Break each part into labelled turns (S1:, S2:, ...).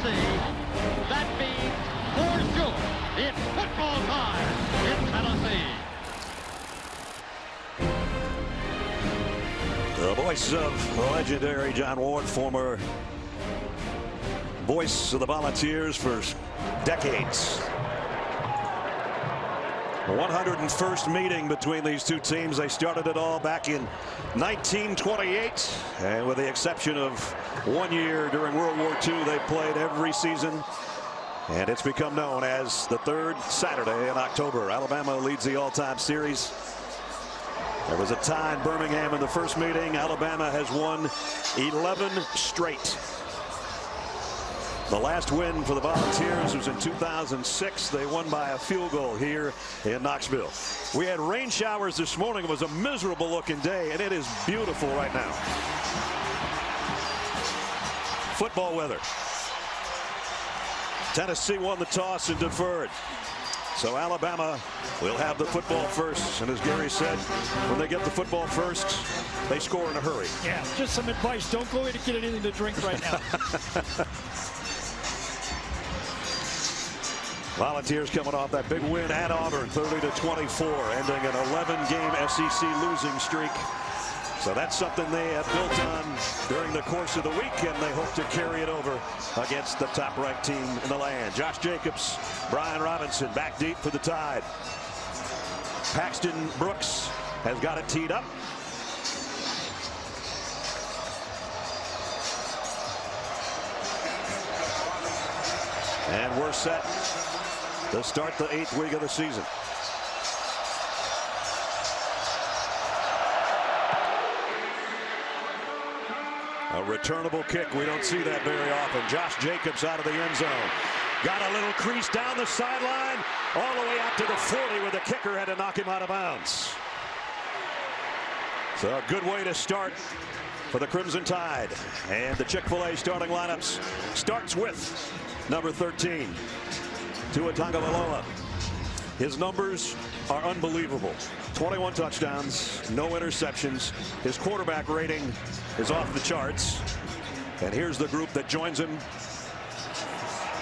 S1: Tennessee. That means for sure it's football time in Tennessee.
S2: The voice of the legendary John Ward, former voice of the Volunteers for decades. The 101st meeting between these two teams. They started it all back in 1928, and with the exception of 1 year during World War II, they played every season, and it's become known as the third Saturday in October. Alabama leads the all-time series. There was a tie in Birmingham in the first meeting. Alabama has won 11 straight. The last win for the Volunteers was in 2006. They won by a field goal here in Knoxville. We had rain showers this morning. It was a miserable looking day, and it is beautiful right now. Football weather. Tennessee won the toss and deferred. So Alabama will have the football first. And as Gary said, when they get the football first, they score in a hurry.
S3: Yeah, just some advice. Don't go in and get anything to drink right now.
S2: Volunteers coming off that big win at Auburn, 30-24, ending an 11-game SEC losing streak. So that's something they have built on during the course of the week, and they hope to carry it over against the top-ranked team in the land. Josh Jacobs, Brian Robinson back deep for the Tide. Paxton Brooks has got it teed up. And we're set to start the 8th week of the season. A returnable kick. We don't see that very often. Josh Jacobs out of the end zone. Got a little crease down the sideline, all the way out to the 40, where the kicker had to knock him out of bounds. So a good way to start for the Crimson Tide. And the Chick-fil-A starting lineups starts with number 13, Tua Tagovailoa. His numbers are unbelievable. 21 touchdowns, no interceptions. His quarterback rating is off the charts. And here's the group that joins him.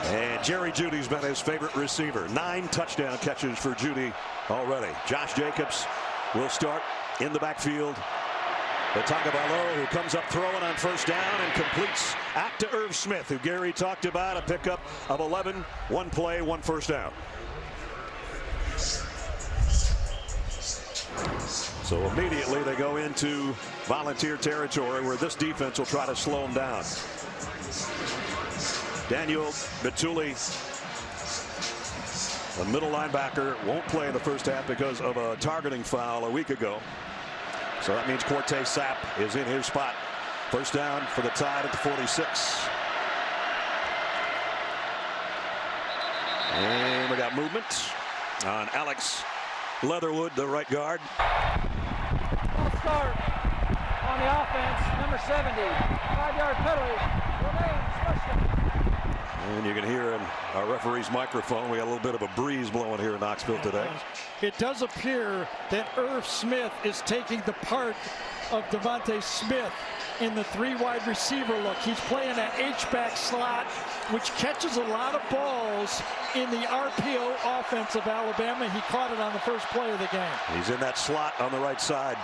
S2: And Jerry Jeudy's been his favorite receiver. 9 touchdown catches for Jeudy already. Josh Jacobs will start in the backfield. The Tagovailoa, who comes up throwing on first down and completes out to Irv Smith, who Gary talked about, a pickup of 11, 1 play, 1 first down. So immediately they go into Volunteer territory, where this defense will try to slow them down. Daniel Bituli, the middle linebacker, won't play in the first half because of a targeting foul a week ago. So that means Cortez Sapp is in his spot. First down for the Tide at the 46. And we got movement on Alex Leatherwood, the right guard.
S4: Full start on the offense, number 70, 5-yard penalty, remains first down.
S2: And you can hear in our referee's microphone, we got a little bit of a breeze blowing here in Knoxville today.
S3: It does appear that Irv Smith is taking the part of Devontae Smith in the 3 wide receiver look. He's playing that H-back slot, which catches a lot of balls in the RPO offense of Alabama. He caught it on the first play of the game.
S2: He's in that slot on the right side.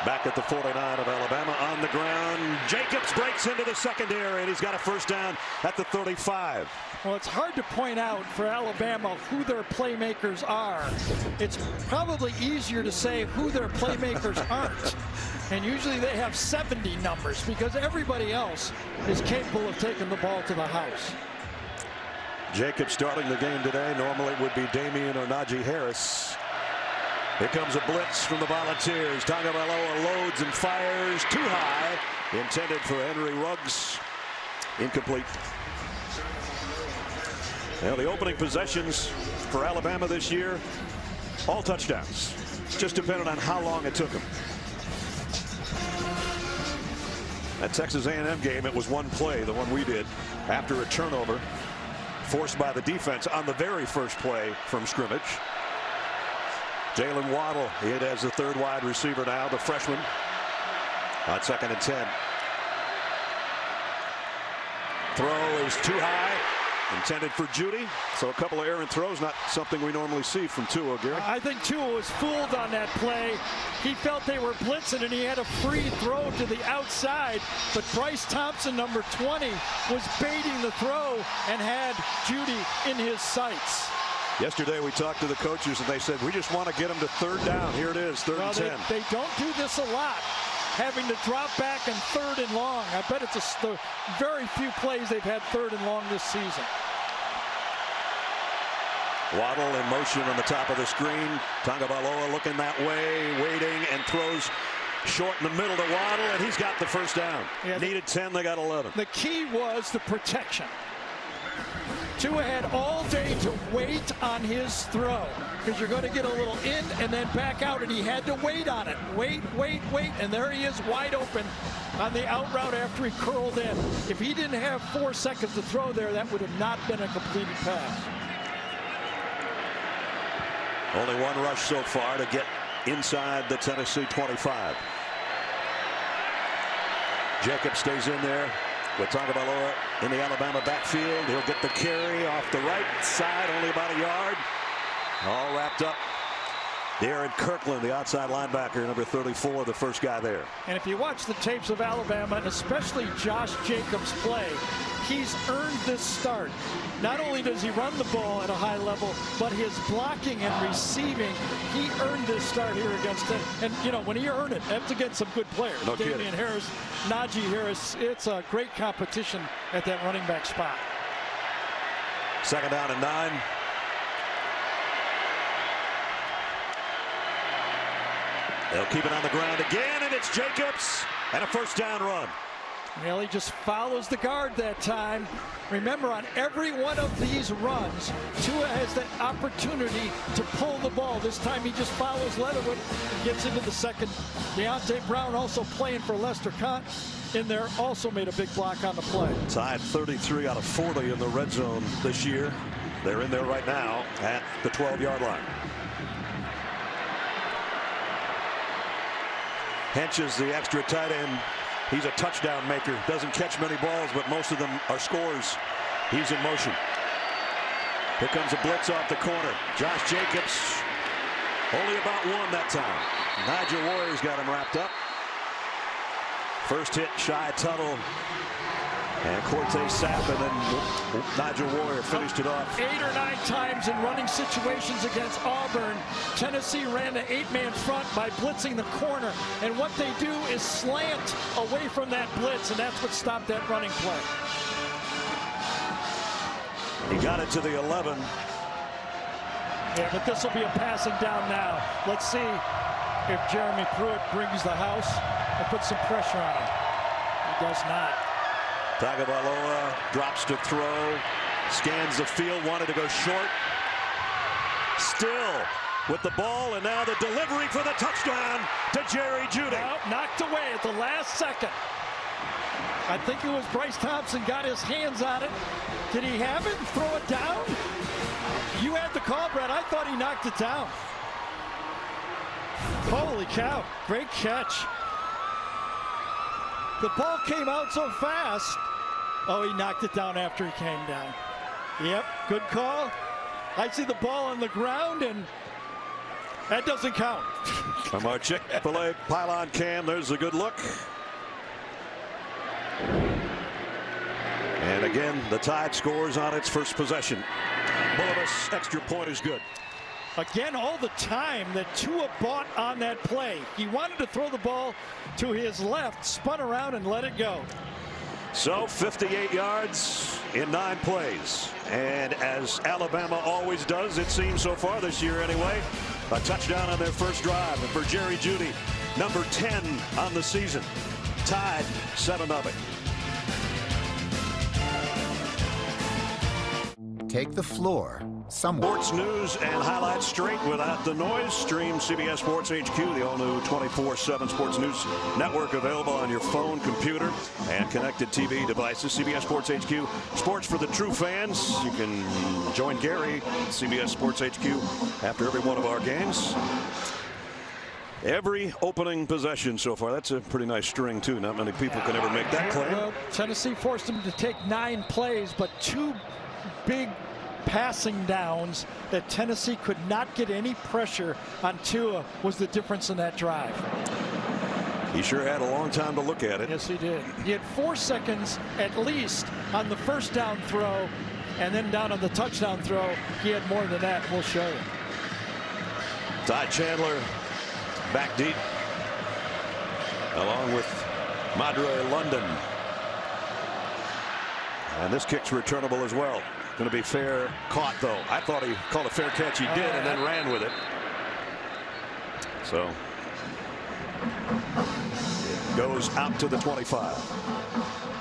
S2: Back at the 49 of Alabama on the ground. Jacobs breaks into the secondary, and he's got a first down at the 35.
S3: Well, it's hard to point out for Alabama who their playmakers are. It's probably easier to say who their playmakers aren't. And usually they have 70 numbers because everybody else is capable of taking the ball to the house.
S2: Jacobs starting the game today. Normally it would be Damian or Najee Harris. Here comes a blitz from the Volunteers. Tagovailoa loads and fires too high. Intended for Henry Ruggs. Incomplete. Now the opening possessions for Alabama this year, all touchdowns. Just depended on how long it took them. That Texas A&M game, it was 1 play, the one we did, after a turnover forced by the defense on the very first play from scrimmage. Jalen Waddle hit as the 3rd wide receiver now, the freshman, on 2nd and 10. throw is too high. Intended for Judy. So a couple of errant throws, not something we normally see from Tua, Gary.
S3: I think Tua was fooled on that play. He felt they were blitzing and he had a free throw to the outside, but Bryce Thompson, number 20, was baiting the throw and had Judy in his sights.
S2: Yesterday we talked to the coaches and they said, we just want to get them to third down. Here it is, third and 10.
S3: They don't do this a lot, having to drop back and third and long. I bet it's the very few plays they've had third and long this season.
S2: Waddle in motion on the top of the screen. Tagovailoa looking that way, waiting, and throws short in the middle to Waddle, and he's got the first down. Yeah, needed 10, they got 11.
S3: The key was the protection. Tua had all day to wait on his throw, because you're going to get a little in and then back out, and he had to wait on it. Wait, and there he is wide open on the out route after he curled in. If he didn't have 4 seconds to throw there, that would have not been a completed pass.
S2: Only one rush so far to get inside the Tennessee 25. Jacob stays in there with Tagovailoa in the Alabama backfield. He'll get the carry off the right side, only about a yard. All wrapped up. Darren Kirkland, the outside linebacker, number 34, the first guy there.
S3: And if you watch the tapes of Alabama, and especially Josh Jacobs' play, he's earned this start. Not only does he run the ball at a high level, but his blocking and receiving, he earned this start here against him. And, you know, when he earned it, that's against some good players.
S2: No
S3: Damian
S2: kidding.
S3: Harris, Najee Harris. It's a great competition at that running back spot.
S2: Second down and 9. They'll keep it on the ground again, and it's Jacobs, and a first down run.
S3: Well, he just follows the guard that time. Remember, on every one of these runs, Tua has the opportunity to pull the ball. This time he just follows Leatherwood and gets into the second. Deontay Brown, also playing for Lester Cott in there, also made a big block on the play.
S2: Tied 33 out of 40 in the red zone this year. They're in there right now at the 12-yard line. Hench is the extra tight end. He's a touchdown maker. Doesn't catch many balls, but most of them are scores. He's in motion. Here comes a blitz off the corner. Josh Jacobs, only about one that time. Nigel Warrior's got him wrapped up. First hit, shy tunnel. And Cortez Sapp, and then Nigel Warrior finished it off.
S3: 8 or 9 times in running situations against Auburn, Tennessee ran an 8-man front by blitzing the corner. And what they do is slant away from that blitz, and that's what stopped that running play.
S2: He got it to the 11.
S3: Yeah, but this will be a passing down now. Let's see if Jeremy Pruitt brings the house and puts some pressure on him. He does not.
S2: Tagovailoa drops to throw, scans the field, wanted to go short. Still with the ball, and now the delivery for the touchdown to Jerry Jeudy.
S3: Well, knocked away at the last second. I think it was Bryce Thompson got his hands on it. Did he have it and throw it down? You had the call, Brett. I thought he knocked it down. Holy cow, great catch. The ball came out so fast. Oh, he knocked it down after he came down. Yep, good call. I see the ball on the ground, and that doesn't count.
S2: From our Chick-fil-A pylon cam, there's a good look. And again, the Tide scores on its first possession. Bullis extra point is good.
S3: Again, all the time that Tua bought on that play. He wanted to throw the ball to his left, spun around and let it go.
S2: So 58 yards in 9 plays. And as Alabama always does, it seems so far this year anyway, a touchdown on their first drive. And for Jerry Jeudy, number 10 on the season. Tied 7-0.
S5: Take the floor somewhere.
S2: Sports news and highlights straight without the noise. Stream CBS Sports HQ, the all-new 24/7 Sports News Network, available on your phone, computer, and connected TV devices. CBS Sports HQ, sports for the true fans. You can join Gary, CBS Sports HQ, after every one of our games. every opening possession so far. That's a pretty nice string, too. Not many people can ever make that claim.
S3: Well, Tennessee forced him to take 9 plays, but 2 big passing downs that Tennessee could not get any pressure on Tua was the difference in that drive.
S2: He sure had a long time to look at it.
S3: Yes, he did. He had 4 seconds at least on the first down throw, and then down on the touchdown throw, he had more than that. We'll show you.
S2: Ty Chandler back deep, along with Madre London. And this kick's returnable as well. Going to be fair caught, though. I thought he called a fair catch. He did, and then ran with it. So it goes out to the 25.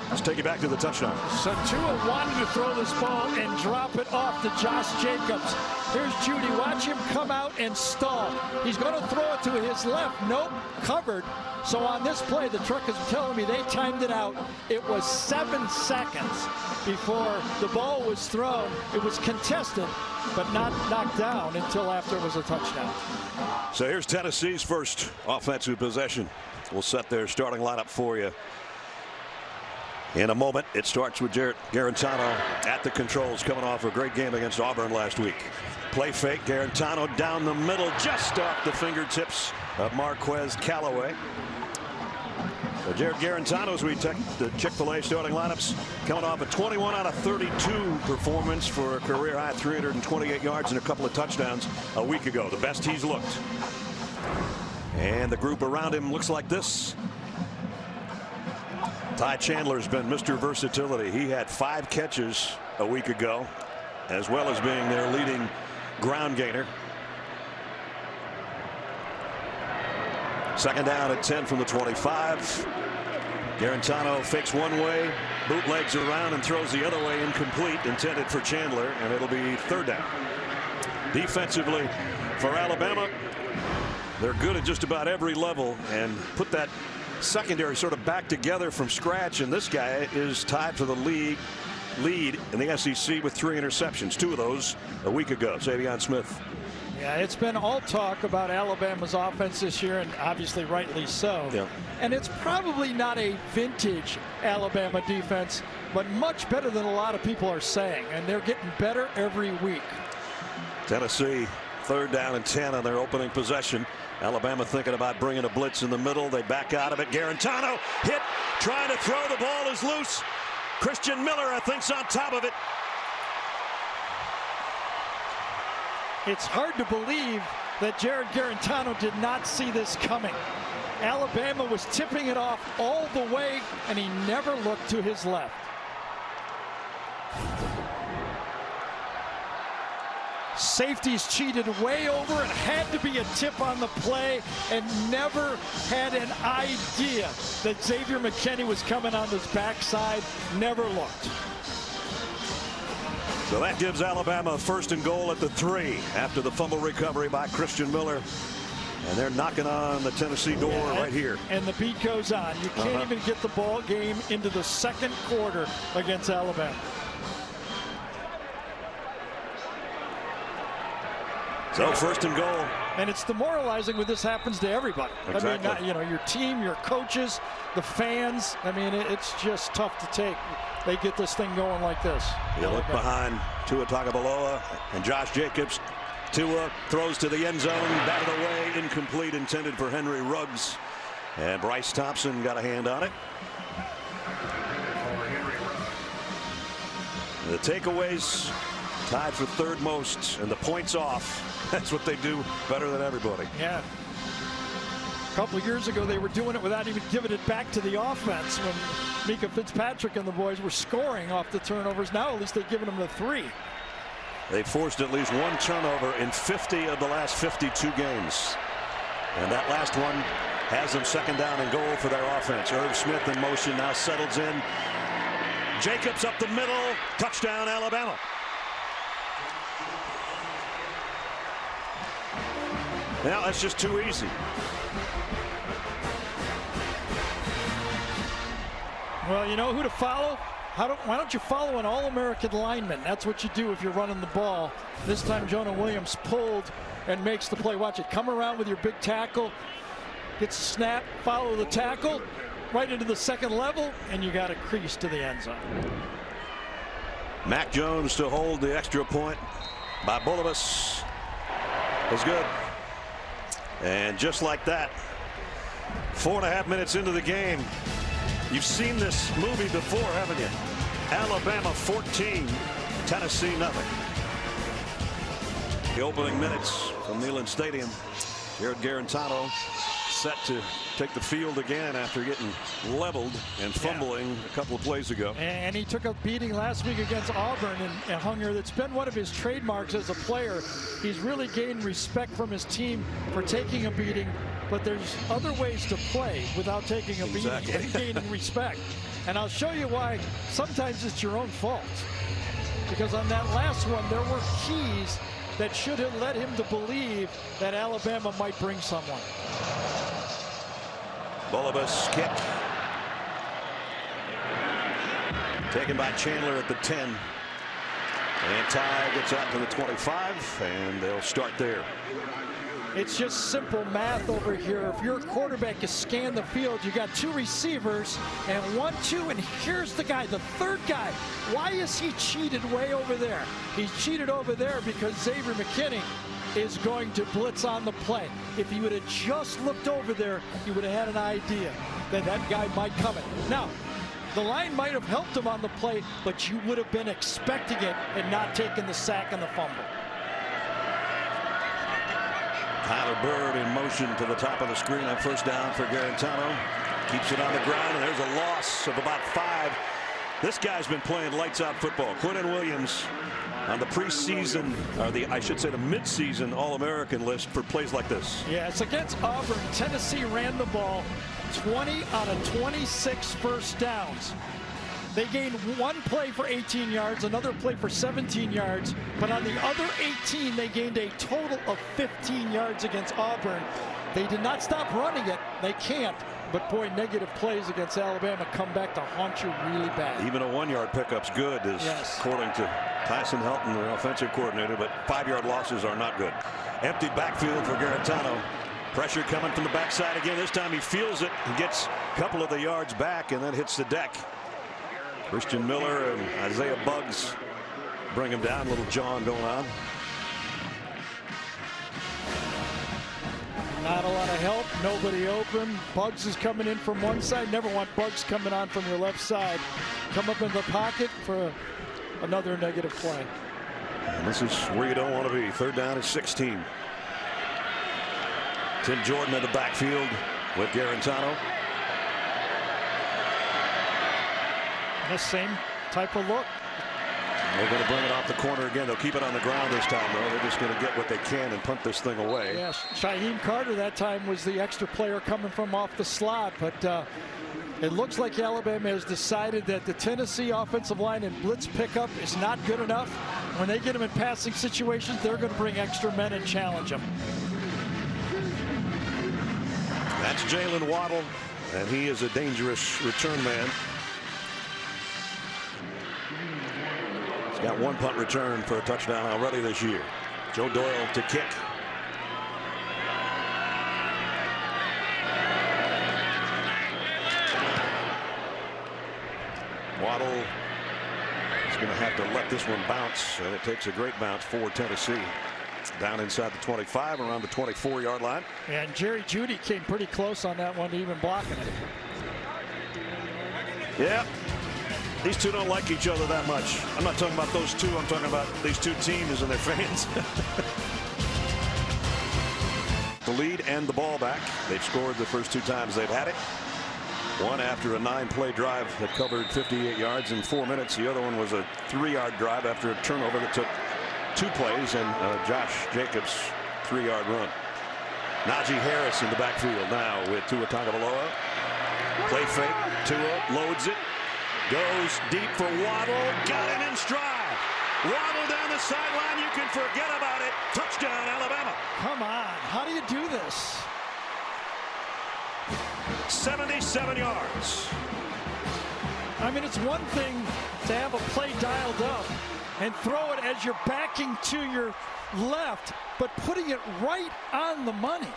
S2: Let's take you back to the touchdown.
S3: So Tua wanted to throw this ball and drop it off to Josh Jacobs. Here's Judy. Watch him come out and stall. He's going to throw it to his left. Nope, covered. So on this play, the truck is telling me they timed it out. It was 7 seconds before the ball was thrown. It was contested, but not knocked down until after it was a touchdown.
S2: So here's Tennessee's first offensive possession. We'll set their starting lineup for you in a moment. It starts with Jarrett Garantano at the controls, coming off a great game against Auburn last week. Play fake, Garantano down the middle, just off the fingertips of Marquez Callaway. So Jarrett Garantano, as we check the Chick-fil-A starting lineups, coming off a 21 out of 32 performance for a career high 328 yards and a couple of touchdowns a week ago. The best he's looked. And the group around him looks like this. Ty Chandler's been Mr. Versatility. He had 5 catches a week ago, as well as being their leading ground gainer. Second down at 10 from the 25. Garantano fakes one way, bootlegs around and throws the other way, incomplete, intended for Chandler, and it'll be third down. Defensively for Alabama, they're good at just about every level and put that secondary sort of back together from scratch, and this guy is tied for the lead in the SEC with 3 interceptions, 2 of those a week ago. Savion Smith.
S3: Yeah, it's been all talk about Alabama's offense this year, and obviously rightly so.
S2: Yeah.
S3: And it's probably not a vintage Alabama defense, but much better than a lot of people are saying, and they're getting better every week.
S2: Tennessee, third down and 10 on their opening possession. Alabama thinking about bringing a blitz in the middle. They back out of it. Garantano hit, trying to throw. The ball is loose. Christian Miller, I think, is on top of it.
S3: It's hard to believe that Jarrett Garantano did not see this coming. Alabama was tipping it off all the way, and he never looked to his left. Safeties cheated way over. It had to be a tip on the play, and never had an idea that Xavier McKinney was coming on his backside. Never looked.
S2: So that gives Alabama first and goal at the 3 after the fumble recovery by Christian Miller. And they're knocking on the Tennessee door right here.
S3: And the beat goes on. You can't even get the ball game into the second quarter against Alabama.
S2: So first and goal.
S3: And it's demoralizing when this happens to everybody.
S2: Exactly.
S3: I mean, your team, your coaches, the fans. I mean, it's just tough to take. They get this thing going like this.
S2: You look behind Tua Tagovailoa and Josh Jacobs. Tua throws to the end zone, batted away, incomplete, intended for Henry Ruggs. And Bryce Thompson got a hand on it. The takeaways tied for third most, and the points off. That's what they do better than everybody.
S3: Yeah. A couple of years ago, they were doing it without even giving it back to the offense when Mika Fitzpatrick and the boys were scoring off the turnovers. Now at least they're giving them the 3.
S2: They forced at least 1 turnover in 50 of the last 52 games. And that last one has them second down and goal for their offense. Irv Smith in motion now settles in. Jacobs up the middle. Touchdown, Alabama. Now that's just too easy.
S3: Well, you know who to follow? Why don't you follow an All-American lineman? That's what you do if you're running the ball. This time Jonah Williams pulled and makes the play. Watch it. Come around with your big tackle. gets a snap, follow the tackle, right into the second level, and you got a crease to the end zone.
S2: Mac Jones to hold the extra point by Bulovas is good. And just like that, 4.5 minutes into the game, you've seen this movie before, haven't you? Alabama 14, Tennessee nothing. The opening minutes from Neyland Stadium. Jared Garantano set to take the field again after getting leveled and fumbling a couple of plays ago.
S3: And he took a beating last week against Auburn and Hunger. That's been one of his trademarks as a player. He's really gained respect from his team for taking a beating, but there's other ways to play without taking a beating and gaining respect. And I'll show you why sometimes it's your own fault. Because on that last one, there were keys that should have led him to believe that Alabama might bring someone.
S2: Bulovas kick. Taken by Chandler at the 10. And Ty gets out to the 25, and they'll start there.
S3: It's just simple math over here. If your quarterback is scan the field, you got two receivers and 1-2, and here's the guy, the third guy. Why is he cheated way over there? He's cheated over there because Xavier McKinney is going to blitz on the play. If he would have just looked over there, he would have had an idea that that guy might come in. Now, the line might have helped him on the play, but you would have been expecting it and not taking the sack and the fumble.
S2: Tyler Bird in motion to the top of the screen on first down for Garantano. Keeps it on the ground, and there's a loss of about 5. This guy's been playing lights out football. Quinnen Williams on the preseason, or I should say the midseason All-American list for plays like this.
S3: Yeah, it's against Auburn. Tennessee ran the ball 20 out of 26 first downs. They gained one play for 18 yards, another play for 17 yards, but on the other 18, they gained a total of 15 yards against Auburn. They did not stop running it. They can't. But boy, negative plays against Alabama come back to haunt you really bad.
S2: Even a 1-yard pickup's good, according to Tyson Helton, the offensive coordinator, but 5-yard losses are not good. Empty backfield for Garantano. Pressure coming from the backside again. This time he feels it and gets a couple of the yards back and then hits the deck. Christian Miller and Isaiah Buggs bring him down. Little John going on.
S3: Not a lot of help. Nobody open. Buggs is coming in from one side. Never want Buggs coming on from your left side. Come up in the pocket for another negative play.
S2: And this is where you don't want to be. Third down is 16. Tim Jordan in the backfield with Garantano.
S3: The same type of look.
S2: They're going to bring it off the corner again. They'll keep it on the ground this time, though. They're just going to get what they can and punt this thing away.
S3: Yes, Shaheem Carter that time was the extra player coming from off the slot, but it looks like Alabama has decided that the Tennessee offensive line and blitz pickup is not good enough. When they get them in passing situations, they're going to bring extra men and challenge them.
S2: That's Jalen Waddle, and he is a dangerous return man. He's got one punt return for a touchdown already this year. Joe Doyle to kick. Waddle is going to have to let this one bounce, and it takes a great bounce for Tennessee. Down inside the 25, around the 24-yard line.
S3: And Jerry Jeudy came pretty close on that one to even blocking it.
S2: Yeah. These two don't like each other that much. I'm not talking about those two. I'm talking about these two teams and their fans. The lead and the ball back. They've scored the first 2 times they've had it. One after a 9-play drive that covered 58 yards in 4 minutes. The other one was a 3-yard drive after a turnover that took 2 plays and Josh Jacobs' 3-yard run. Najee Harris in the backfield now with Tua Tagovailoa. Play fake. Tua loads it. Goes deep for Waddle. Got him in stride. Waddle down the sideline. You can forget about it. Touchdown, Alabama.
S3: Come on. How do you do this?
S2: 77 yards.
S3: I mean, it's one thing to have a play dialed up and throw it as you're backing to your left, but putting it right on the money.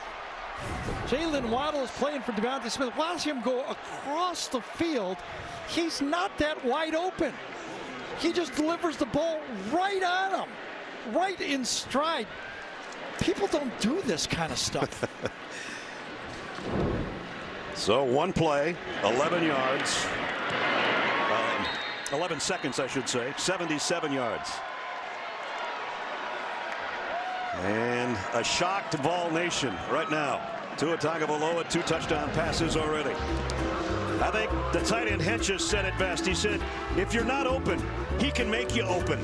S3: Jalen Waddle is playing for Devontae Smith. Watch him go across the field. He's not that wide open. He just delivers the ball right on him, right in stride. People don't do this kind of stuff.
S2: So one play, 11 yards, 11 seconds, I should say, 77 yards. And a shocked Vol Nation right now. Tua Tagovailoa, 2 touchdown passes already. I think the tight end Henches said it best. He said, if you're not open, he can make you open.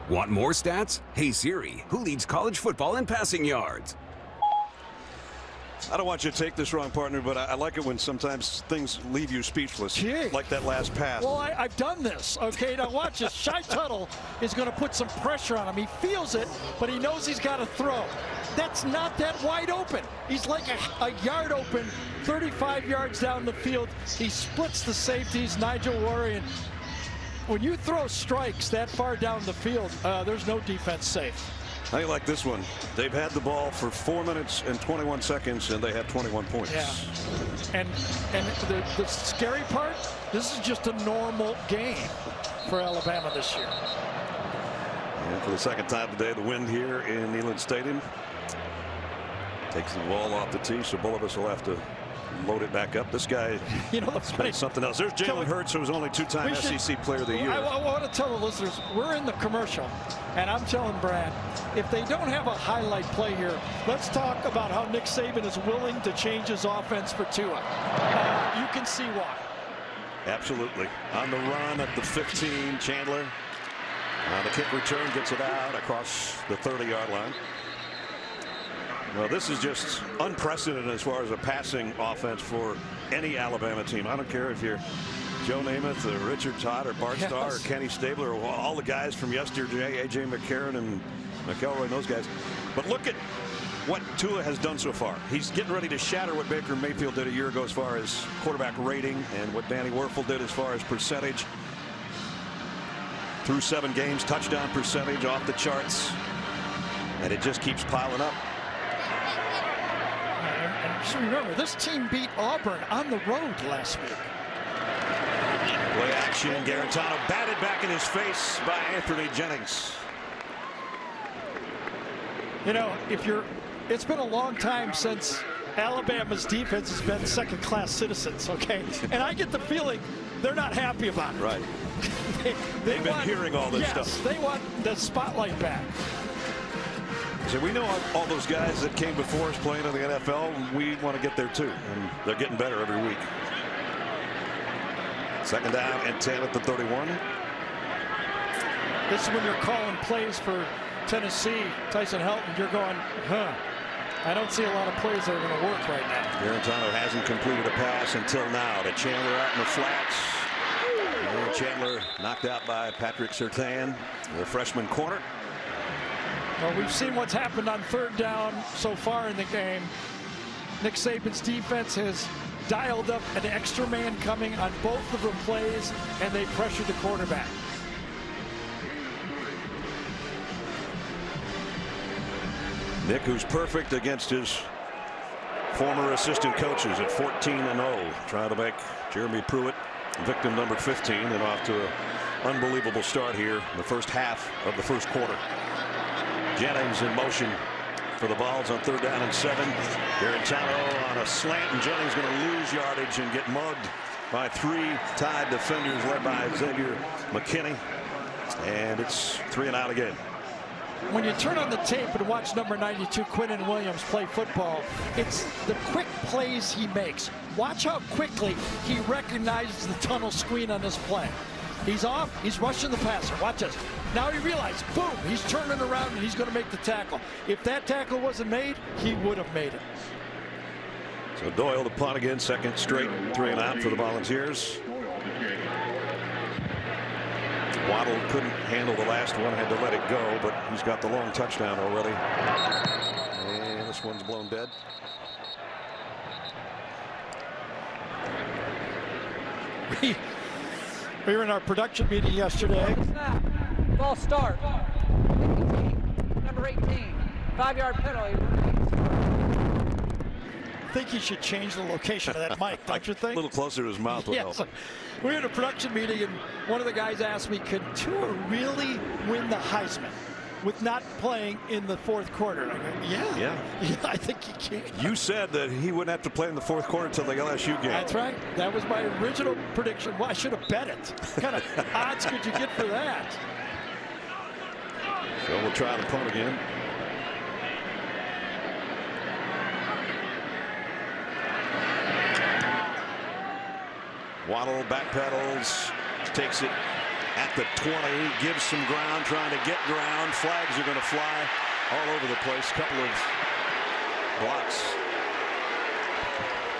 S6: Want more stats? Hey Siri, who leads college football in passing yards?
S2: I don't want you to take this wrong, partner, but I like it when sometimes things leave you speechless, like that last pass.
S3: Well, I've done this. Okay, now watch this. Shy Tuttle is going to put some pressure on him. He feels it, but he knows he's got to throw. That's not that wide open. He's like a yard open, 35 yards down the field. He splits the safeties, Nigel Warrior. When you throw strikes that far down the field, there's no defense safe.
S2: I like this one. They've had the ball for 4 minutes and 21 seconds, and they have 21 points.
S3: Yeah. And the scary part, this is just a normal game for Alabama this year.
S2: And for the second time today, the wind here in Neyland Stadium takes the ball off the tee, so both of us will have to load it back up. This guy,
S3: you know, it's funny.
S2: Something else. There's Jalen Hurts, who was only 2-time SEC Player of the Year.
S3: I want to tell the listeners, we're in the commercial, and I'm telling Brad, if they don't have a highlight play here, let's talk about how Nick Saban is willing to change his offense for Tua. You can see why.
S2: Absolutely. On the run at the 15, Chandler. The kick return gets it out across the 30-yard line. Well, this is just unprecedented as far as a passing offense for any Alabama team. I don't care if you're Joe Namath or Richard Todd or Bart Starr or Kenny Stabler or all the guys from yesterday, A.J. McCarron and McElroy and those guys. But look at what Tua has done so far. He's getting ready to shatter what Baker Mayfield did a year ago as far as quarterback rating, and what Danny Werfel did as far as percentage. Through 7 games, touchdown percentage off the charts. And it just keeps piling up.
S3: And just remember, this team beat Auburn on the road last week.
S2: Play action. Garantano batted back in his face by Anthony Jennings.
S3: You know, it's been a long time since Alabama's defense has been second-class citizens, okay? And I get the feeling they're not happy about it.
S2: Right. They've been hearing all this stuff.
S3: Yes, they want the spotlight back.
S2: So we know all those guys that came before us playing in the NFL. We want to get there too, and they're getting better every week. Second down and 10 at the 31.
S3: This is when you're calling plays for Tennessee, Tyson Helton. You're going, I don't see a lot of plays that are going to work right now.
S2: Garantano hasn't completed a pass until now to Chandler out in the flats. And Chandler knocked out by Patrick Surtain, the freshman corner.
S3: Well, we've seen what's happened on third down so far in the game. Nick Saban's defense has dialed up an extra man coming on both of the plays, and they pressured the quarterback.
S2: Nick, who's perfect against his former assistant coaches at 14-0, trying to make Jeremy Pruitt victim number 15, and off to an unbelievable start here in the first half of the first quarter. Jennings in motion for the Vols on third down and 7. Garantano on a slant, and Jennings going to lose yardage and get mugged by 3 tied defenders led by Xavier McKinney. And it's 3 and out again.
S3: When you turn on the tape and watch number 92 Quinnen Williams play football, it's the quick plays he makes. Watch how quickly he recognizes the tunnel screen on this play. He's off, he's rushing the passer. Watch this. Now he realized, boom, he's turning around and he's going to make the tackle. If that tackle wasn't made, he would have made it.
S2: So Doyle the punt again, second straight 3 and out for the Volunteers. Waddle couldn't handle the last one, had to let it go, but he's got the long touchdown already. And this one's blown dead.
S3: We were in our production meeting yesterday.
S4: Snap. Ball start. Number number 18. 5-yard penalty.
S3: I think he should change the location of that mic, don't you think?
S2: A little closer to his mouth would help.
S3: We were at a production meeting, and one of the guys asked me, could Tua really win the Heisman with not playing in the fourth quarter? And I go, yeah, I think he can.
S2: You said that he wouldn't have to play in the fourth quarter until the LSU game.
S3: That's right. That was my original prediction. Well, I should have bet it. What kind of odds could you get for that?
S2: So we'll try the punt again. Waddle backpedals, takes it at the 20, gives some ground, trying to get ground. Flags are going to fly all over the place. Couple of blocks,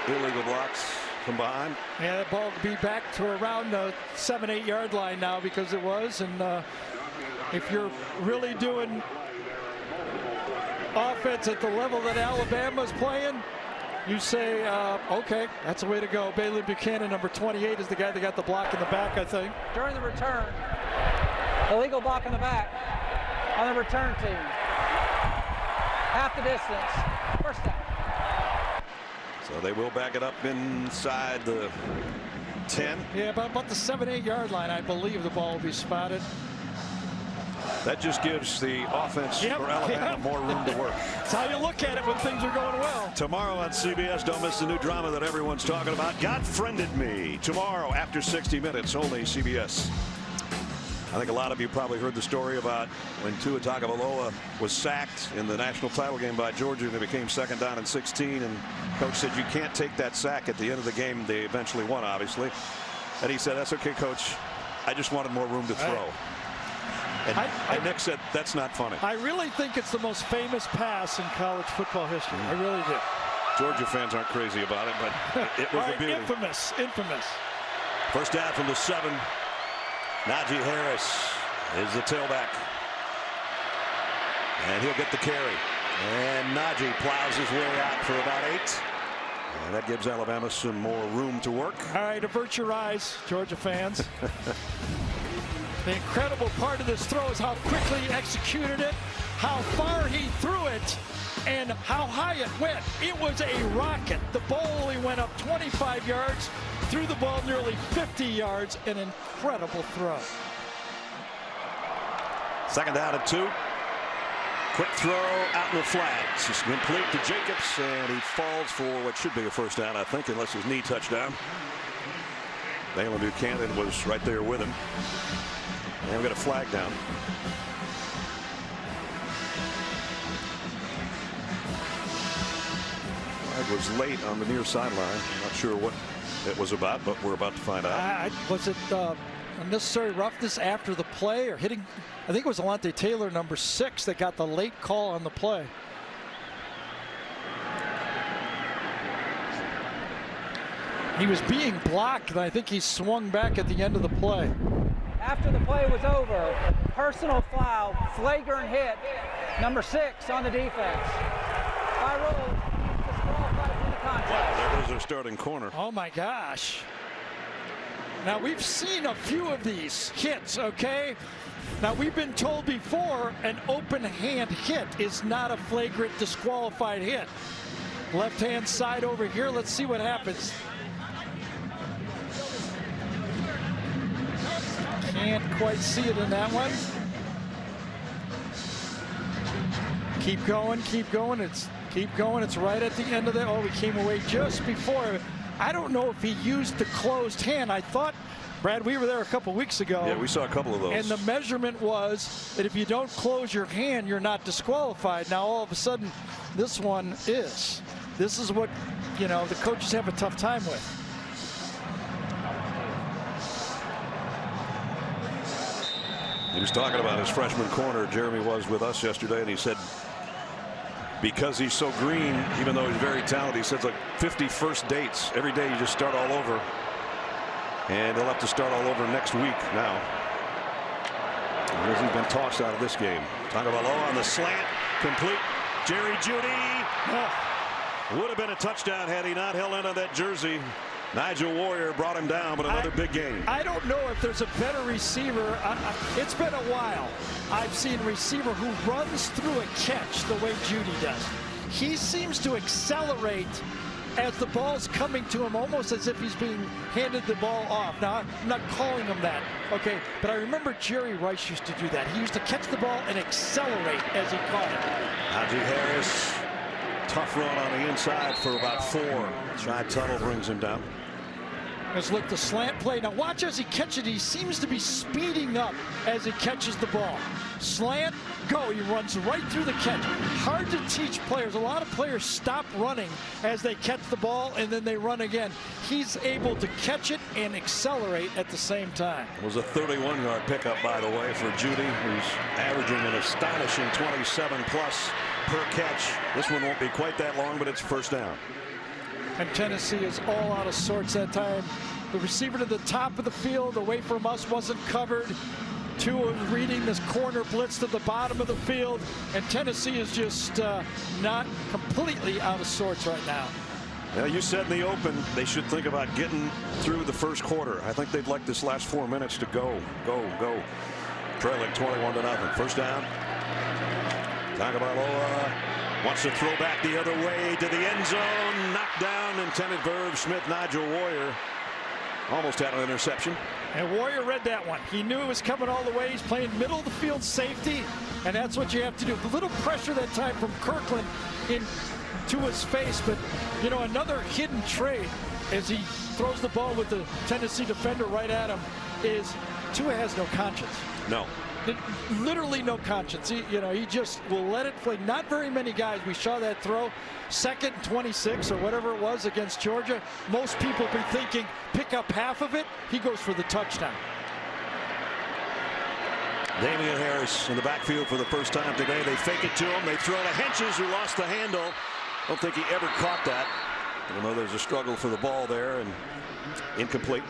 S2: illegal blocks from behind.
S3: Yeah, that ball will be back to around the 7-8 yard line now, because it was. And if you're really doing offense at the level that Alabama's playing, you say, okay, that's the way to go. Bailey Buchanan, number 28, is the guy that got the block in the back, I think.
S4: During the return, illegal block in the back on the return team. Half the distance. First down.
S2: So they will back it up inside the 10.
S3: Yeah, about the 7-8 yard line, I believe the ball will be spotted.
S2: That just gives the offense for Alabama more room to work.
S3: That's how you look at it when things are going well.
S2: Tomorrow on CBS, don't miss the new drama that everyone's talking about, God Friended Me. Tomorrow after 60 minutes, only CBS. I think a lot of you probably heard the story about when Tua Tagovailoa was sacked in the national title game by Georgia, and it became 2nd down and 16, and coach said, you can't take that sack at the end of the game. They eventually won, obviously. And he said, that's okay, coach. I just wanted more room to throw. And Nick said, that's not funny.
S3: I really think it's the most famous pass in college football history. I really do.
S2: Georgia fans aren't crazy about it, but it was a beauty.
S3: Infamous.
S2: First down from the 7. Najee Harris is the tailback. And he'll get the carry. And Najee plows his way out for about 8. And that gives Alabama some more room to work.
S3: All right, avert your eyes, Georgia fans. The incredible part of this throw is how quickly he executed it, how far he threw it, and how high it went. It was a rocket. The ball only went up 25 yards, threw the ball nearly 50 yards. An incredible throw.
S2: 2nd down and 2. Quick throw out in the flags. It's complete to Jacobs, and he falls for what should be a first down, I think, unless his knee touched down. Jalen Buchanan was right there with him. And we got a flag down. Flag was late on the near sideline. I'm not sure what it was about, but we're about to find out.
S3: Was it unnecessary roughness after the play, or hitting? I think it was Alante Taylor, number 6, that got the late call on the play. He was being blocked, and I think he swung back at the end of the play.
S4: After the play was over, personal foul, flagrant hit, number 6 on the defense. By rule, disqualified from the contest.
S2: Wow, there goes their starting corner.
S3: Oh my gosh. Now we've seen a few of these hits, okay? Now we've been told before an open hand hit is not a flagrant disqualified hit. Left hand side over here, let's see what happens. Can't quite see it in that one. Keep going. Keep going. It's right at the end of the. Oh, we came away just before. I don't know if he used the closed hand. I thought, Brad, we were there a couple weeks ago.
S2: Yeah, we saw a couple of those.
S3: And the measurement was that if you don't close your hand, you're not disqualified. Now all of a sudden, this one is. This is what, the coaches have a tough time with.
S2: He was talking about his freshman corner. Jeremy was with us yesterday, and he said because he's so green, even though he's very talented, he says like 50 first dates. Every day you just start all over. And he'll have to start all over next week now. Because he's been tossed out of this game. Tagovailoa on the slant. Complete. Jerry Jeudy. Would have been a touchdown had he not held on to that jersey. Nigel Warrior brought him down, but another big game.
S3: I don't know if there's a better receiver. It's been a while. I've seen a receiver who runs through a catch the way Judy does. He seems to accelerate as the ball's coming to him, almost as if he's being handed the ball off. Now, I'm not calling him that, okay? But I remember Jerry Rice used to do that. He used to catch the ball and accelerate as he caught it.
S2: Najee Harris, tough run on the inside for about 4. Shy Tuttle brings him down.
S3: Let's look the slant play. Now watch as he catches it. He seems to be speeding up as he catches the ball. Slant, go. He runs right through the catch. Hard to teach players. A lot of players stop running as they catch the ball and then they run again. He's able to catch it and accelerate at the same time.
S2: It was a 31-yard pickup, by the way, for Judy, who's averaging an astonishing 27 plus per catch. This one won't be quite that long, but it's first down.
S3: And Tennessee is all out of sorts that time. The receiver to the top of the field away from us wasn't covered. Tua was reading this corner blitz to the bottom of the field, and Tennessee is just not completely out of sorts right now.
S2: Now, you said in the open they should think about getting through the first quarter. I think they'd like this last 4 minutes to go. Trailing 21-0. First down. Tagovailoa wants to throw back the other way to the end zone. Knocked down, intended for Irv Smith. Nigel Warrior almost had an interception.
S3: And Warrior read that one. He knew it was coming all the way. He's playing middle of the field safety, and that's what you have to do. A little pressure that time from Kirkland into his face, but you know, another hidden trait as he throws the ball with the Tennessee defender right at him is Tua has no conscience.
S2: No.
S3: Literally no conscience. He just will let it play. Not very many guys. We saw that throw, 2nd and 26 or whatever it was against Georgia. Most people be thinking pick up half of it. He goes for the touchdown.
S2: Damian Harris in the backfield for the first time today. They fake it to him. They throw to Henches, who lost the handle. Don't think he ever caught that. I know there's a struggle for the ball there, and incomplete.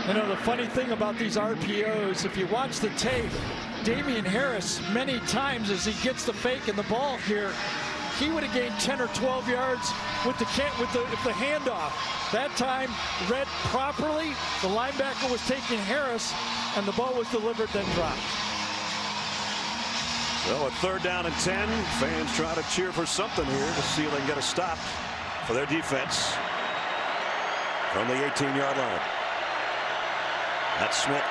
S3: You know, the funny thing about these RPOs, if you watch the tape, Damian Harris many times as he gets the fake and the ball here, he would have gained 10 or 12 yards with the handoff. That time read properly. The linebacker was taking Harris and the ball was delivered, then dropped.
S2: Well, a 3rd down and 10. Fans try to cheer for something here to see if they can get a stop for their defense from the 18-yard line. That's Smith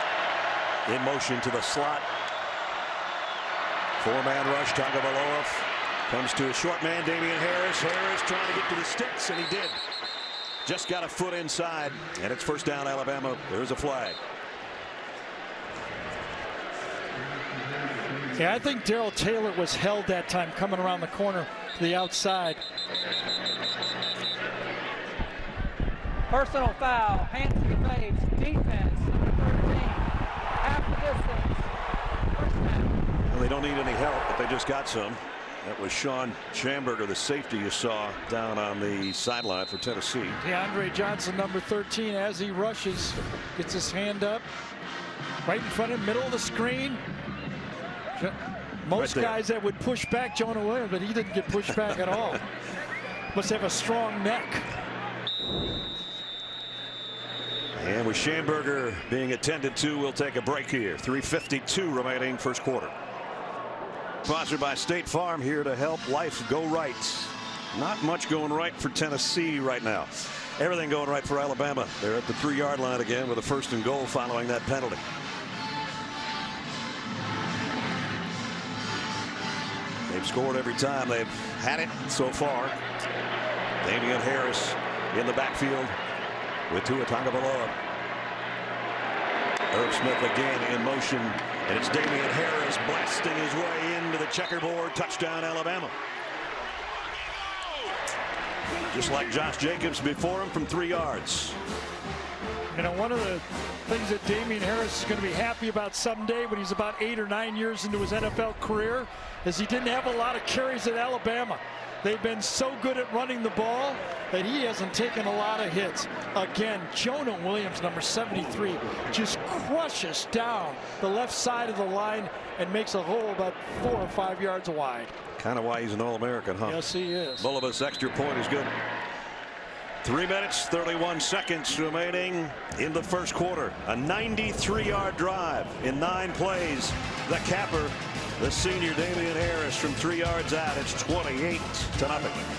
S2: in motion to the slot. 4-man rush. Tagovailoa comes to a short man, Damian Harris. Harris trying to get to the sticks, and he did. Just got a foot inside, and it's first down, Alabama. There's a flag.
S3: Yeah, I think Darrell Taylor was held that time coming around the corner to the outside.
S4: Personal foul, hands to the face, defense, number 13, half the distance, first down.
S2: Well, they don't need any help, but they just got some. That was Sean Schamberger, the safety you saw down on the sideline for Tennessee.
S3: DeAndre Johnson, number 13, as he rushes, gets his hand up, right in front of him, middle of the screen. Most guys that would push back Jonah Williams, but he didn't get pushed back at all. Must have a strong neck.
S2: And with Schamberger being attended to, we'll take a break here. 3:52 remaining first quarter. Sponsored by State Farm, here to help life go right. Not much going right for Tennessee right now. Everything going right for Alabama. They're at the 3-yard line again with a 1st and goal following that penalty. They've scored every time they've had it so far. Damian Harris in the backfield with Tua Tagovailoa. Irv Smith again in motion, and it's Damian Harris blasting his way into the checkerboard. Touchdown, Alabama. Just like Josh Jacobs before him from 3 yards.
S3: You know, one of the things that Damian Harris is going to be happy about someday when he's about 8 or 9 years into his NFL career is he didn't have a lot of carries at Alabama. They've been so good at running the ball that he hasn't taken a lot of hits. Again, Jonah Williams, number 73, just crushes down the left side of the line and makes a hole about 4 or 5 yards wide.
S2: Kind of why he's an All-American, huh?
S3: Yes, he is.
S2: Bulabus extra point is good. 3 minutes, 31 seconds remaining in the first quarter. A 93-yard drive in 9 plays. The capper, the senior Damian Harris from 3 yards out. It's 28-0.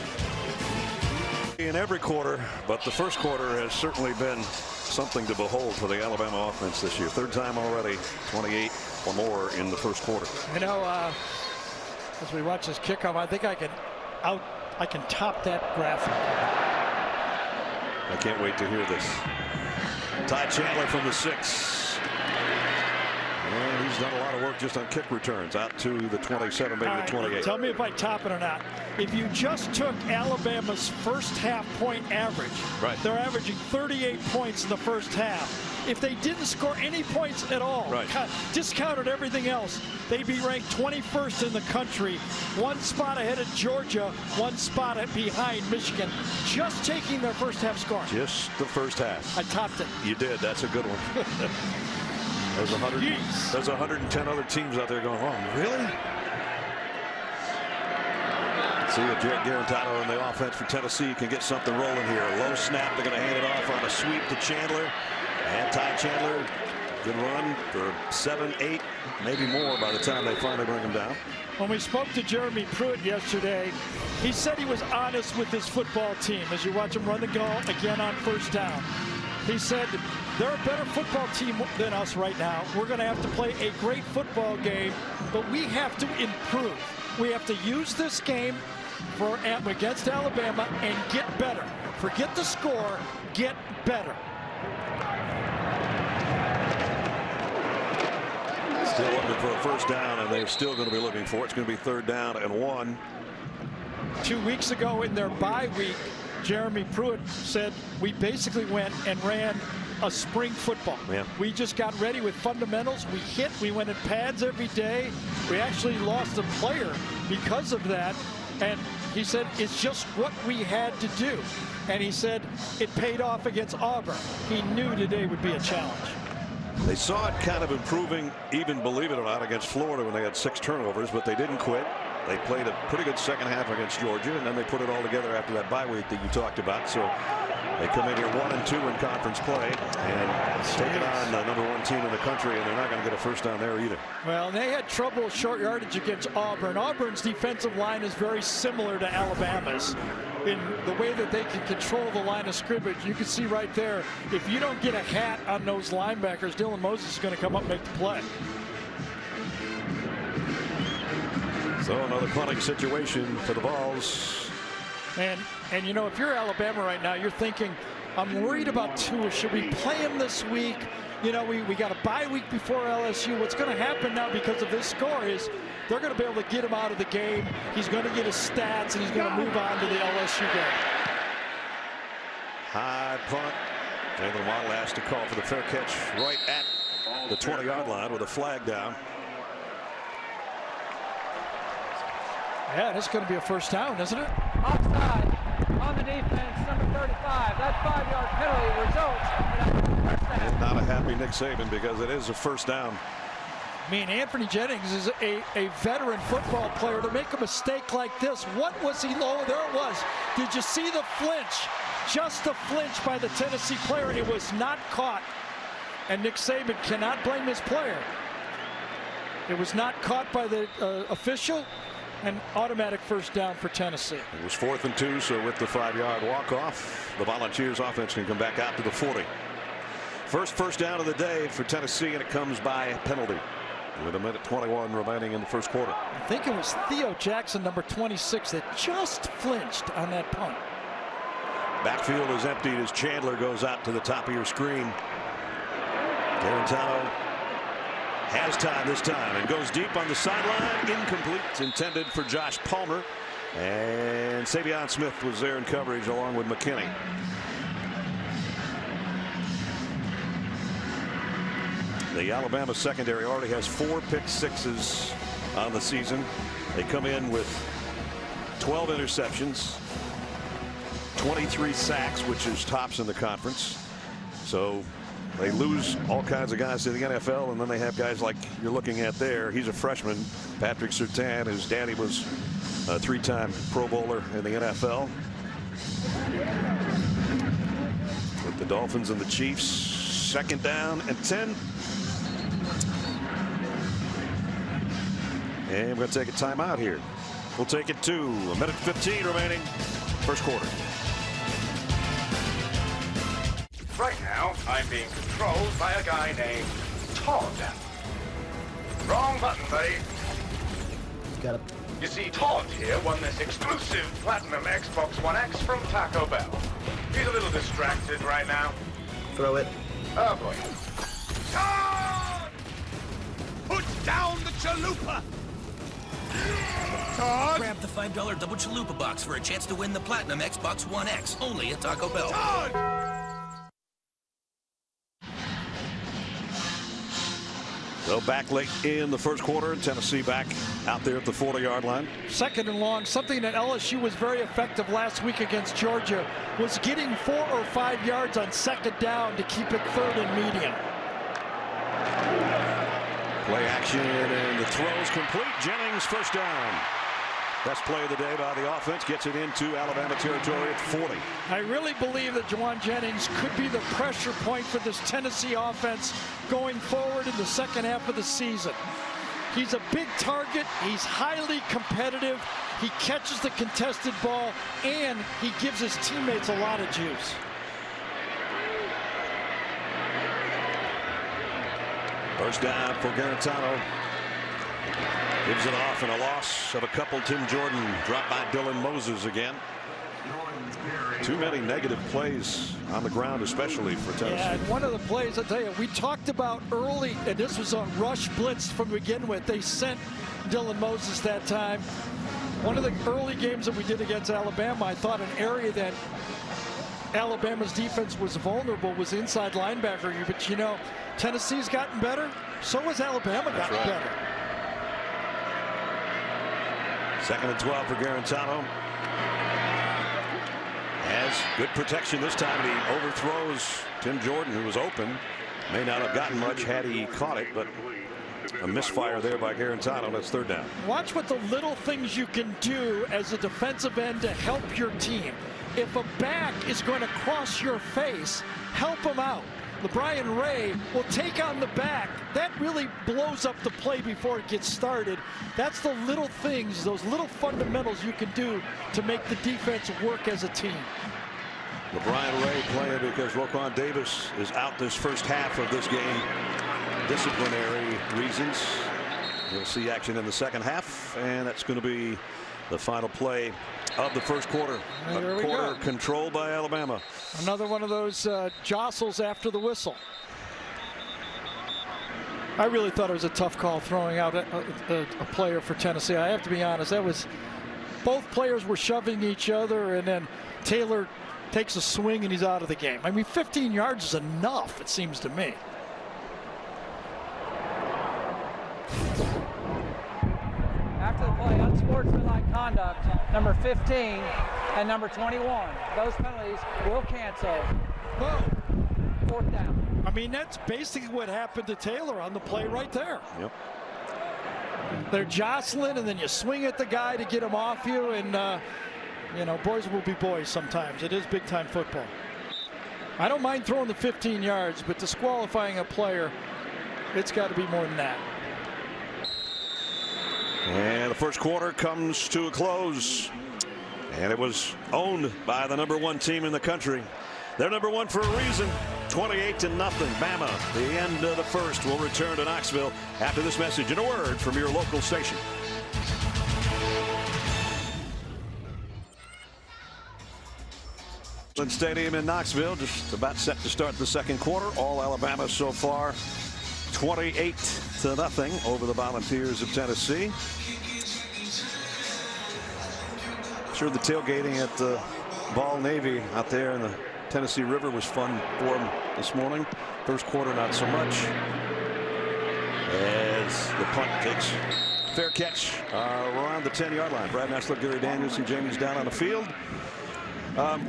S2: In every quarter, but the first quarter has certainly been something to behold for the Alabama offense this year. 3rd time already, 28 or more in the first quarter.
S3: You know, as we watch this kickoff, I think I can top that graphic.
S2: I can't wait to hear this. Ty Chandler from the 6. And he's done a lot of work just on kick returns out to the 27, maybe the 28.
S3: Tell me if I top it or not. If you just took Alabama's first half point average,
S2: right,
S3: they're averaging 38 points in the first half. If they didn't score any points at all,
S2: right,
S3: discounted everything else, they'd be ranked 21st in the country, 1 spot ahead of Georgia, 1 spot behind Michigan, just taking their first half score.
S2: Just the first half.
S3: I topped it.
S2: You did. That's a good one. There's 110 other teams out there going, oh, really? See if Jared Garantano in the offense for Tennessee can get something rolling here. A low snap. They're going to hand it off on a sweep to Chandler. And Ty Chandler, good run for 7, 8, maybe more by the time they finally bring him down.
S3: When we spoke to Jeremy Pruitt yesterday, he said he was honest with his football team as you watch him run the ball again on first down. He said, they're a better football team than us right now. We're going to have to play a great football game, but we have to improve. We have to use this game against Alabama and get better. Forget the score, get better.
S2: Still looking for a first down, and they're still going to be looking for it. It's going to be 3rd down and 1.
S3: 2 weeks ago in their bye week, Jeremy Pruitt said we basically went and ran a spring football.
S2: Yeah.
S3: We just got ready with fundamentals. We went in pads every day. We actually lost a player because of that. And he said it's just what we had to do. And he said it paid off against Auburn. He knew today would be a challenge.
S2: They saw it kind of improving, even believe it or not, against Florida when they had 6 turnovers, but they didn't quit. They played a pretty good second half against Georgia, and then they put it all together after that bye week that you talked about. So they come in here 1-2 in conference play and taking on the #1 team in the country, and they're not going to get a first down there either.
S3: Well, they had trouble short yardage against Auburn. Auburn's defensive line is very similar to Alabama's in the way that they can control the line of scrimmage. You can see right there, if you don't get a hat on those linebackers, Dylan Moses is going to come up and make the play.
S2: So another punting situation for the Vols.
S3: And you know, if you're Alabama right now, you're thinking, I'm worried about Tua. Should we play him this week? You know, we got a bye week before LSU. What's going to happen now because of this score is they're going to be able to get him out of the game. He's going to get his stats, and he's going to move on to the LSU game.
S2: High punt. Jalen Waddle asked to call for the fair catch right at the 20-yard line with a flag down.
S3: Yeah, this is going to be a first down, isn't it?
S4: Offside on the defense, number 35. That 5-yard penalty results in a first down.
S2: And not a happy Nick Saban because it is a first down.
S3: I mean, Anthony Jennings is a veteran football player. To make a mistake like this, what was he? Oh, there it was. Did you see the flinch? Just a flinch by the Tennessee player. It was not caught. And Nick Saban cannot blame his player. It was not caught by the official. An automatic first down for Tennessee.
S2: It was 4th and 2, so with the 5-yard walk-off, the Volunteers offense can come back out to the 40. First down of the day for Tennessee, and it comes by penalty with 1:21 remaining in the first quarter.
S3: I think it was Theo Jackson, number 26, that just flinched on that punt.
S2: Backfield is emptied as Chandler goes out to the top of your screen. Garantano has time this time and goes deep on the sideline. Incomplete. It's intended for Josh Palmer. And Savion Smith was there in coverage along with McKinney. The Alabama secondary already has 4 pick sixes on the season. They come in with 12 interceptions, 23 sacks, which is tops in the conference. So they lose all kinds of guys to the NFL, and then they have guys like you're looking at there. He's a freshman, Patrick Surtain, whose daddy was a 3-time Pro Bowler in the NFL. Dolphins and the Chiefs. Second down and 10. And we're going to take a timeout here. We'll take it to a minute 15 remaining. First quarter.
S7: Right now, I'm being controlled by a guy named Todd. Wrong button, buddy.
S8: Got it.
S7: You see, Todd here won this exclusive Platinum Xbox One X from Taco Bell. He's a little distracted right now.
S8: Throw it.
S7: Oh, boy. Todd!
S6: Put down the chalupa!
S7: Todd!
S9: Grab the $5 double chalupa box for a chance to win the Platinum Xbox One X, only at Taco Bell.
S7: Todd!
S2: So back late in the first quarter. Tennessee back out there at the 40-yard line.
S3: Second and long. Something that LSU was very effective last week against Georgia was getting 4 or 5 yards on second down to keep it third and medium.
S2: Play action and the throw's complete. Jennings first down. Best play of the day by the offense. Gets it into Alabama territory at 40.
S3: I really believe that Juwan Jennings could be the pressure point for this Tennessee offense going forward in the second half of the season. He's a big target. He's highly competitive. He catches the contested ball, and he gives his teammates a lot of juice.
S2: First down for Garantano. Gives it off, and a loss of a couple. Tim Jordan dropped by Dylan Moses again. Too many negative plays on the ground, especially for Tennessee.
S3: Yeah, and one of the plays, I'll tell you, we talked about early, and this was a rush blitz from begin with. They sent Dylan Moses that time. One of the early games that we did against Alabama, I thought an area that Alabama's defense was vulnerable was inside linebacker. But, you know, Tennessee's gotten better. So has Alabama gotten better.
S2: Second and 12 for Garantano. Has good protection this time, and he overthrows Tim Jordan, who was open. May not have gotten much had he caught it, but a misfire there by Garantano. That's third down.
S3: Watch what the little things you can do as a defensive end to help your team. If a back is going to cross your face, help him out. LeBron Ray will take on the back. That really blows up the play before it gets started. That's the little things, those little fundamentals you can do to make the defense work as a team.
S2: LeBron Ray playing because Roquan Davis is out this first half of this game. Disciplinary reasons. You'll see action in the second half, and that's going to be the final play of the first quarter.
S3: There we
S2: quarter
S3: go.
S2: controlled by Alabama.
S3: Another one of those jostles after the whistle. I really thought it was a tough call throwing out a player for Tennessee. I have to be honest. That was, both players were shoving each other, and then Taylor takes a swing and he's out of the game. I mean, 15 yards is enough, it seems to me.
S4: After the play, unsportsmanlike conduct, number 15 and number 21. Those penalties will cancel.
S3: Boom.
S4: Fourth down.
S3: I mean, that's basically what happened to Taylor on the play right there.
S2: Yep.
S3: They're jostling, and then you swing at the guy to get him off you, and you know, boys will be boys sometimes. It is big-time football. I don't mind throwing the 15 yards, but disqualifying a player, it's got to be more than that.
S2: And the first quarter comes to a close, and it was owned by the #1 team in the country. They're #1 for a reason. 28-0. Bama. The end of the first. Will return to Knoxville after this message and a word from your local station. Stadium in Knoxville, just about set to start the second quarter. All Alabama so far, 28-0 over the Volunteers of Tennessee. Sure, the tailgating at the Ball Navy out there in the Tennessee River was fun for them this morning. First quarter, not so much. As the punt takes fair catch around the 10-yard line. Brad Nessler, Gary Daniels, and Jamie's down on the field.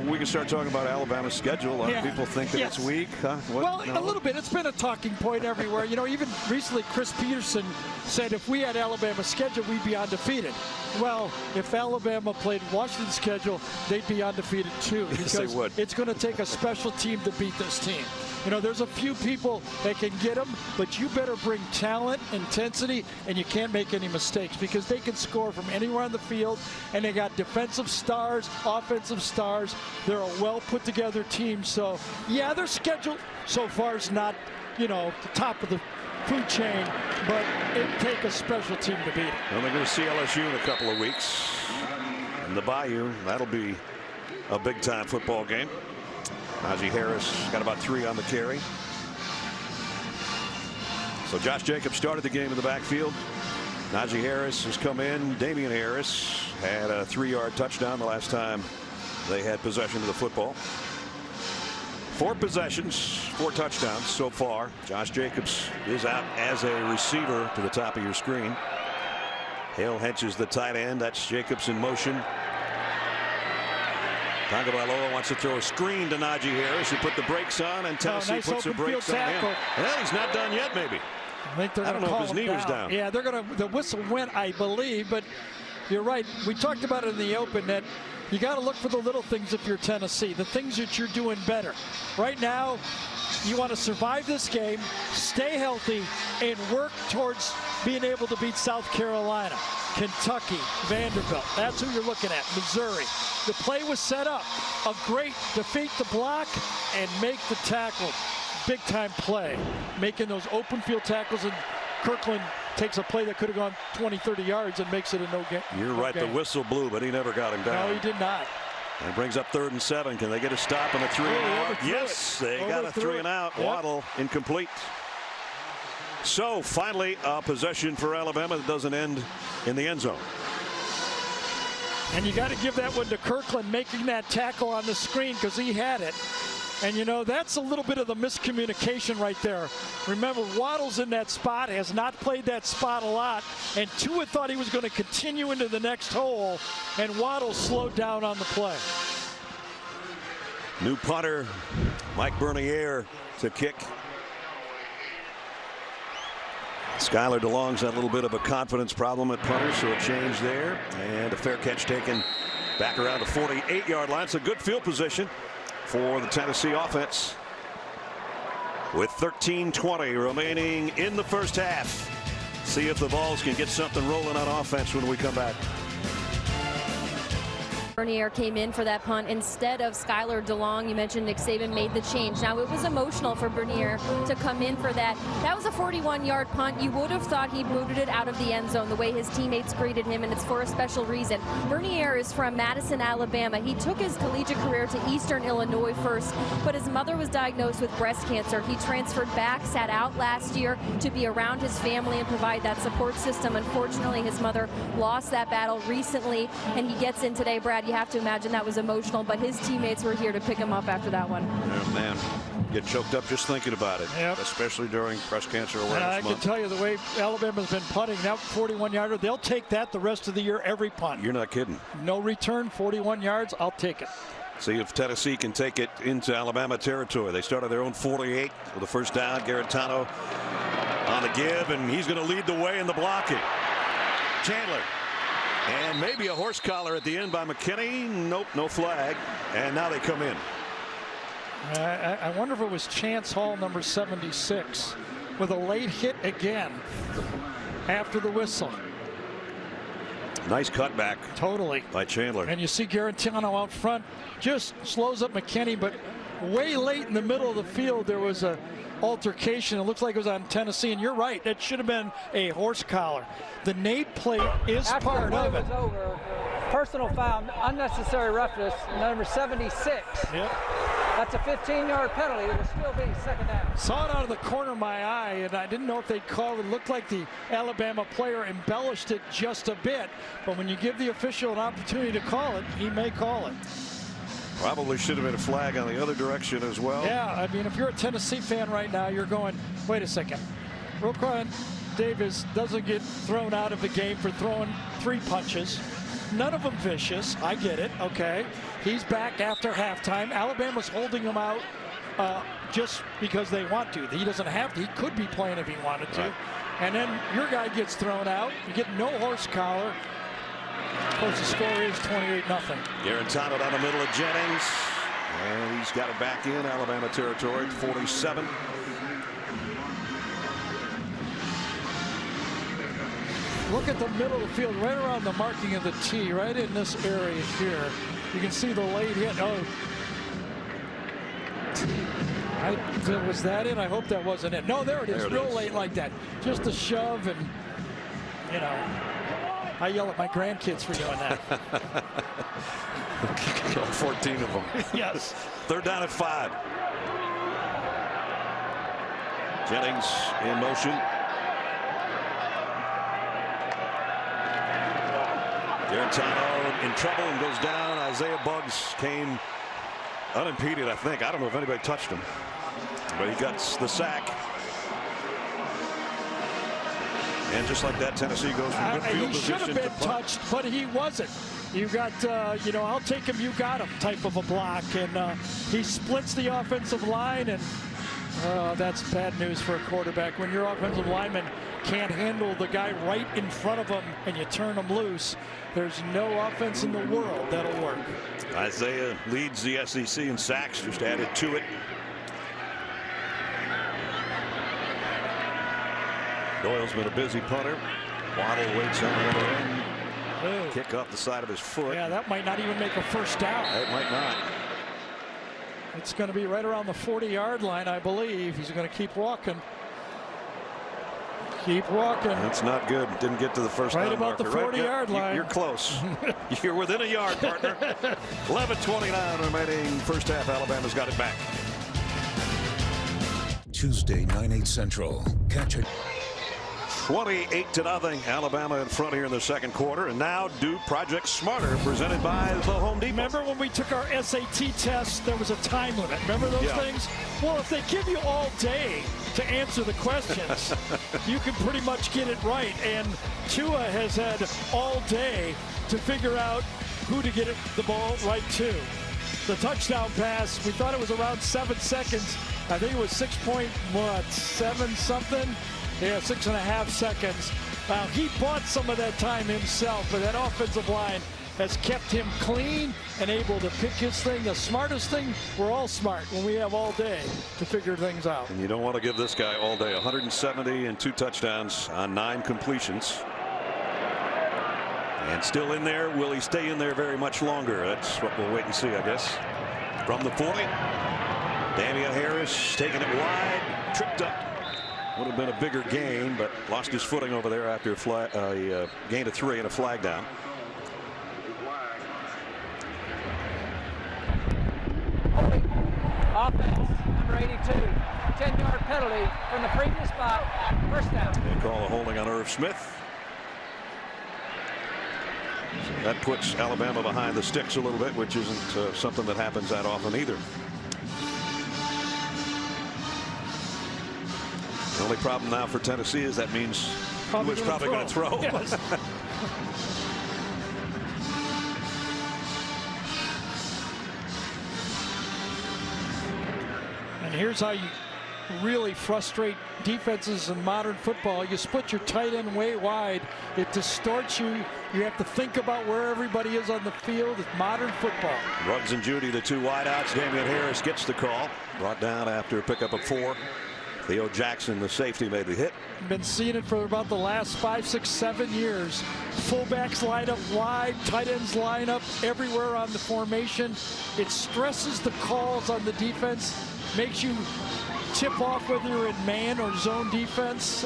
S2: We can start talking about Alabama's schedule. A lot of people think that it's weak. Huh?
S3: Well, a little bit. It's been a talking point everywhere. You know, even recently Chris Peterson said if we had Alabama's schedule, we'd be undefeated. Well, if Alabama played Washington's schedule, they'd be undefeated too.
S2: Yes, they would.
S3: It's going to take a special team to beat this team. You know, there's a few people that can get them, but you better bring talent, intensity, and you can't make any mistakes because they can score from anywhere on the field, and they got defensive stars, offensive stars. They're a well put together team. So, yeah, their schedule so far is not, you know, the top of the food chain, but it'd take a special team to beat it.
S2: Well, they're going to see LSU in a couple of weeks in the Bayou. That'll be a big-time football game. Najee Harris got about 3 on the carry. So Josh Jacobs started the game in the backfield. Najee Harris has come in. Damian Harris had a 3-yard touchdown the last time they had possession of the football. 4 possessions, 4 touchdowns so far. Josh Jacobs is out as a receiver to the top of your screen. Hale Hench is the tight end. That's Jacobs in motion. Tagovailoa wants to throw a screen to Najee Harris, who put the brakes on, and Tennessee puts the brakes on him. Well, he's not done yet, maybe.
S3: I don't know if his knee was down. Yeah, the whistle went, I believe, but you're right. We talked about it in the open that you got to look for the little things if you're Tennessee, the things that you're doing better. Right now, you want to survive this game, stay healthy, and work towards being able to beat South Carolina, Kentucky, Vanderbilt. That's who you're looking at, Missouri. The play was set up. A great defeat the block and make the tackle. Big time play. Making those open field tackles, and Kirkland takes a play that could have gone 20, 30 yards and makes it a no game.
S2: You're right, the whistle blew, but he never got him down.
S3: No, he did not.
S2: And it brings up 3rd and 7. Can they get a stop on a 3 and out? Yes, they got a 3 and out. Yep. Waddle incomplete. So finally a possession for Alabama that doesn't end in the end zone.
S3: And you got to give that one to Kirkland, making that tackle on the screen, because he had it. And, you know, that's a little bit of the miscommunication right there. Remember, Waddle's in that spot, has not played that spot a lot, and Tua thought he was going to continue into the next hole, and Waddle slowed down on the play.
S2: New punter, Mike Bernier to kick. Skylar DeLong's had a little bit of a confidence problem at punter, so a change there. And a fair catch taken back around the 48-yard line. It's a good field position for the Tennessee offense. With 13:20 remaining in the first half. See if the Vols can get something rolling on offense when we come back.
S10: Bernier came in for that punt instead of Skylar DeLong. You mentioned Nick Saban made the change. Now, it was emotional for Bernier to come in for that. That was a 41-yard punt. You would have thought he booted it out of the end zone the way his teammates greeted him, and it's for a special reason. Bernier is from Madison, Alabama. He took his collegiate career to Eastern Illinois first, but his mother was diagnosed with breast cancer. He transferred back, sat out last year to be around his family and provide that support system. Unfortunately, his mother lost that battle recently, and he gets in today. Brad, you have to imagine that was emotional, but his teammates were here to pick him up after that one.
S2: Yeah, man, get choked up just thinking about it.
S3: Yep.
S2: Especially during Breast Cancer Awareness Month.
S3: I can tell you the way Alabama's been punting, that 41-yarder, they'll take that the rest of the year, every punt.
S2: You're not kidding.
S3: No return, 41 yards, I'll take it.
S2: See if Tennessee can take it into Alabama territory. They started their own 48 with a first down. Garantano on the give, and he's going to lead the way in the blocking. Chandler. And maybe a horse collar at the end by McKinney. Nope, no flag. And now they come in.
S3: I wonder if it was Chance Hall, number 76, with a late hit again after the whistle.
S2: Nice cutback.
S3: Totally.
S2: By Chandler.
S3: And you see Garantano out front, just slows up McKinney, but way late in the middle of the field there was a altercation. It looks like it was on Tennessee, and you're right, that should have been a horse collar. The Nate plate is
S4: after
S3: part of it.
S4: Was over, personal foul, unnecessary roughness, number 76.
S3: Yep.
S4: That's a 15-yard penalty. It will still be second down.
S3: Saw it out of the corner of my eye, and I didn't know if they'd call it. It looked like the Alabama player embellished it just a bit, but when you give the official an opportunity to call it, he may call it.
S2: Probably should have been a flag on the other direction as well.
S3: Yeah, I mean, if you're a Tennessee fan right now, you're going, wait a second. Roquan Davis doesn't get thrown out of the game for throwing 3 punches. None of them vicious. I get it. Okay. He's back after halftime. Alabama's holding him out just because they want to. He doesn't have to. He could be playing if he wanted to. Right. And then your guy gets thrown out. You get no horse collar. Of course, the score is 28-0.
S2: Garantano down the middle of Jennings. And he's got it back in Alabama territory, 47.
S3: Look at the middle of the field, right around the marking of the tee, right in this area here. You can see the late hit. Oh. Was that in? I hope that wasn't it. No, there it is. Real late like that. Just a shove, and, you know, I yell at my grandkids for doing that.
S2: 14 of them.
S3: Yes.
S2: Third down at 5. Jennings in motion. Garantano in trouble and goes down. Isaiah Buggs came unimpeded, I think. I don't know if anybody touched him, but he got the sack. And just like that, Tennessee goes from good field position. He should have been touched,
S3: but he wasn't. You got, you know, I'll take him, you got him type of a block. And he splits the offensive line, and that's bad news for a quarterback. When your offensive lineman can't handle the guy right in front of him and you turn him loose, there's no offense in the world that'll work.
S2: Isaiah leads the SEC in sacks, just added to it. Doyle's been a busy punter. Waddle waits on the other end. Kick off the side of his foot.
S3: Yeah, that might not even make a first down.
S2: It might not.
S3: It's going to be right around the 40-yard line, I believe. He's going to keep walking. Keep walking.
S2: That's not good. Didn't get to the first down
S3: marker. Right about the 40-yard line.
S2: You're close. You're within a yard, partner. 11:29 remaining first half. Alabama's got it back.
S11: Tuesday, 9/8 Central. Catch it.
S2: 28-0. Alabama in front here in the second quarter. And now do Project Smarter, presented by the Home Depot.
S3: Remember when we took our SAT test, there was a time limit. Remember those things? Well, if they give you all day to answer the questions, you can pretty much get it right. And Tua has had all day to figure out who to get the ball right to. The touchdown pass, we thought it was around 7 seconds. I think it was 6.7 something. Yeah, 6.5 seconds. Now, he bought some of that time himself, but that offensive line has kept him clean and able to pick his thing. The smartest thing, we're all smart when we have all day to figure things out.
S2: And you don't want to give this guy all day. 170 and 2 touchdowns on 9 completions. And still in there. Will he stay in there very much longer? That's what we'll wait and see, I guess. From the 40, Damian Harris taking it wide, tripped up. Would have been a bigger gain, but lost his footing over there after a gain of 3 and a flag down.
S4: Offense, number 82. 10-yard penalty from the previous spot. First down.
S2: They call a holding on Irv Smith. So that puts Alabama behind the sticks a little bit, which isn't something that happens that often either. The only problem now for Tennessee is that means Tua's probably going to throw.
S3: Yes. And here's how you really frustrate defenses in modern football. You split your tight end way wide. It distorts you. You have to think about where everybody is on the field. It's modern football.
S2: Ruggs and Judy, the 2 wideouts. Damian Harris gets the call. Brought down after a pickup of 4. Theo Jackson, the safety, made the hit.
S3: Been seeing it for about the last 5, 6, 7 years. Fullbacks line up wide, tight ends line up everywhere on the formation. It stresses the calls on the defense, makes you tip off whether you're in man or zone defense.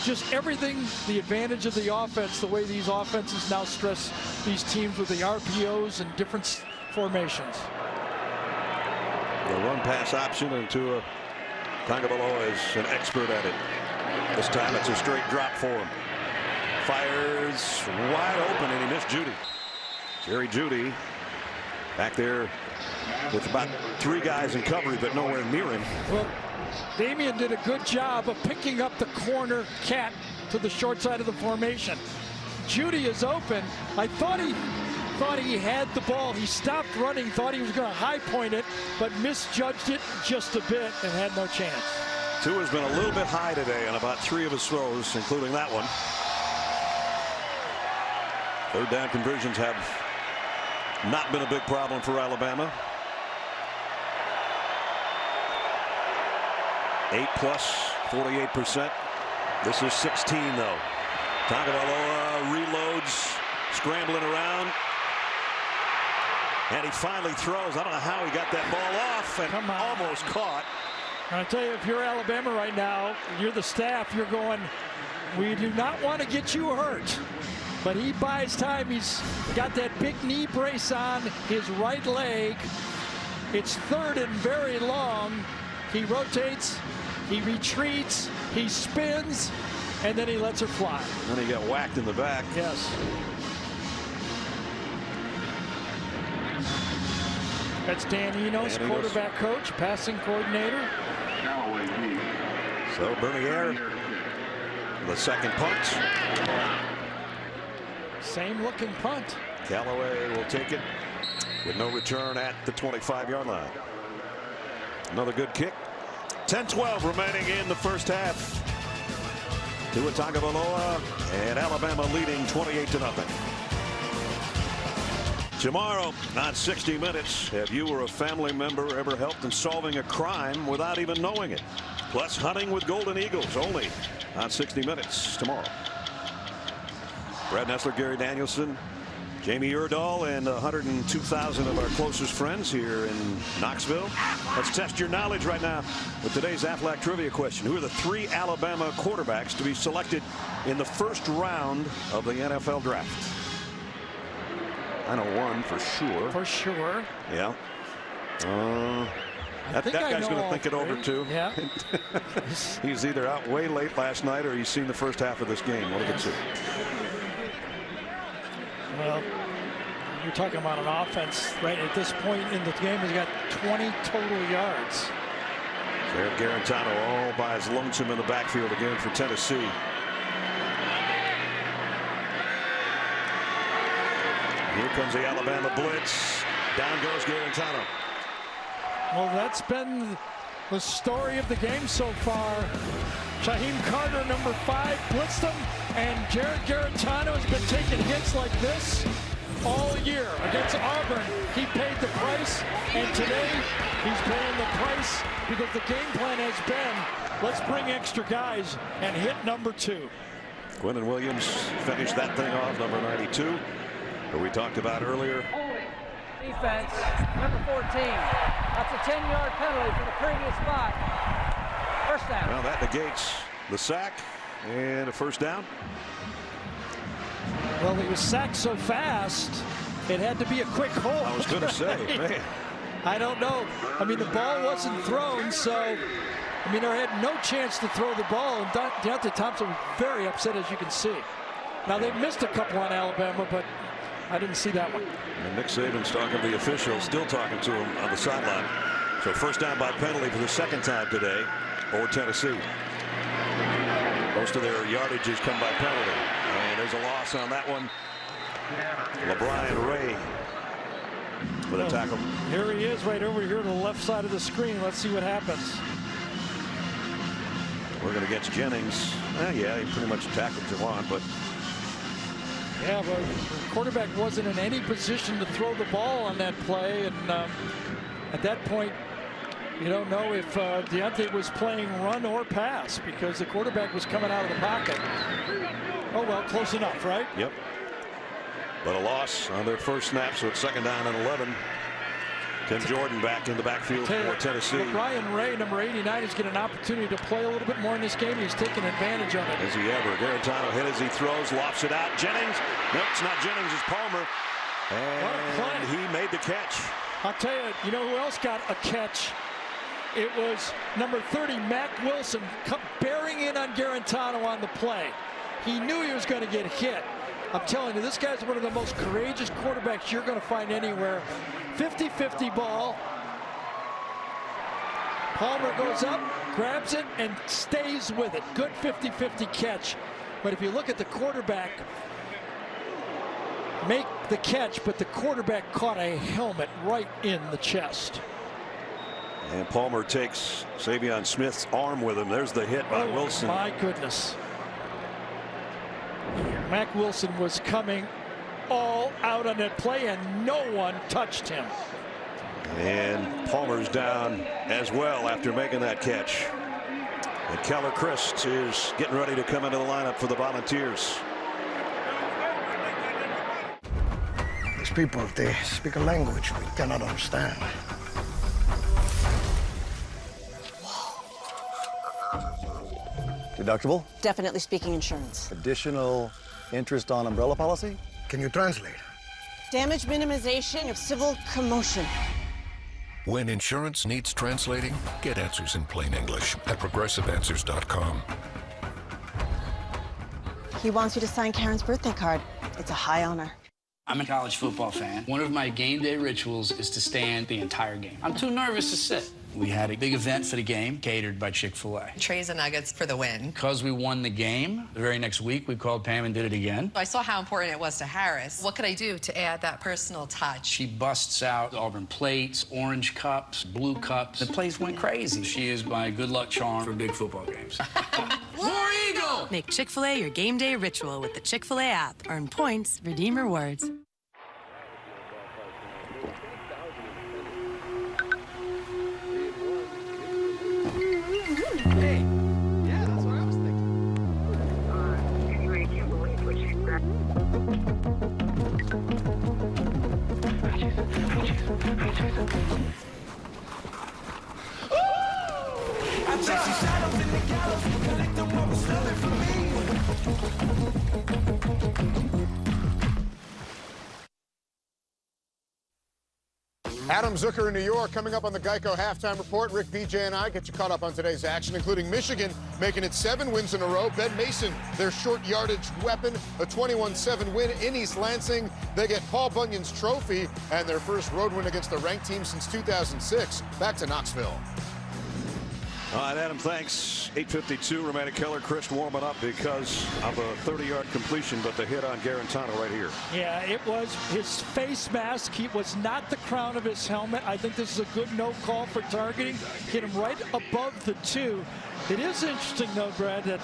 S3: Just everything, the advantage of the offense, the way these offenses now stress these teams with the RPOs and different formations.
S2: The run pass option into a Tagovailoa is an expert at it. This time it's a straight drop for him. Fires wide open and he missed Judy. Jerry Judy back there with about 3 guys in coverage but nowhere near him.
S3: Well, Damian did a good job of picking up the corner cat to the short side of the formation. Judy is open. I thought he had the ball. He stopped running, thought he was going to high point it, but misjudged it just a bit and had no chance.
S2: Tua's been a little bit high today on about 3 of his throws, including that one. Third down conversions have not been a big problem for Alabama. 8+, 48%. This is 16 though. Tagovailoa reloads, scrambling around. And he finally throws. I don't know how he got that ball off and almost caught.
S3: I tell you, if you're Alabama right now, you're the staff, you're going, we do not want to get you hurt. But he buys time. He's got that big knee brace on his right leg. It's third and very long. He rotates, he retreats, he spins, and then he lets her fly.
S2: And he got whacked in the back.
S3: Yes. That's Dan Enos, quarterback coach, passing coordinator.
S2: So Bernier, the second punt.
S3: Same looking punt.
S2: Callaway will take it with no return at the 25-yard line. Another good kick. 10-12 remaining in the first half. Tua Tagovailoa and Alabama leading 28-0. Tomorrow on 60 Minutes, have you or a family member ever helped in solving a crime without even knowing it? Plus hunting with golden eagles only on 60 Minutes tomorrow. Brad Nessler, Gary Danielson, Jamie Erdahl, and 102,000 of our closest friends here in Knoxville. Let's test your knowledge right now with today's Aflac trivia question. Who are the 3 Alabama quarterbacks to be selected in the first round of the NFL draft? I know one for sure.
S3: For sure.
S2: Yeah. That guy's going to think it over too.
S3: Yeah.
S2: He's either out way late last night or he's seen the first half of this game. One of the two.
S3: Well, you're talking about an offense right at this point in the game. He's got 20 total yards.
S2: Jared Garantano all by his lonesome in the backfield again for Tennessee. Here comes the Alabama blitz. Down goes Garantano.
S3: Well, that's been the story of the game so far. Shaheem Carter, number 5, blitzed him, and Jared Garantano has been taking hits like this all year. Against Auburn, he paid the price, and today he's paying the price because the game plan has been, let's bring extra guys and hit number 2.
S2: Quinnen Williams finished that thing off, number 92. Who we talked about earlier.
S4: Defense, number 14. That's a 10-yard penalty for the previous spot. First down.
S2: Well, that negates the sack and a first down.
S3: Well, he was sacked so fast, it had to be a quick hold.
S2: I was going to say, man.
S3: I don't know. I mean, the ball wasn't thrown, so I mean, they had no chance to throw the ball, and Deontay Thompson was very upset, as you can see. Now, they missed a couple on Alabama, but I didn't see that one.
S2: And Nick Saban's talking to the official, still talking to him on the sideline. So first down by penalty for the second time today for Tennessee. Most of their yardages come by penalty. And there's a loss on that one. LeBron Ray with a tackle.
S3: Here he is right over here to the left side of the screen. Let's see what happens.
S2: Working against Jennings. Yeah, he pretty much tackled Jawan, but
S3: yeah, but the quarterback wasn't in any position to throw the ball on that play, and at that point, you don't know if Deontay was playing run or pass because the quarterback was coming out of the pocket. Oh well, close enough, right?
S2: Yep. But a loss on their first snap, so it's second down and 11. Tim Jordan back in the backfield for Tennessee.
S3: Brian Ray, number 89, is getting an opportunity to play a little bit more in this game. He's taking advantage of it.
S2: Is he ever? Garantano hit as he throws, lofts it out. Jennings. Nope, it's not Jennings, it's Palmer. And he made the catch.
S3: I'll tell you, you know who else got a catch? It was number 30, Mac Wilson, bearing in on Garantano on the play. He knew he was going to get hit. I'm telling you, this guy's one of the most courageous quarterbacks you're going to find anywhere. 50-50 ball. Palmer goes up, grabs it, and stays with it. Good 50-50 catch. But if you look at the quarterback, make the catch, but the quarterback caught a helmet right in the chest.
S2: And Palmer takes Savion Smith's arm with him. There's the hit by Wilson.
S3: My goodness. Mac Wilson was coming all out on that play, and no one touched him.
S2: And Palmer's down as well after making that catch. And Keller Christ is getting ready to come into the lineup for the Volunteers.
S12: These people, they speak a language we cannot understand.
S13: Deductible?
S14: Definitely speaking insurance.
S13: Additional interest on umbrella policy?
S12: Can you translate?
S14: Damage minimization of civil commotion.
S11: When insurance needs translating, get answers in plain English at progressiveanswers.com.
S14: He wants you to sign Karen's birthday card. It's a high honor.
S15: I'm a college football fan. One of my game day rituals is to stand the entire game. I'm too nervous to sit. We had a big event for the game, catered by Chick-fil-A.
S16: Trays of nuggets for the win.
S15: Because we won the game, the very next week, we called Pam and did it again.
S16: I saw how important it was to Harris. What could I do to add that personal touch?
S15: She busts out Auburn plates, orange cups, blue cups. The place went crazy. She is my good luck charm for big football games.
S16: War Eagle!
S17: Make Chick-fil-A your game day ritual with the Chick-fil-A app. Earn points, redeem rewards.
S18: Hey, yeah, that's what I was thinking.
S19: I chase the shadows in the gallows, collect them what was stolen from me.
S20: Adam Zucker in New York coming up on the Geico Halftime Report. Rick, BJ, and I get you caught up on today's action, including Michigan making it 7 wins in a row. Ben Mason, their short yardage weapon, a 21-7 win in East Lansing. They get Paul Bunyan's trophy and their first road win against the ranked team since 2006. Back to Knoxville.
S2: All right, Adam, thanks. 8:52 remaining. Keller Christ warming up because of a 30-yard completion, but the hit on Garantano right here.
S3: Yeah, it was his face mask. He was not the crown of his helmet. I think this is a good no call for targeting. Hit him right above the 2. It is interesting, though, Brad, that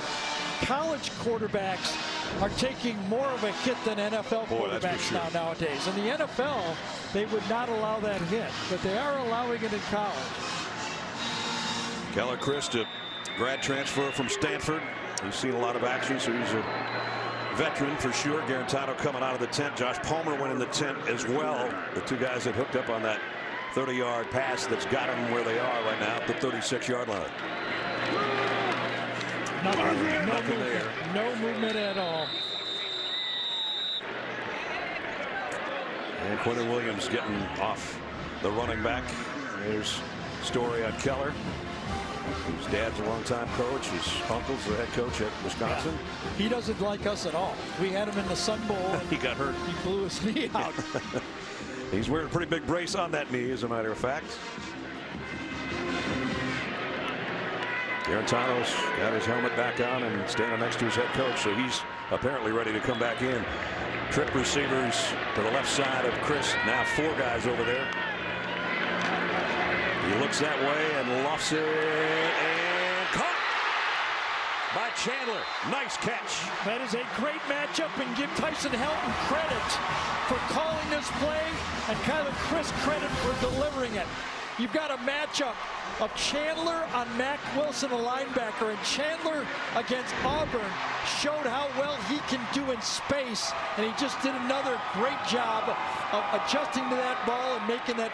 S3: college quarterbacks are taking more of a hit than NFL quarterbacks nowadays. In the NFL, they would not allow that hit, but they are allowing it in college.
S2: Keller Christ, a grad transfer from Stanford. He's seen a lot of action, so he's a veteran for sure. Garantano coming out of the tent. Josh Palmer went in the tent as well. The two guys that hooked up on that 30-yard pass that's got them where they are right now at the 36-yard line.
S3: Nothing there. No movement at all.
S2: And Quentin Williams getting off the running back. There's story on Keller. His dad's a longtime coach. His uncle's the head coach at Wisconsin.
S3: Yeah. He doesn't like us at all. We had him in the Sun Bowl. And
S2: he got hurt.
S3: He blew his knee out.
S2: He's wearing a pretty big brace on that knee, as a matter of fact. Garantano's got his helmet back on and standing next to his head coach, so he's apparently ready to come back in. Trip receivers to the left side of Chris. Now 4 guys over there. He looks that way and lofts it and caught by Chandler. Nice catch.
S3: That is a great matchup, and give Tyson Helton credit for calling this play and Kyler Chris credit for delivering it. You've got a matchup of Chandler on Mack Wilson, a linebacker, and Chandler against Auburn showed how well he can do in space, and he just did another great job of adjusting to that ball and making that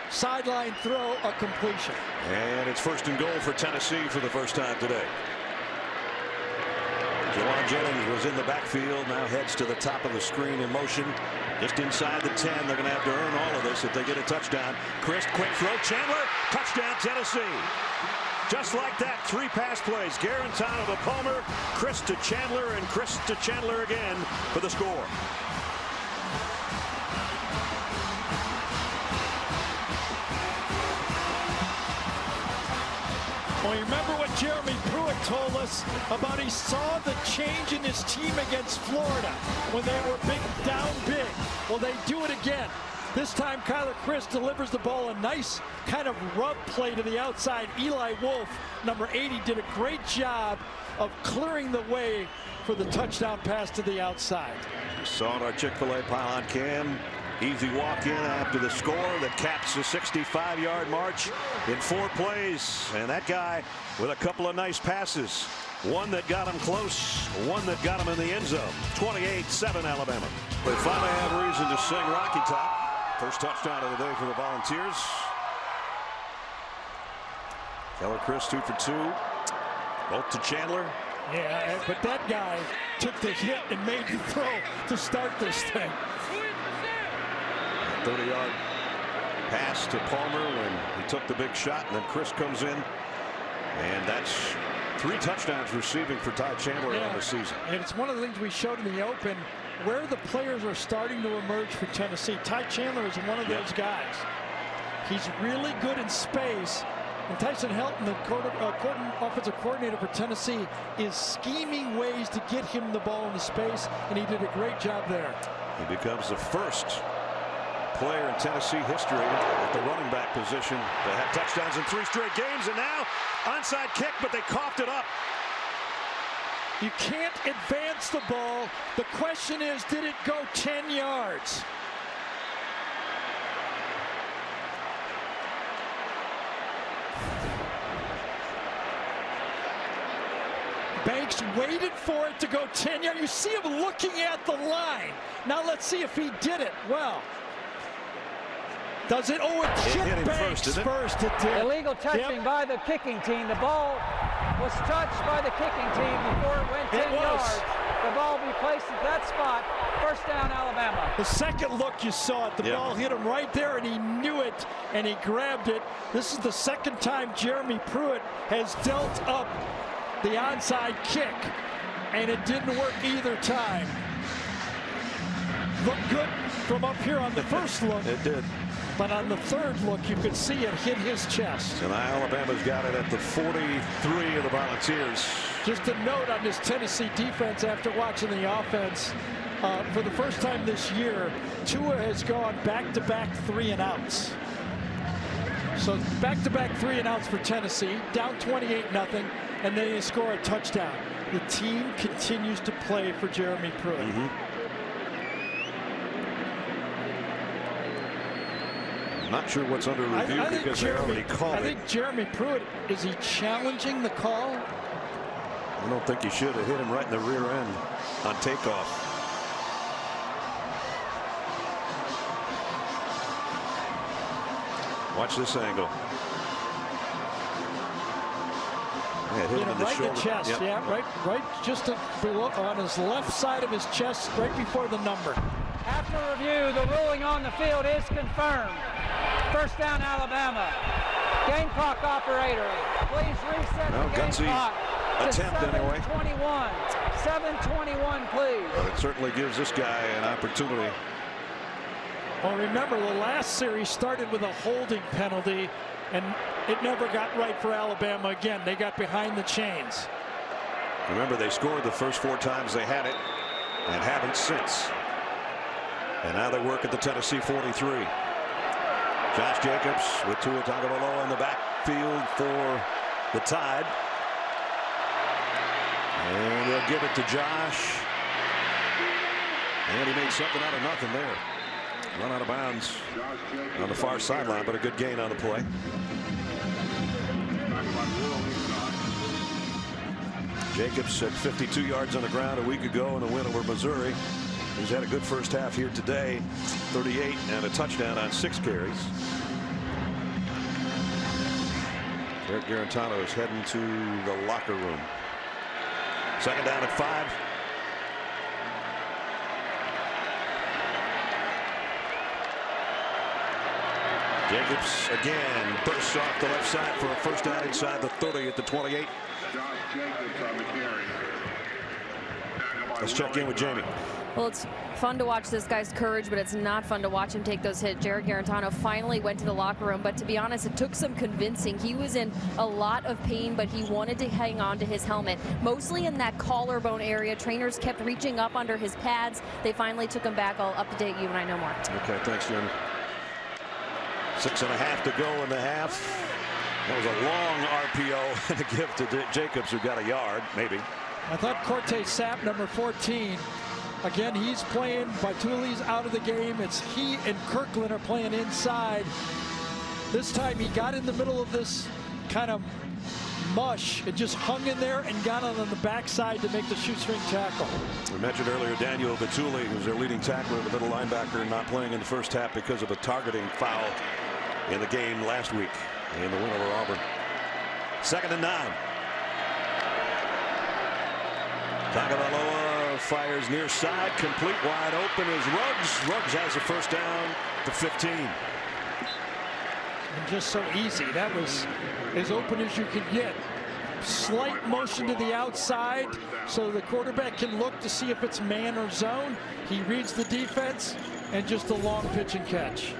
S3: sideline throw a completion.
S2: And it's 1st and goal for Tennessee for the first time today. Jawan Jennings was in the backfield, now heads to the top of the screen in motion. Just inside the 10, they're going to have to earn all of this if they get a touchdown. Chris, quick throw, Chandler, touchdown Tennessee. Just like that, 3 pass plays. Garantano to Palmer, Chris to Chandler, and Chris to Chandler again for the score.
S3: Well, you remember what Jeremy Pruitt told us about he saw the change in his team against Florida when they were down big. Well, they do it again. This time Kyler Chris delivers the ball, a nice kind of rub play to the outside. Eli Wolf, number 80, did a great job of clearing the way for the touchdown pass to the outside.
S2: We saw it, our Chick-fil-A pylon cam. Easy walk in after the score that caps the 65-yard march in 4 plays. And that guy with a couple of nice passes. One that got him close, one that got him in the end zone. 28-7 Alabama. They finally have reason to sing Rocky Top. First touchdown of the day for the Volunteers. Keller Chris 2 for 2. Both to Chandler.
S3: Yeah, but that guy took the hit and made the throw to start this thing.
S2: 30-yard pass to Palmer when he took the big shot, and then Chris comes in. And that's 3 touchdowns receiving for Ty Chandler on the season.
S3: And it's one of the things we showed in the open, where the players are starting to emerge for Tennessee. Ty Chandler is one of those guys. He's really good in space. And Tyson Helton, the offensive coordinator for Tennessee, is scheming ways to get him the ball into space, and he did a great job there.
S2: He becomes the first player in Tennessee history at the running back position to have touchdowns in 3 straight games, and now onside kick, but they coughed it up.
S3: You can't advance the ball. The question is, did it go 10 yards? Banks waited for it to go 10 yards. You see him looking at the line. Now let's see if he did it well. Does it? Oh, it hit Banks first. It did.
S4: Illegal touching by the kicking team. The ball was touched by the kicking team before it went 10 yards. The ball be placed at that spot. First down, Alabama.
S3: The second look you saw it. The ball hit him right there, and he knew it, and he grabbed it. This is the second time Jeremy Pruitt has dealt up the onside kick, and it didn't work either time. Looked good from up here on the first look.
S2: It did.
S3: But on the third look, you could see it hit his chest.
S2: So now Alabama's got it at the 43 of the Volunteers.
S3: Just a note on this Tennessee defense after watching the offense. For the first time this year, Tua has gone back-to-back 3-and-outs. So back-to-back 3-and-outs for Tennessee, down 28-0, and then they score a touchdown. The team continues to play for Jeremy Pruitt.
S2: Not sure what's under review because they already called it.
S3: I think Jeremy Pruitt, is he challenging the call?
S2: I don't think he should have hit him right in the rear end on takeoff. Watch this angle. Yeah, hit him in the
S3: right
S2: shoulder.
S3: In the chest.
S2: Yep.
S3: Yeah, right just below, on his left side of his chest, right before the number.
S4: After review, the ruling on the field is confirmed. First down, Alabama. Game clock operator, please reset the game clock to 7:21. 7:21, please.
S2: But it certainly gives this guy an opportunity.
S3: Well, remember, the last series started with a holding penalty, and it never got right for Alabama again. They got behind the chains.
S2: Remember, they scored the first 4 times they had it and haven't since. And now they work at the Tennessee 43. Josh Jacobs with Tua Tagovailoa in the backfield for the Tide. And they'll give it to Josh. And he made something out of nothing there. Run out of bounds on the far sideline, but a good gain on the play. Jacobs had 52 yards on the ground a week ago in the win over Missouri. He's had a good first half here today. 38 and a touchdown on 6 carries. Eric Garantano is heading to the locker room. Second down at 5. Jacobs again bursts off the left side for a first down inside the 30 at the 28. Let's check in with Jamie.
S10: Well, it's fun to watch this guy's courage, but it's not fun to watch him take those hits. Jared Garantano finally went to the locker room, but to be honest, it took some convincing. He was in a lot of pain, but he wanted to hang on to his helmet, mostly in that collarbone area. Trainers kept reaching up under his pads. They finally took him back. I'll update you when I know more.
S2: Okay, thanks, Jamie. 6.5 to go in the half. That was a long RPO and a give to Jacobs, who got a yard, maybe.
S3: I thought Cortez Sapp, number 14. Again, he's playing. Batuli's out of the game. It's he and Kirkland are playing inside. This time he got in the middle of this kind of mush and just hung in there and got on the backside to make the shoestring tackle.
S2: We mentioned earlier Daniel Batuli, who's their leading tackler, the middle linebacker, not playing in the first half because of a targeting foul in the game last week in the win over Auburn. 2nd and 9. Tagovailoa fires near side, complete, wide open is Ruggs. Ruggs has a first down to 15.
S3: And just so easy. That was as open as you could get. Slight motion to the outside so the quarterback can look to see if it's man or zone. He reads the defense, and just a long pitch and catch.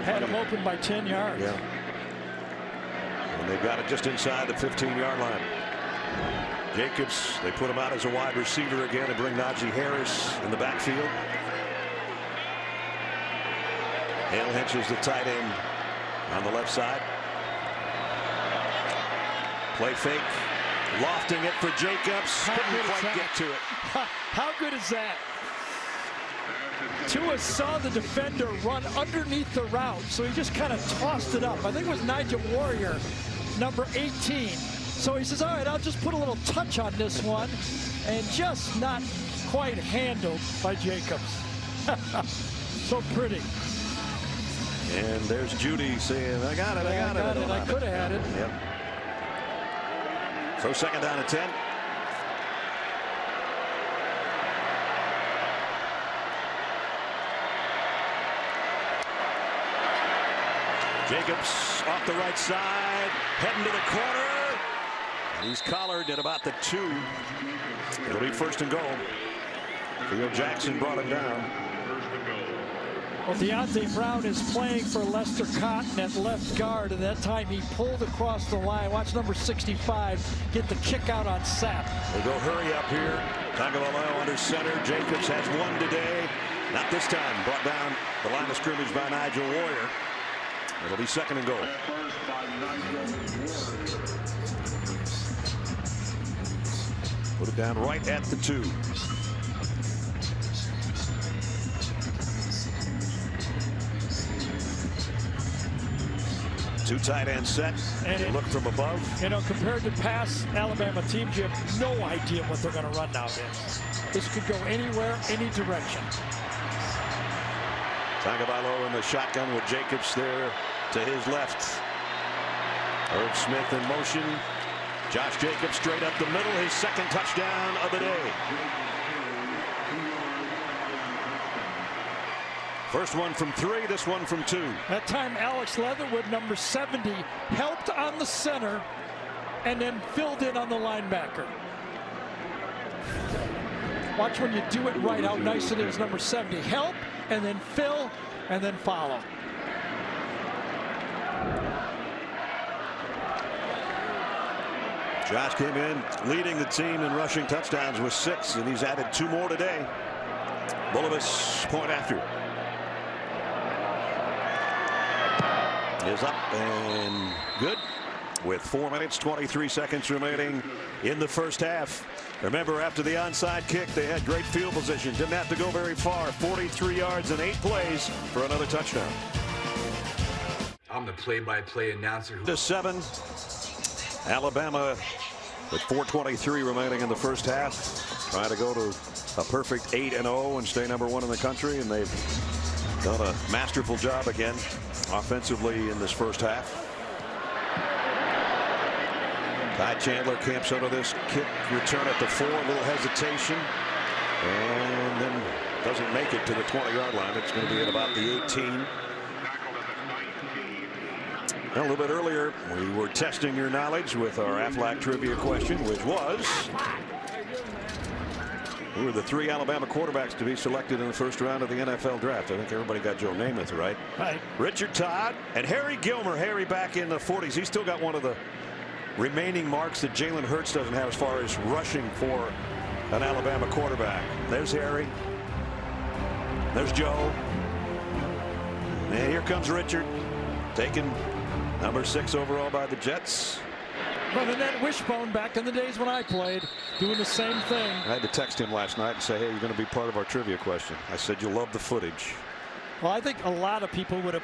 S3: Had him open by 10 yards.
S2: Yeah. And they've got it just inside the 15-yard line. Jacobs, they put him out as a wide receiver again and bring Najee Harris in the backfield. Hale Hinch is the tight end on the left side. Play fake, lofting it for Jacobs. Couldn't quite get to it.
S3: How good is that? Tua saw the defender run underneath the route, so he just kind of tossed it up. I think it was Nigel Warrior, number 18. So he says, all right, I'll just put a little touch on this one, and just not quite handled by Jacobs. So pretty.
S2: And there's Judy saying, I got it, I got it.
S3: I could have had it.
S2: Yep. So 2nd down and 10. Jacobs off the right side, heading to the corner. And he's collared at about the 2. It'll be 1st and goal. Theo Jackson brought him down.
S3: Well, Deontay Brown is playing for Lester Cotton at left guard, and that time he pulled across the line. Watch number 65 get the kick out on Sapp.
S2: They go hurry up here. Tagovailoa under center. Jacobs has one today. Not this time. Brought down the line of scrimmage by Nigel Warrior. It'll be 2nd and goal. Put it down right at the 2. Two tight end set. And they look from above.
S3: You know, compared to past Alabama teams, you have no idea what they're going to run nowadays. This could go anywhere, any direction.
S2: Tagovailoa in the shotgun with Jacobs there to his left. Irv Smith in motion. Josh Jacobs straight up the middle, his 2nd touchdown of the day. First one from 3, this one from 2.
S3: That time Alex Leatherwood, number 70, helped on the center and then filled in on the linebacker. Watch when you do it right, how nice it is. Number 70, help and then fill and then follow.
S2: Josh came in leading the team in rushing touchdowns with 6, and he's added 2 more today. Bulovas point after. Is up and good with 4 minutes 23 seconds remaining in the first half. Remember, after the onside kick, they had great field position. Didn't have to go very far. 43 yards and 8 plays for another touchdown.
S21: I'm the play-by-play announcer.
S2: To 7. Alabama with 4:23 remaining in the first half. Trying to go to a perfect 8-0 and stay number 1 in the country. And they've done a masterful job again offensively in this first half. Ty Chandler camps out of this kick return at the 4. A little hesitation. And then doesn't make it to the 20-yard line. It's going to be at about the 18. A little bit earlier, we were testing your knowledge with our Aflac trivia question, which was, who are the 3 Alabama quarterbacks to be selected in the first round of the NFL draft? I think everybody got Joe Namath right.
S3: Right.
S2: Richard Todd and Harry Gilmer. Harry back in the 40s. He's still got one of the remaining marks that Jalen Hurts doesn't have as far as rushing for an Alabama quarterback. There's Harry. There's Joe. And here comes Richard, taken number 6 overall by the Jets.
S3: Well, and then Wishbone back in the days when I played, doing the same thing.
S2: I had to text him last night and say, hey, you're going to be part of our trivia question. I said, you'll love the footage.
S3: Well, I think a lot of people would have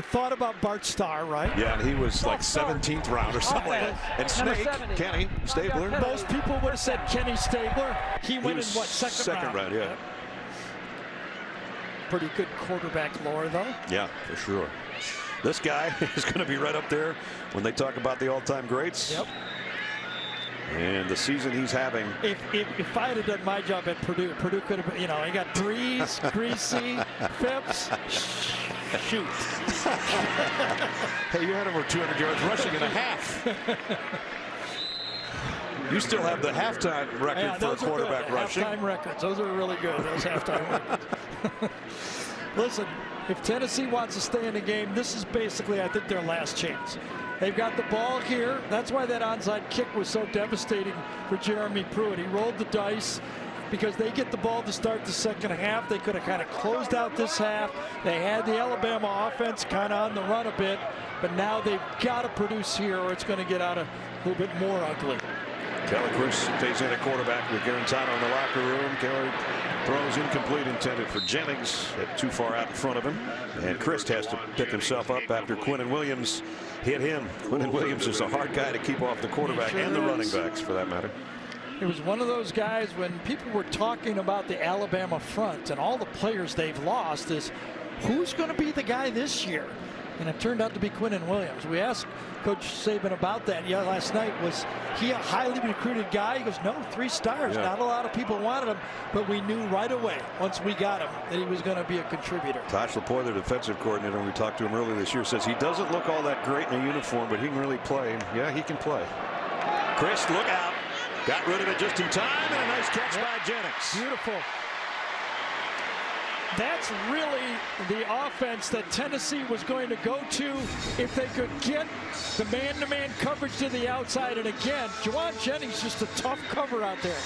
S3: thought about Bart Starr, right?
S2: Yeah, and he was like 17th round or something. And Snake, Kenny Stabler.
S3: Most people would have said Kenny Stabler. He went in what, second round?
S2: Yeah.
S3: Pretty good quarterback lore, though.
S2: Yeah, for sure. This guy is going to be right up there when they talk about the all-time greats.
S3: Yep.
S2: And the season he's having.
S3: If I had done my job at Purdue, Purdue could have, he got Breeze, Greasy, Phipps. Shoot.
S2: Hey, you had over 200 yards rushing and a half. You still have the halftime record for a quarterback rushing.
S3: Halftime records. Those are really good, those halftime records. Listen, if Tennessee wants to stay in the game, this is basically, I think, their last chance. They've got the ball here. That's why that onside kick was so devastating for Jeremy Pruitt. He rolled the dice because they get the ball to start the second half. They could have kind of closed out this half. They had the Alabama offense kind of on the run a bit, but now they've got to produce here or it's going to get out a little bit more ugly.
S2: Kelly Cruz stays in at quarterback with Garantano in the locker room. Kelly throws incomplete, intended for Jennings, too far out in front of him. And Christ has to pick himself up after Quinnen Williams hit him. Quinnen Williams is a hard guy to keep off the quarterback and the running backs, for that matter.
S3: It was one of those guys when people were talking about the Alabama front and all the players they've lost is who's going to be the guy this year? And it turned out to be Quinnen Williams. We asked Coach Saban about that last night. Was he a highly recruited guy? He goes, no, 3 stars. Yeah. Not a lot of people wanted him, but we knew right away once we got him that he was going to be a contributor.
S2: Tosh Lapointe, the defensive coordinator, when we talked to him earlier this year, says he doesn't look all that great in a uniform, but he can really play. Yeah, he can play. Chris, look out. Got rid of it just in time, and a nice catch by Jennings.
S3: Beautiful. That's really the offense that Tennessee was going to go to if they could get the man-to-man coverage to the outside. And again, Juwan Jennings just a tough cover out there.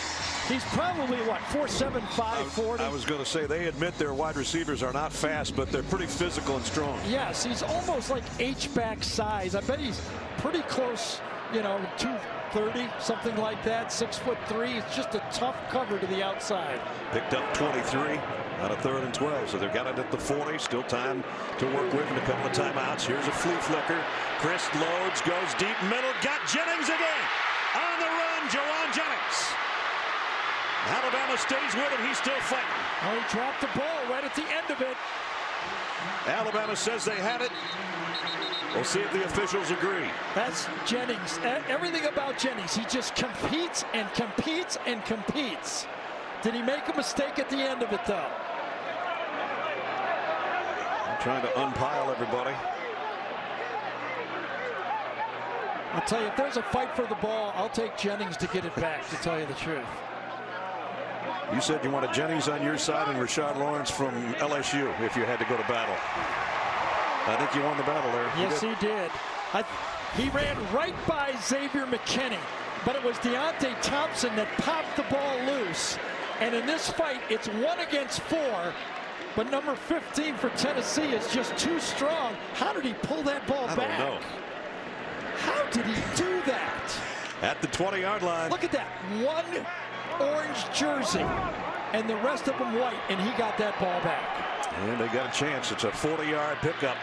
S3: He's probably, what, 4'7", 5'40"?
S2: I was going to say, they admit their wide receivers are not fast, but they're pretty physical and strong.
S3: Yes, he's almost like H-back size. I bet he's pretty close, 230, something like that, 6'3". It's just a tough cover to the outside.
S2: Picked up 23 on a 3rd and 12, so they've got it at the 40. Still time to work with and a couple of timeouts. Here's a flea flicker. Chris loads, goes deep middle, got Jennings again. On the run, Juwan Jennings. Alabama stays with him. He's still fighting.
S3: Oh, he dropped the ball right at the end of it.
S2: Alabama says they had it. We'll see if the officials agree.
S3: That's Jennings. Everything about Jennings. He just competes and competes and competes. Did he make a mistake at the end of it, though?
S2: I'm trying to unpile everybody.
S3: I'll tell you, if there's a fight for the ball, I'll take Jennings to get it back, to tell you the truth.
S2: You said you wanted Jennings on your side and Rashad Lawrence from LSU if you had to go to battle. I think you won the battle there.
S3: Yes, he did. He ran right by Xavier McKinney, but it was Deontay Thompson that popped the ball loose. And in this fight, it's 1 against 4, but number 15 for Tennessee is just too strong. How did he pull that ball back?
S2: I don't know.
S3: How did he do that?
S2: At the 20-yard line.
S3: Look at that. 1 orange jersey and the rest of them white, and he got that ball back.
S2: And they got a chance. It's a 40-yard pickup.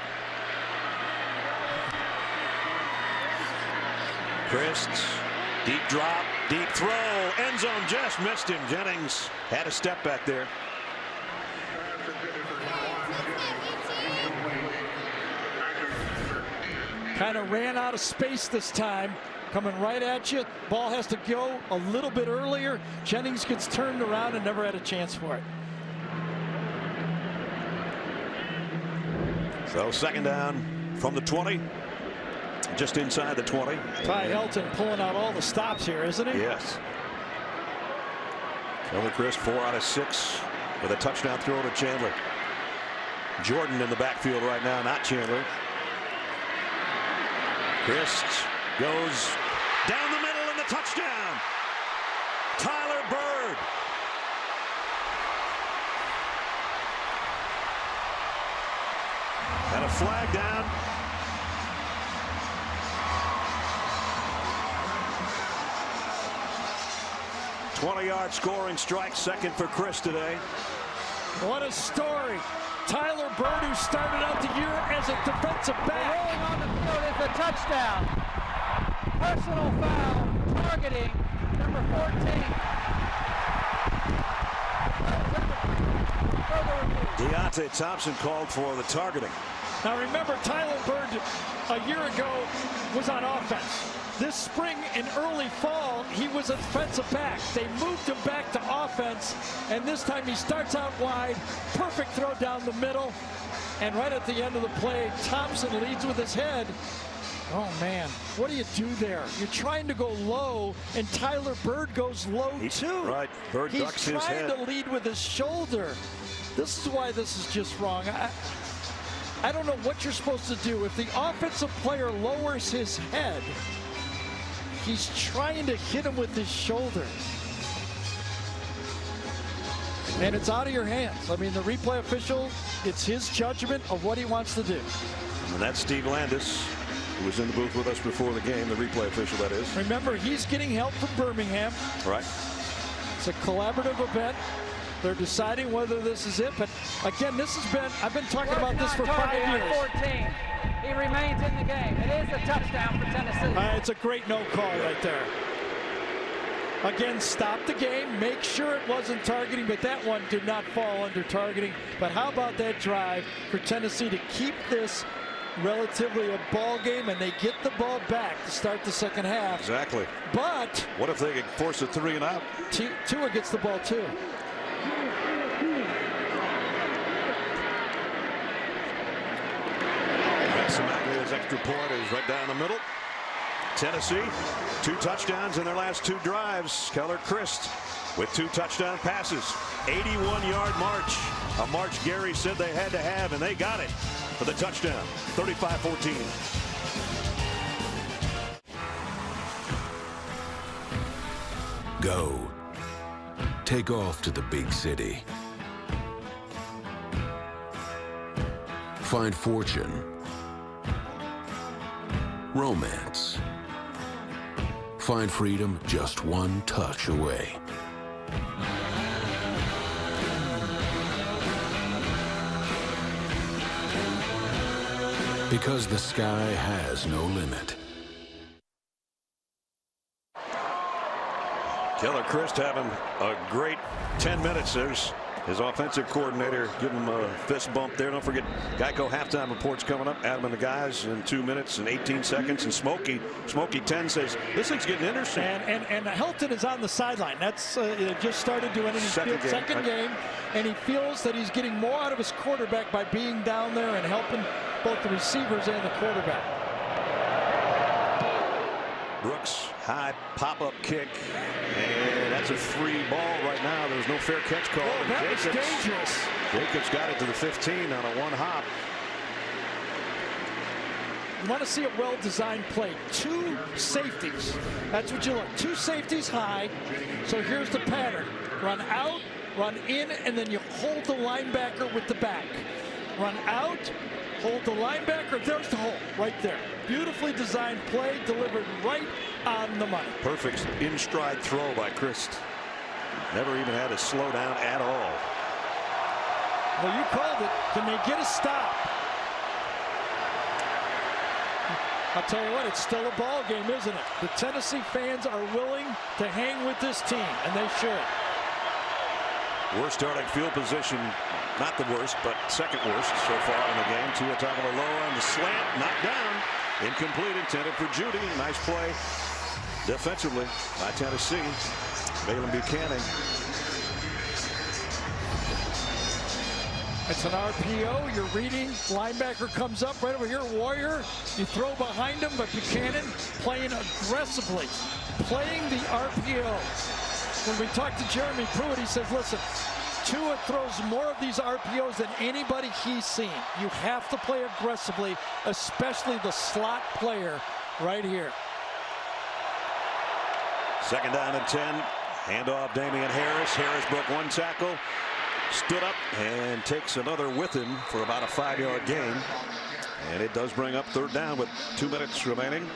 S2: Christ, deep drop, deep throw, end zone just missed him. Jennings had a step back there.
S3: Kind of ran out of space this time. Coming right at you. Ball has to go a little bit earlier. Jennings gets turned around and never had a chance for it.
S2: So 2nd down from the 20. Just inside the 20.
S3: Ty Helton pulling out all the stops here, isn't he?
S2: Yes. Kelly Chris 4 out of 6 with a touchdown throw to Chandler. Jordan in the backfield right now, not Chandler. Chris goes down the middle and the touchdown. Tyler Bird. a flag down. ...20-yard scoring strike, second for Chris today.
S3: What a story. Tyler Bird, who started out the year as a defensive back.
S4: Rolling on the field is a touchdown. Personal foul, targeting number 14.
S2: Deontay Thompson called for the targeting.
S3: Now remember, Tyler Bird a year ago was on offense. This spring in early fall, he was a defensive back. They moved him back to offense, and this time he starts out wide. Perfect throw down the middle, and right at the end of the play, Thompson leads with his head. Oh, man, what do you do there? You're trying to go low, and Tyler Bird goes low, too.
S2: Right, Bird ducks his head.
S3: He's trying to lead with his shoulder. This is why this is just wrong. I don't know what you're supposed to do. If the offensive player lowers his head, he's trying to hit him with his shoulder. And it's out of your hands. I mean, the replay official, it's his judgment of what he wants to do.
S2: And that's Steve Landis, who was in the booth with us before the game, the replay official, that is.
S3: Remember, he's getting help from Birmingham.
S2: Right.
S3: It's a collaborative event. They're deciding whether this is it. But again, this has been, I've been talking about this for 5 years.
S4: 14. He remains in the game. It is a touchdown for Tennessee.
S3: It's a great no call right there. Again, stop the game. Make sure it wasn't targeting, but that one did not fall under targeting. But how about that drive for Tennessee to keep this relatively a ball game, and they get the ball back to start the second half.
S2: Exactly.
S3: But
S2: what if they could force a 3 and out?
S3: Tua gets the ball too.
S2: His extra point is right down the middle. Tennessee, 2 touchdowns in their last 2 drives. Keller Christ with 2 touchdown passes. 81-yard march. A march Gary said they had to have, and they got it for the touchdown. 35-14.
S6: Go. Take off to the big city. Find fortune. Romance. Find freedom just one touch away. Because the sky has no limit.
S2: Keller Christ having a great 10 minutes. There's his offensive coordinator giving him a fist bump there. Don't forget, Geico halftime reports coming up. Adam and the guys in 2 minutes and 18 seconds. And Smokey 10 says this thing's getting interesting.
S3: And Hilton is on the sideline. That's just started doing it. Second game, and he feels that he's getting more out of his quarterback by being down there and helping both the receivers and the quarterback.
S2: Brooks, high pop-up kick, and that's a free ball right now. There's no fair catch call.
S3: Oh, that was dangerous.
S2: Jacobs got it to the 15 on a 1 hop.
S3: You want to see a well-designed play. 2 safeties. That's what you look. 2 safeties high. So here's the pattern. Run out, run in, and then you hold the linebacker with the back. Run out, hold the linebacker. There's the hole right there. Beautifully designed play, delivered right on the money.
S2: Perfect in-stride throw by Christ. Never even had to slow down at all.
S3: Well, you called it. Can they get a stop? I'll tell you what, it's still a ball game, isn't it? The Tennessee fans are willing to hang with this team, and they should.
S2: Worst starting field position, not the worst, but second worst so far in the game. Tua Tagovailoa on the slant, knocked down. Incomplete, intended for Judy. Nice play defensively by Tennessee. Balin Buchanan.
S3: It's an RPO. You're reading. Linebacker comes up right over here. Warrior. You throw behind him, but Buchanan playing aggressively. Playing the RPO. When we talked to Jeremy Pruitt, he says, listen, Tua throws more of these RPOs than anybody he's seen. You have to play aggressively, especially the slot player right here.
S2: Second down and 10. Handoff Damian Harris. Harris broke 1 tackle. Stood up and takes another with him for about a 5-yard gain. And it does bring up third down with 2 minutes remaining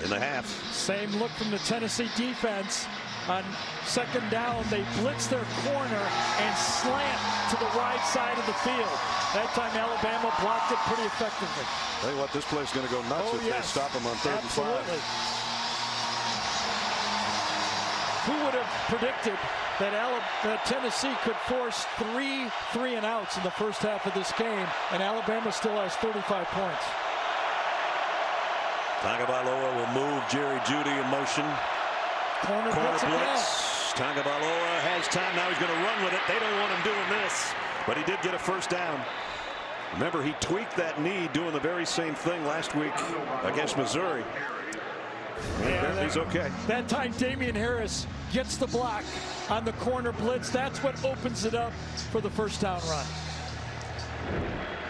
S2: in the half.
S3: Same look from the Tennessee defense. On second down, they blitz their corner and slant to the wide side of the field. That time Alabama blocked it pretty effectively.
S2: Tell you what, this play's going to go nuts if they stop them on third and 5.
S3: Who would have predicted that Tennessee could force 3 3-and-outs in the first half of this game, and Alabama still has 35 points.
S2: Tagovailoa will move Jerry Jeudy in motion.
S3: Corner blitz.
S2: Tagovailoa has time. Now he's going to run with it. They don't want him doing this, but he did get a first down. Remember, he tweaked that knee doing the very same thing last week against Missouri. Yeah, he's okay.
S3: That time Damian Harris gets the block on the corner blitz. That's what opens it up for the first down run.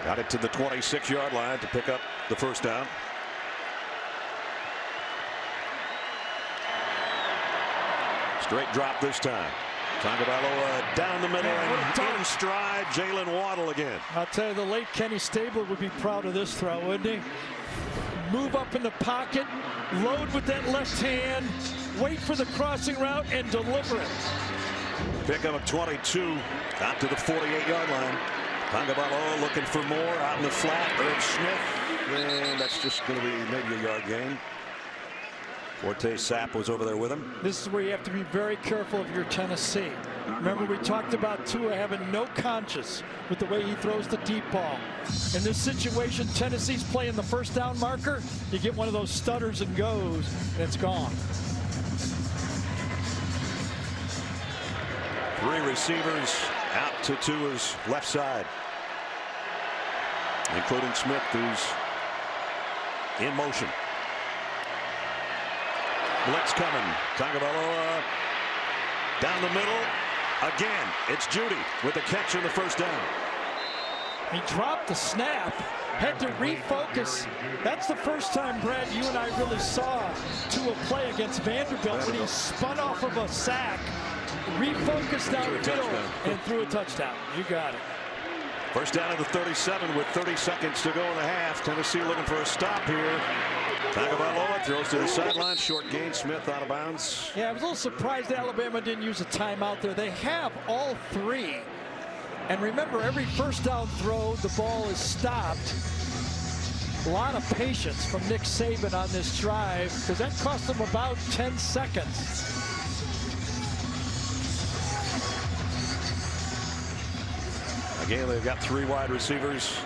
S2: Got it to the 26-yard line to pick up the first down. Straight drop this time. Tagovailoa down the middle and in stride. Jalen Waddle again.
S3: I'll tell you, the late Kenny Stabler would be proud of this throw, wouldn't he? Move up in the pocket, load with that left hand, wait for the crossing route, and deliver it.
S2: Pick up 22 out to the 48-yard line. Tagovailoa looking for more out in the flat. Irv Smith, and that's just going to be maybe a yard gain. Forte Sapp was over there with him.
S3: This is where you have to be very careful of your Tennessee. Remember, we talked about Tua having no conscience with the way he throws the deep ball. In this situation, Tennessee's playing the first down marker. You get one of those stutters and goes, and it's gone.
S2: 3 receivers out to Tua's left side, including Smith, who's in motion. Blitz coming. Tagovailoa down the middle. Again, it's Jeudy with the catch on the first down.
S3: He dropped the snap, had to refocus. That's the first time, Brad, you and I really saw Tua play against Vanderbilt when he spun off of a sack, refocused downfield, and threw a touchdown. You got it.
S2: First down at the 37 with 30 seconds to go in the half. Tennessee looking for a stop here. Tagovailoa throws to the sideline. Short gain. Smith out of bounds.
S3: Yeah, I was a little surprised Alabama didn't use a timeout there. They have all 3. And remember, every first down throw, the ball is stopped. A lot of patience from Nick Saban on this drive, because that cost them about 10 seconds.
S2: Again, they've got 3 wide receivers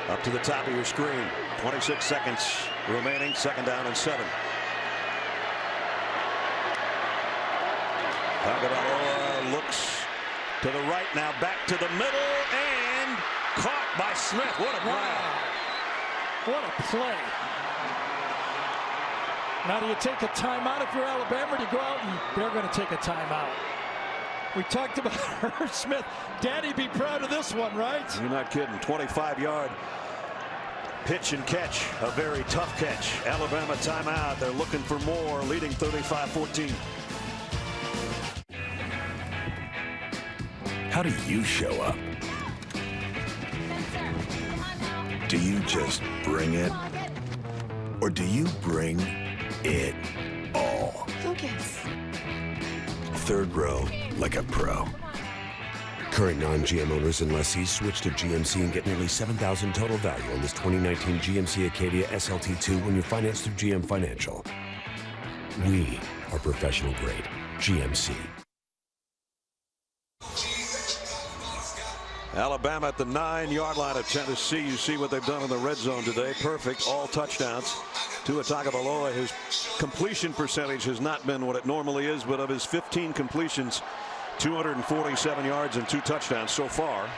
S2: up to the top of your screen. 26 seconds remaining. Second down and 7. Tagovailoa looks to the right now, back to the middle, and caught by Smith. What a grab.
S3: What a play. Now, do you take a timeout if you're Alabama, or do you go out and they're going to take a timeout? We talked about Irv Smith. Daddy be proud of this one, right?
S2: You're not kidding. 25-yard pitch and catch. A very tough catch. Alabama timeout. They're looking for more, leading 35-14.
S1: How do you show up? Do you just bring it? Or do you bring it all?
S17: Focus.
S1: Third row, like a pro. Current non-GM owners and lessees switch to GMC and get nearly $7,000 total value on this 2019 GMC Acadia SLT2 when you finance through GM Financial. We are professional grade. GMC.
S2: Alabama at the 9-yard line of Tennessee. You see what they've done in the red zone today. Perfect. All touchdowns. Tua Tagovailoa, his completion percentage has not been what it normally is, but of his 15 completions, 247 yards and 2 touchdowns so far.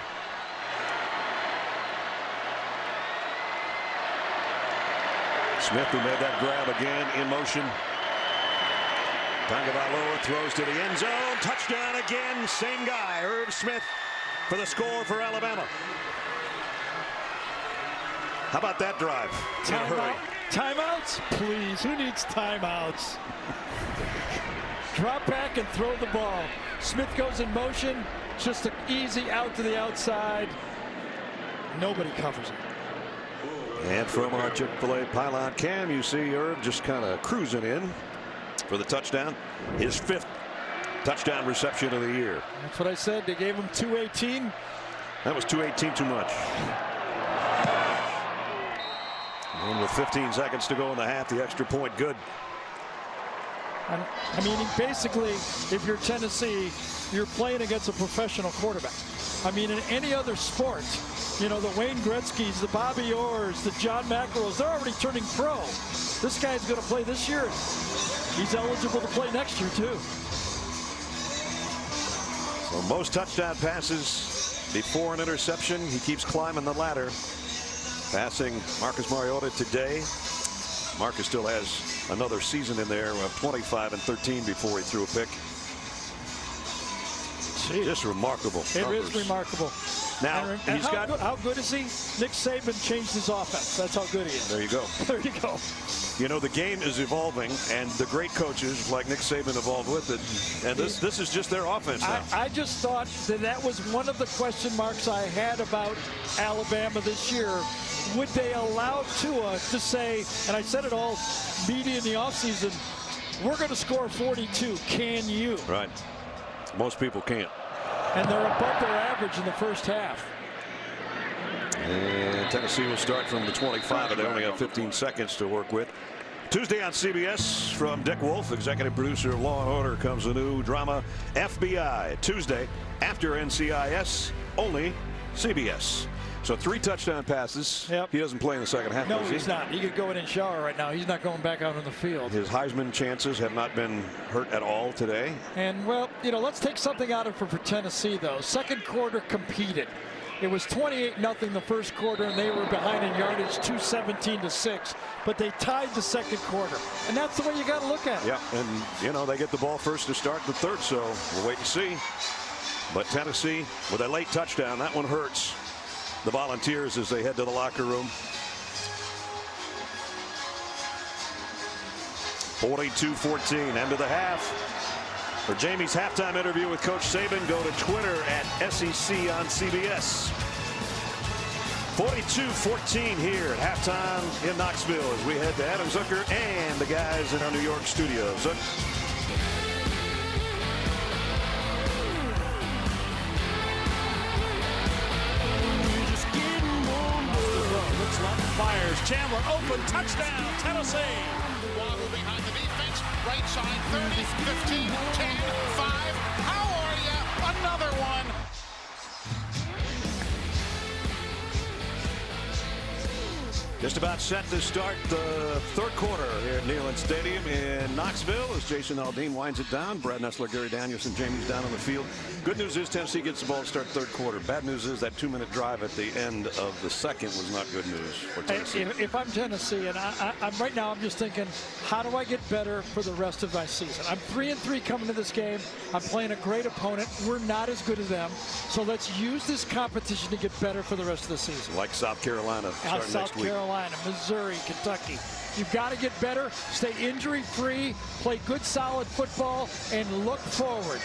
S2: Smith, who made that grab again, in motion. Tagovailoa throws to the end zone. Touchdown again. Same guy, Irv Smith, for the score for Alabama. How about that drive?
S3: Timeouts? Please, who needs timeouts? Drop back and throw the ball. Smith goes in motion, just an easy out to the outside. Nobody covers it.
S2: And from our Chick-fil-A pylon cam, you see Irv just kind of cruising in for the touchdown. His 5th touchdown reception of the year.
S3: That's what I said. They gave him 218.
S2: That was 218 too much. And with 15 seconds to go in the half, the extra point good.
S3: I mean, basically, if you're Tennessee, you're playing against a professional quarterback. I mean, in any other sport, you know, the Wayne Gretzky's, the Bobby Orrs, the John McEnroes, they're already turning pro. This guy's going to play this year. He's eligible to play next year, too.
S2: So most touchdown passes before an interception. He keeps climbing the ladder. Passing Marcus Mariota today. Marcus still has another season in there of 25 and 13 before he threw a pick.
S3: Jeez.
S2: Just remarkable.
S3: It is remarkable.
S2: Now,
S3: and how good is he? Nick Saban changed his offense. That's how good he is.
S2: There you go.
S3: There you go.
S2: You know, the game is evolving, and the great coaches like Nick Saban evolved with it. And this is just their offense now.
S3: I just thought that was one of the question marks I had about Alabama this year. Would they allow Tua to say, and I said it all media in the offseason, we're going to score 42. Can you?
S2: Right. Most people can't.
S3: And they're above their average in the first half.
S2: And Tennessee will start from the 25, and they only have 15 seconds to work with. Tuesday on CBS from Dick Wolf, executive producer of Law & Order, comes a new drama, FBI. Tuesday after NCIS, only CBS. So 3 touchdown passes.
S3: Yep.
S2: He doesn't play in the second half.
S3: No, he's not. He could go in and shower right now. He's not going back out on the field.
S2: His Heisman chances have not been hurt at all today.
S3: And, well, you know, let's take something out of it for Tennessee, though. Second quarter competed. It was 28-0 the first quarter, and they were behind in yardage 217-6. But they tied the second quarter. And that's the way you got to look at it.
S2: Yeah, and, you know, they get the ball first to start the third, so we'll wait and see. But Tennessee, with a late touchdown, that one hurts the Volunteers as they head to the locker room. 42-14, end of the half. For Jamie's halftime interview with Coach Saban, go to Twitter at SEC on CBS. 42-14 here at halftime in Knoxville as we head to Adam Zucker and the guys in our New York studio. Zuck.
S5: Fires. Chandler open. Touchdown. Tennessee.
S22: Waddle behind the defense. Right side. 30, 15, 10, 5. How are you? Another one.
S2: Just about set to start the third quarter here at Neyland Stadium in Knoxville as Jason Aldean winds it down. Brad Nessler, Gary Danielson, Jamie's down on the field. Good news is Tennessee gets the ball to start third quarter. Bad news is that 2-minute drive at the end of the second was not good news for Tennessee.
S3: If I'm Tennessee, and I'm right now, I'm just thinking, how do I get better for the rest of my season? I'm 3-3 coming to this game. I'm playing a great opponent. We're not as good as them. So let's use this competition to get better for the rest of the season.
S2: Like South Carolina starting next week.
S3: Missouri, Kentucky. You've got to get better, stay injury-free, play good, solid football, and look forward.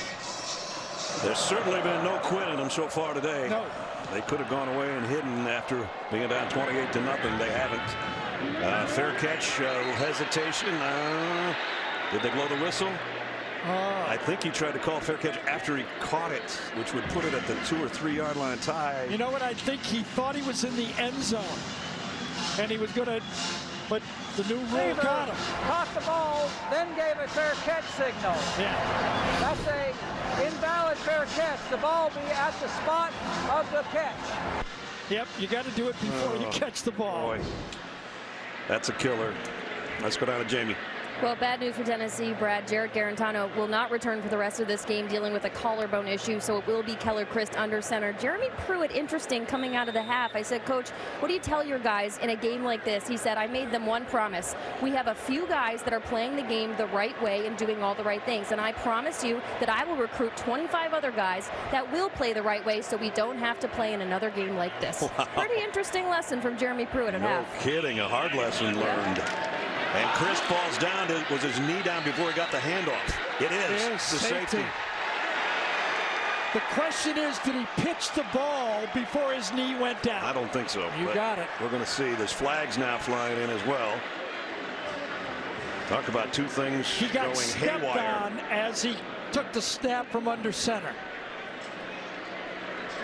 S2: There's certainly been no quit in them so far today.
S3: No.
S2: They could have gone away and hidden after being down 28-0. They haven't. Fair catch, hesitation. Did they blow the whistle? I think he tried to call fair catch after he caught it, which would put it at the 2 or 3 yard line tie.
S3: You know what? I think he thought he was in the end zone. And he was going to, but the new rule got him.
S4: Caught the ball, then gave a fair catch signal.
S3: Yeah.
S4: That's a invalid fair catch. The ball be at the spot of the catch.
S3: Yep, you got to do it before you catch the ball.
S2: Boy, that's a killer. Let's go down to Jamie.
S10: Well, bad news for Tennessee, Brad. Jarrett Garantano will not return for the rest of this game, dealing with a collarbone issue, so it will be Keller Christ under center. Jeremy Pruitt, interesting, coming out of the half. I said, Coach, what do you tell your guys in a game like this? He said, I made them one promise. We have a few guys that are playing the game the right way and doing all the right things, and I promise you that I will recruit 25 other guys that will play the right way so we don't have to play in another game like this. Wow. Pretty interesting lesson from Jeremy Pruitt at half.
S2: No kidding, a hard lesson learned. And Chris falls down. Was his knee down before he got the handoff? It is the safety.
S3: The question is, did he pitch the ball before his knee went down?
S2: I don't think so.
S3: You got it.
S2: We're going to see. There's flags now flying in as well. Talk about two things
S3: he got
S2: going
S3: stepped
S2: haywire.
S3: on as he took the snap from under center.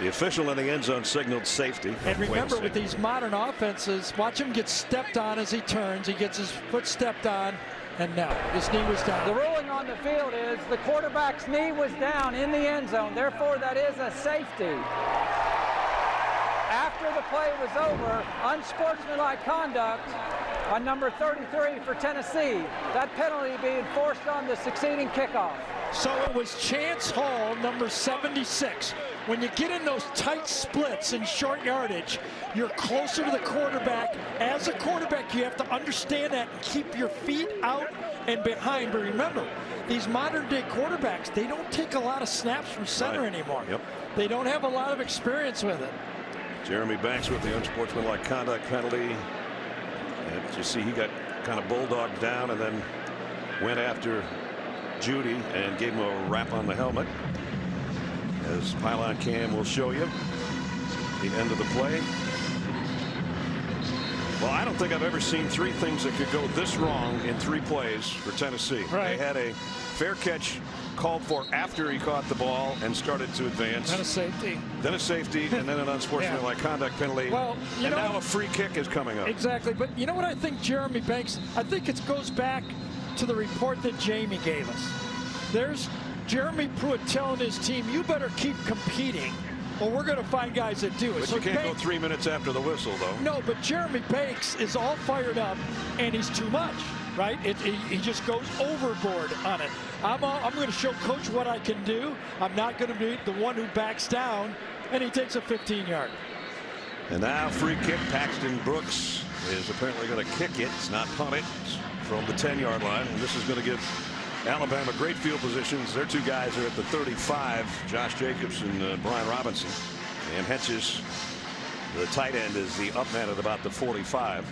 S2: The official in the end zone signaled safety.
S3: And remember, with these modern offenses, watch him get stepped on as he turns. He gets his foot stepped on, and now his knee was down.
S4: The ruling on the field is the quarterback's knee was down in the end zone. Therefore, that is a safety. After the play was over, unsportsmanlike conduct on number 33 for Tennessee. That penalty being forced on the succeeding kickoff.
S3: So it was Chance Hall, number 76. When you get in those tight splits in short yardage, you're closer to the quarterback. As a quarterback, you have to understand that and keep your feet out and behind. But remember, these modern-day quarterbacks, they don't take a lot of snaps from center anymore.
S2: Yep.
S3: They don't have a lot of experience with it.
S2: Jeremy Banks with the unsportsmanlike conduct penalty. And you see he got kind of bulldogged down and then went after Judy and gave him a wrap on the helmet. As pylon cam will show you the end of the play. Well, I don't think I've ever seen three things that could go this wrong in 3 plays for Tennessee.
S3: Right.
S2: They had a fair catch called for after he caught the ball and started to advance.
S3: Then a safety.
S2: Then a safety, and then an unsportsmanlike conduct penalty.
S3: Well,
S2: and now a free kick is coming up.
S3: Exactly. But you know what I think, Jeremy Banks? I think it goes back to the report that Jamie gave us. There's Jeremy Pruitt telling his team, you better keep competing, or we're going to find guys that do it.
S2: But
S3: so
S2: you can't go 3 minutes after the whistle, though.
S3: No, but Jeremy Banks is all fired up, and he's too much, right? He just goes overboard on it. I'm going to show Coach what I can do. I'm not going to be the one who backs down, and he takes a 15-yarder.
S2: And now free kick. Paxton Brooks is apparently going to kick it. It's not punt it. It's from the 10-yard line, and this is going to give Alabama great field positions. Their 2 guys are at the 35, Josh Jacobs and Brian Robinson. And Henches, the tight end, is the up man at about the 45.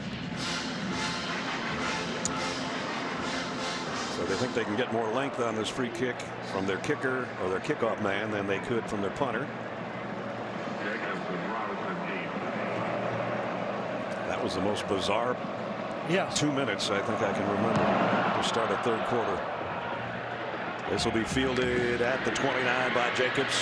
S2: So they think they can get more length on this free kick from their kicker or their kickoff man than they could from their punter. That was the most bizarre 2 minutes I think I can remember to start a third quarter. This will be fielded at the 29 by Jacobs.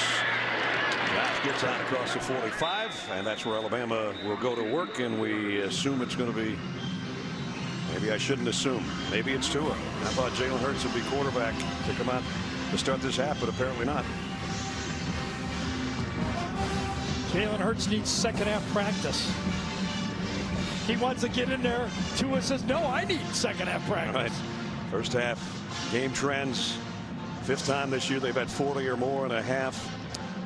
S2: Josh gets out across the 45, and that's where Alabama will go to work, and we assume it's going to be, maybe I shouldn't assume, maybe it's Tua. I thought Jalen Hurts would be quarterback to come out to start this half, but apparently not.
S3: Jalen Hurts needs second half practice. He wants to get in there. Tua says, no, I need second half practice.
S2: Right. First half game trends. 5th time this year they've had 40 or more in a half.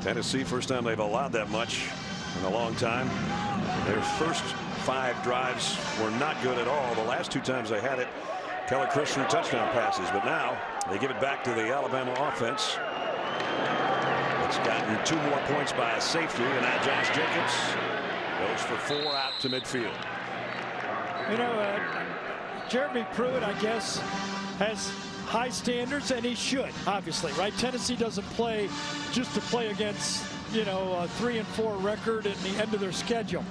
S2: Tennessee, first time they've allowed that much in a long time. Their first 5 drives were not good at all. The last 2 times they had it, Keller Chris threw touchdown passes, but now they give it back to the Alabama offense. It's gotten 2 more points by a safety, and now Josh Jacobs goes for 4 out to midfield.
S3: You know, Jeremy Pruitt, I guess, has high standards, and he should, obviously, right? Tennessee doesn't play just to play against, you know, a 3-4 record at the end of their schedule.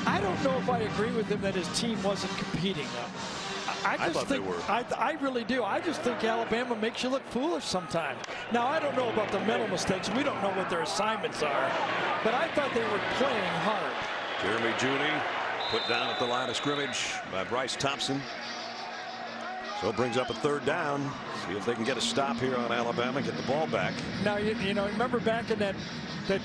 S3: I don't know if I agree with him that his team wasn't competing, though. I just think they were. I really do. I just think Alabama makes you look foolish sometimes. Now, I don't know about the mental mistakes. We don't know what their assignments are, but I thought they were playing hard.
S2: Jeremy Judy put down at the line of scrimmage by Bryce Thompson. So it brings up a 3rd down. See if they can get a stop here on Alabama, get the ball back.
S3: Now, you know, remember back in that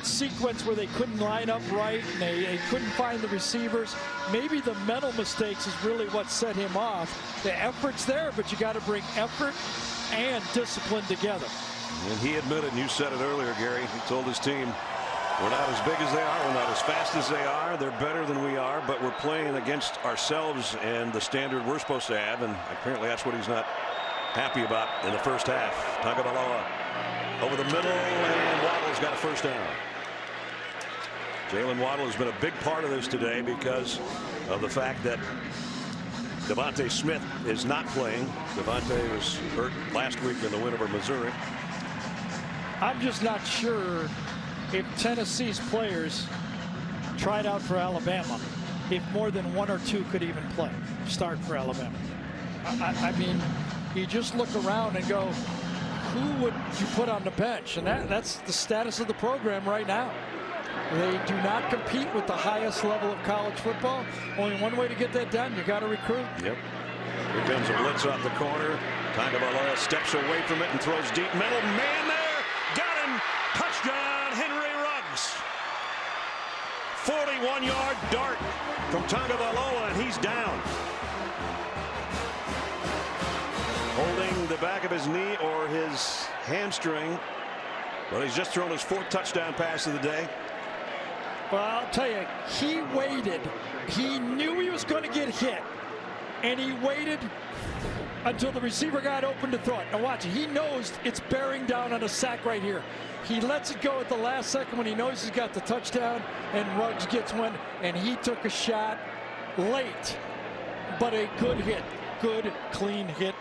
S3: sequence where they couldn't line up right and they couldn't find the receivers. Maybe the mental mistakes is really what set him off. The effort's there, but you got to bring effort and discipline together.
S2: And he admitted, and you said it earlier, Gary, he told his team, we're not as big as they are, we're not as fast as they are, they're better than we are, but we're playing against ourselves and the standard we're supposed to have, and apparently that's what he's not happy about in the first half. Tagovailoa over the middle, and Waddle's got a first down. Jalen Waddle has been a big part of this today because of the fact that Devontae Smith is not playing. Devontae was hurt last week in the win over Missouri.
S3: I'm just not sure if Tennessee's players tried out for Alabama, if more than one or two could even start for Alabama. I mean, you just look around and go, who would you put on the bench? And that's the status of the program right now. They do not compete with the highest level of college football. Only one way to get that done, you got to recruit.
S2: Yep. Here comes a blitz off the corner. Tagovailoa steps away from it and throws deep middle. Man there, got him. Touchdown, Henry Ruggs. 41-yard dart from Tagovailoa, and he's down. Holding the back of his knee or his hamstring. Well, he's just thrown his 4th touchdown pass of the day.
S3: Well, I'll tell you, he waited. He knew he was going to get hit, and he waited until the receiver got open to throw it. Now watch it. He knows it's bearing down on a sack right here. He lets it go at the last second when he knows he's got the touchdown, and Ruggs gets one, and he took a shot late, but a good hit. Good, clean hit.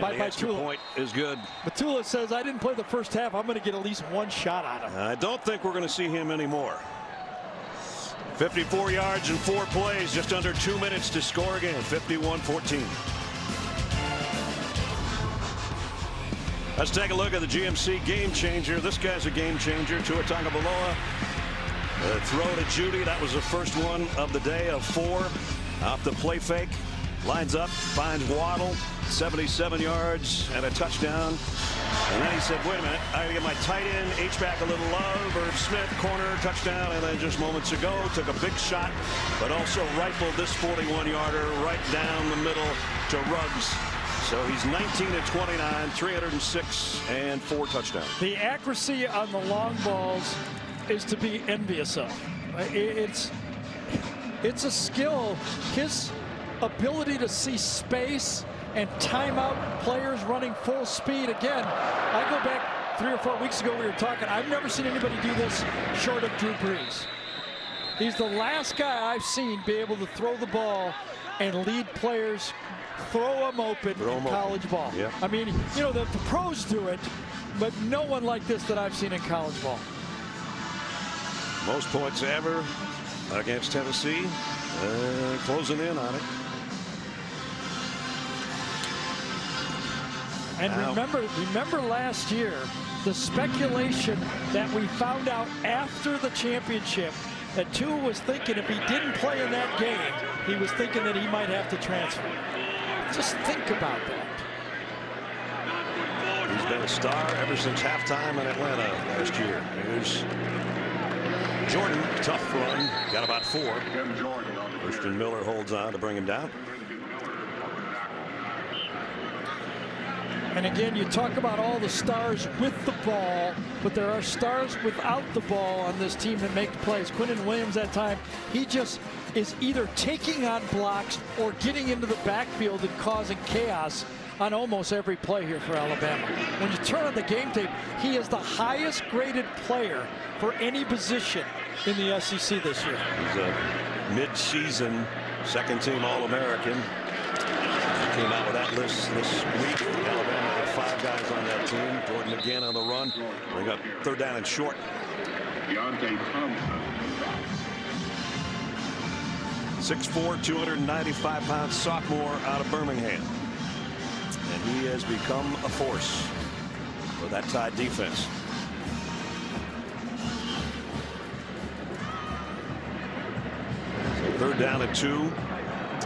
S2: The extra point is good.
S3: Batula says, I didn't play the first half. I'm going to get at least one shot on him.
S2: I don't think we're going to see him anymore. 54 yards and 4 plays, just under 2 minutes to score again. 51-14. Let's take a look at the GMC game changer. This guy's a game changer. Tua Tagovailoa. The throw to Judy. That was the first one of the day of 4. Off the play fake. Lines up, finds Waddle, 77 yards and a touchdown. And then he said, wait a minute, I got to get my tight end, H-back a little love. Irv Smith, corner, touchdown. And then just moments ago, took a big shot, but also rifled this 41-yarder right down the middle to Ruggs. So he's 19-29, 306, and 4 touchdowns.
S3: The accuracy on the long balls is to be envious of. It's a skill. His ability to see space and time out players running full speed. Again, I go back 3 or 4 weeks ago, we were talking, I've never seen anybody do this short of Drew Brees. He's the last guy I've seen be able to throw the ball and lead players, throw them open in college ball.
S2: Yep.
S3: I mean, you know, the pros do it, but no one like this that I've seen in college ball.
S2: Most points ever against Tennessee, closing in on it.
S3: And remember last year, the speculation that we found out after the championship that Tua was thinking if he didn't play in that game, he was thinking that he might have to transfer. Just think about that.
S2: He's been a star ever since halftime in Atlanta last year. Here's Jordan, tough run, got about 4. Christian Miller holds on to bring him down.
S3: And again, you talk about all the stars with the ball, but there are stars without the ball on this team that make plays. Quinnen Williams that time, he just is either taking on blocks or getting into the backfield and causing chaos on almost every play here for Alabama. When you turn on the game tape, he is the highest graded player for any position in the SEC this year.
S2: He's a mid-season second-team All-American. Came out with that list this week. Alabama had 5 guys on that team. Jordan again on the run. They got 3rd down and short. 6'4", 295-pound sophomore out of Birmingham. And he has become a force for that Tide defense. So 3rd down and 2.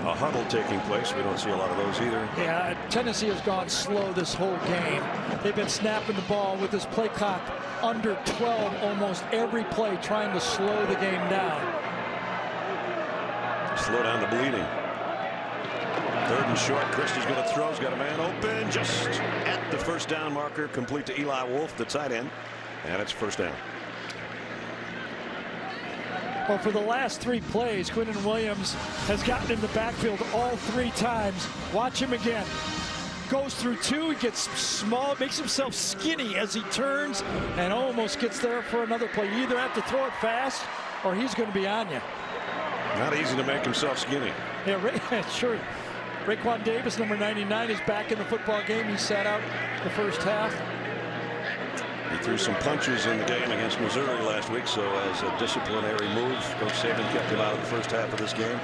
S2: A huddle taking place. We don't see a lot of those either.
S3: Yeah, Tennessee has gone slow this whole game. They've been snapping the ball with this play clock under 12 almost every play, trying to slow the game down.
S2: Slow down the bleeding. 3rd and short. Christie's going to throw. He's got a man open just at the 1st down marker. Complete to Eli Wolf, the tight end. And it's 1st down.
S3: Well, for the last 3 plays, Quinnen Williams has gotten in the backfield all 3 times. Watch him again. Goes through 2, he gets small, makes himself skinny as he turns and almost gets there for another play. You either have to throw it fast or he's going to be on you.
S2: Not easy to make himself skinny.
S3: Yeah, sure. Raekwon Davis, number 99, is back in the football game. He sat out the first half.
S2: He threw some punches in the game against Missouri last week, so as a disciplinary move, Coach Saban kept him out of the first half of this game.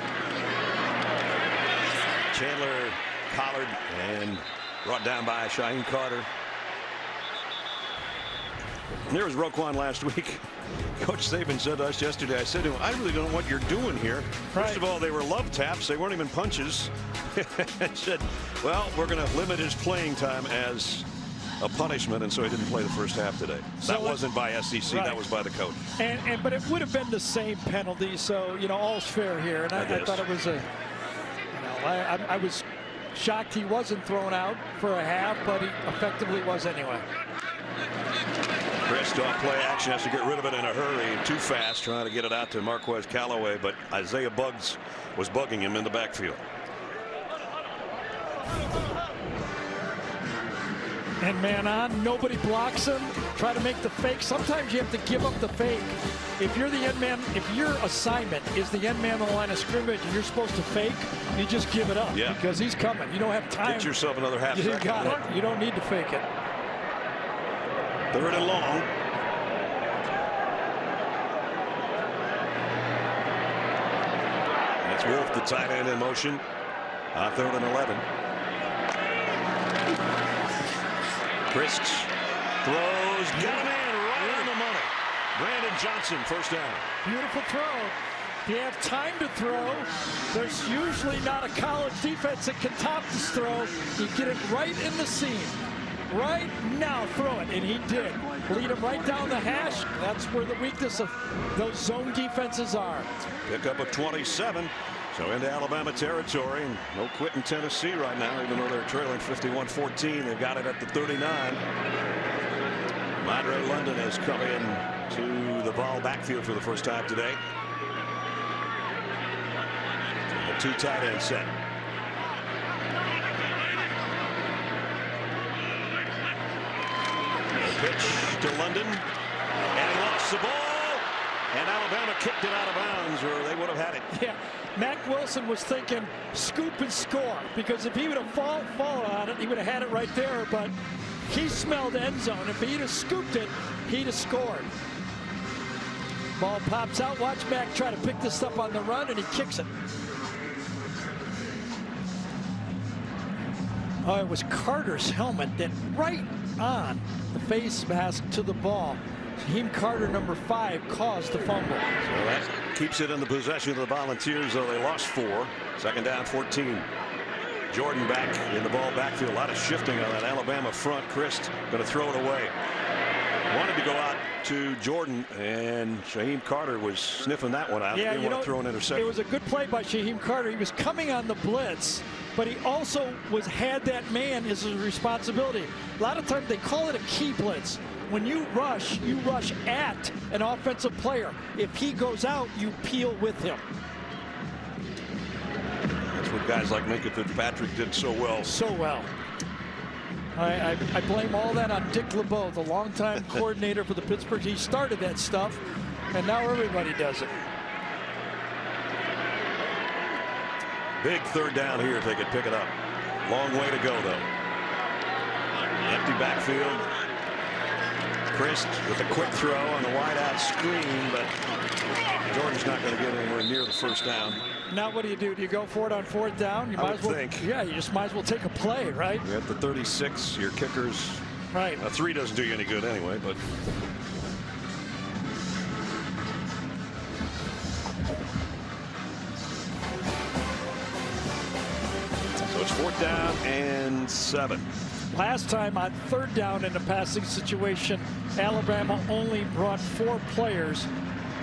S2: Chandler collared and brought down by Shaheem Carter. And there was Roquan last week. Coach Saban said to us yesterday, I said to him, I really don't know what you're doing here. First of all, they were love taps. They weren't even punches. I said, well, we're going to limit his playing time as a punishment, and so he didn't play the first half today. So that wasn't by SEC, right. That was by the coach.
S3: But it would have been the same penalty, so all's fair here. And I thought it was I was shocked he wasn't thrown out for a half, but he effectively was anyway.
S2: Chris off play action, has to get rid of it in a hurry, too fast, trying to get it out to Marquez Callaway, but Isaiah Buggs was bugging him in the backfield.
S3: And man on, nobody blocks him. Try to make the fake. Sometimes you have to give up the fake. If you're the end man, if your assignment is the end man on the line of scrimmage and you're supposed to fake, you just give it up.
S2: Yeah.
S3: Because he's coming. You don't have time.
S2: Get yourself another half second.
S3: You got it. You don't need to fake it.
S2: 3rd and long. That's Wolf, the tight end, in motion. 3rd and 11. Risks, throws, got him in right on the money. Brandon Johnson, first down.
S3: Beautiful throw. If you have time to throw, there's usually not a college defense that can top this throw. You get it right in the seam. Right now, throw it, and he did. Lead him right down the hash. That's where the weakness of those zone defenses are.
S2: Pick up a 27. So into Alabama territory, and no quitting Tennessee right now, even though they're trailing 51-14. They've got it at the 39. Madre London has come in to the Vol backfield for the first time today. A 2 tight end set. The pitch to London, and he lost the ball. And Alabama kicked it out of bounds, or they would have had it.
S3: Yeah, Mack Wilson was thinking scoop and score, because if he would have fallen on it, he would have had it right there. But he smelled end zone. If he'd have scooped it, he'd have scored. Ball pops out. Watch Mack try to pick this up on the run, and he kicks it. Oh, it was Carter's helmet that right on the face mask to the ball. Shaheem Carter, number 5, caused the fumble.
S2: So that keeps it in the possession of the Volunteers, though they lost 4. 2nd down, 14. Jordan back in the ball backfield. A lot of shifting on that Alabama front. Christ going to throw it away. Wanted to go out to Jordan, and Shaheem Carter was sniffing that one out.
S3: Yeah,
S2: Didn't want to throw an interception.
S3: It was a good play by Shaheem Carter. He was coming on the blitz, but he also had that man as his responsibility. A lot of times they call it a key blitz. When you rush at an offensive player. If he goes out, you peel with him.
S2: That's what guys like Minka Fitzpatrick did so well.
S3: So well. I blame all that on Dick LeBeau, the longtime coordinator for the Pittsburgh. He started that stuff, and now everybody does it.
S2: Big 3rd down here if they could pick it up. Long way to go, though. Empty backfield. Christ with a quick throw on the wide-out screen, but Jordan's not going to get anywhere near the first down.
S3: Now what do? Do you go for it on 4th down? You might as well think. Yeah, you just might as well take a play, right?
S2: You're at the 36. Your kickers.
S3: Right.
S2: A 3 doesn't do you any good anyway, but. So it's 4th down and 7.
S3: Last time on 3rd down in a passing situation, Alabama only brought 4 players,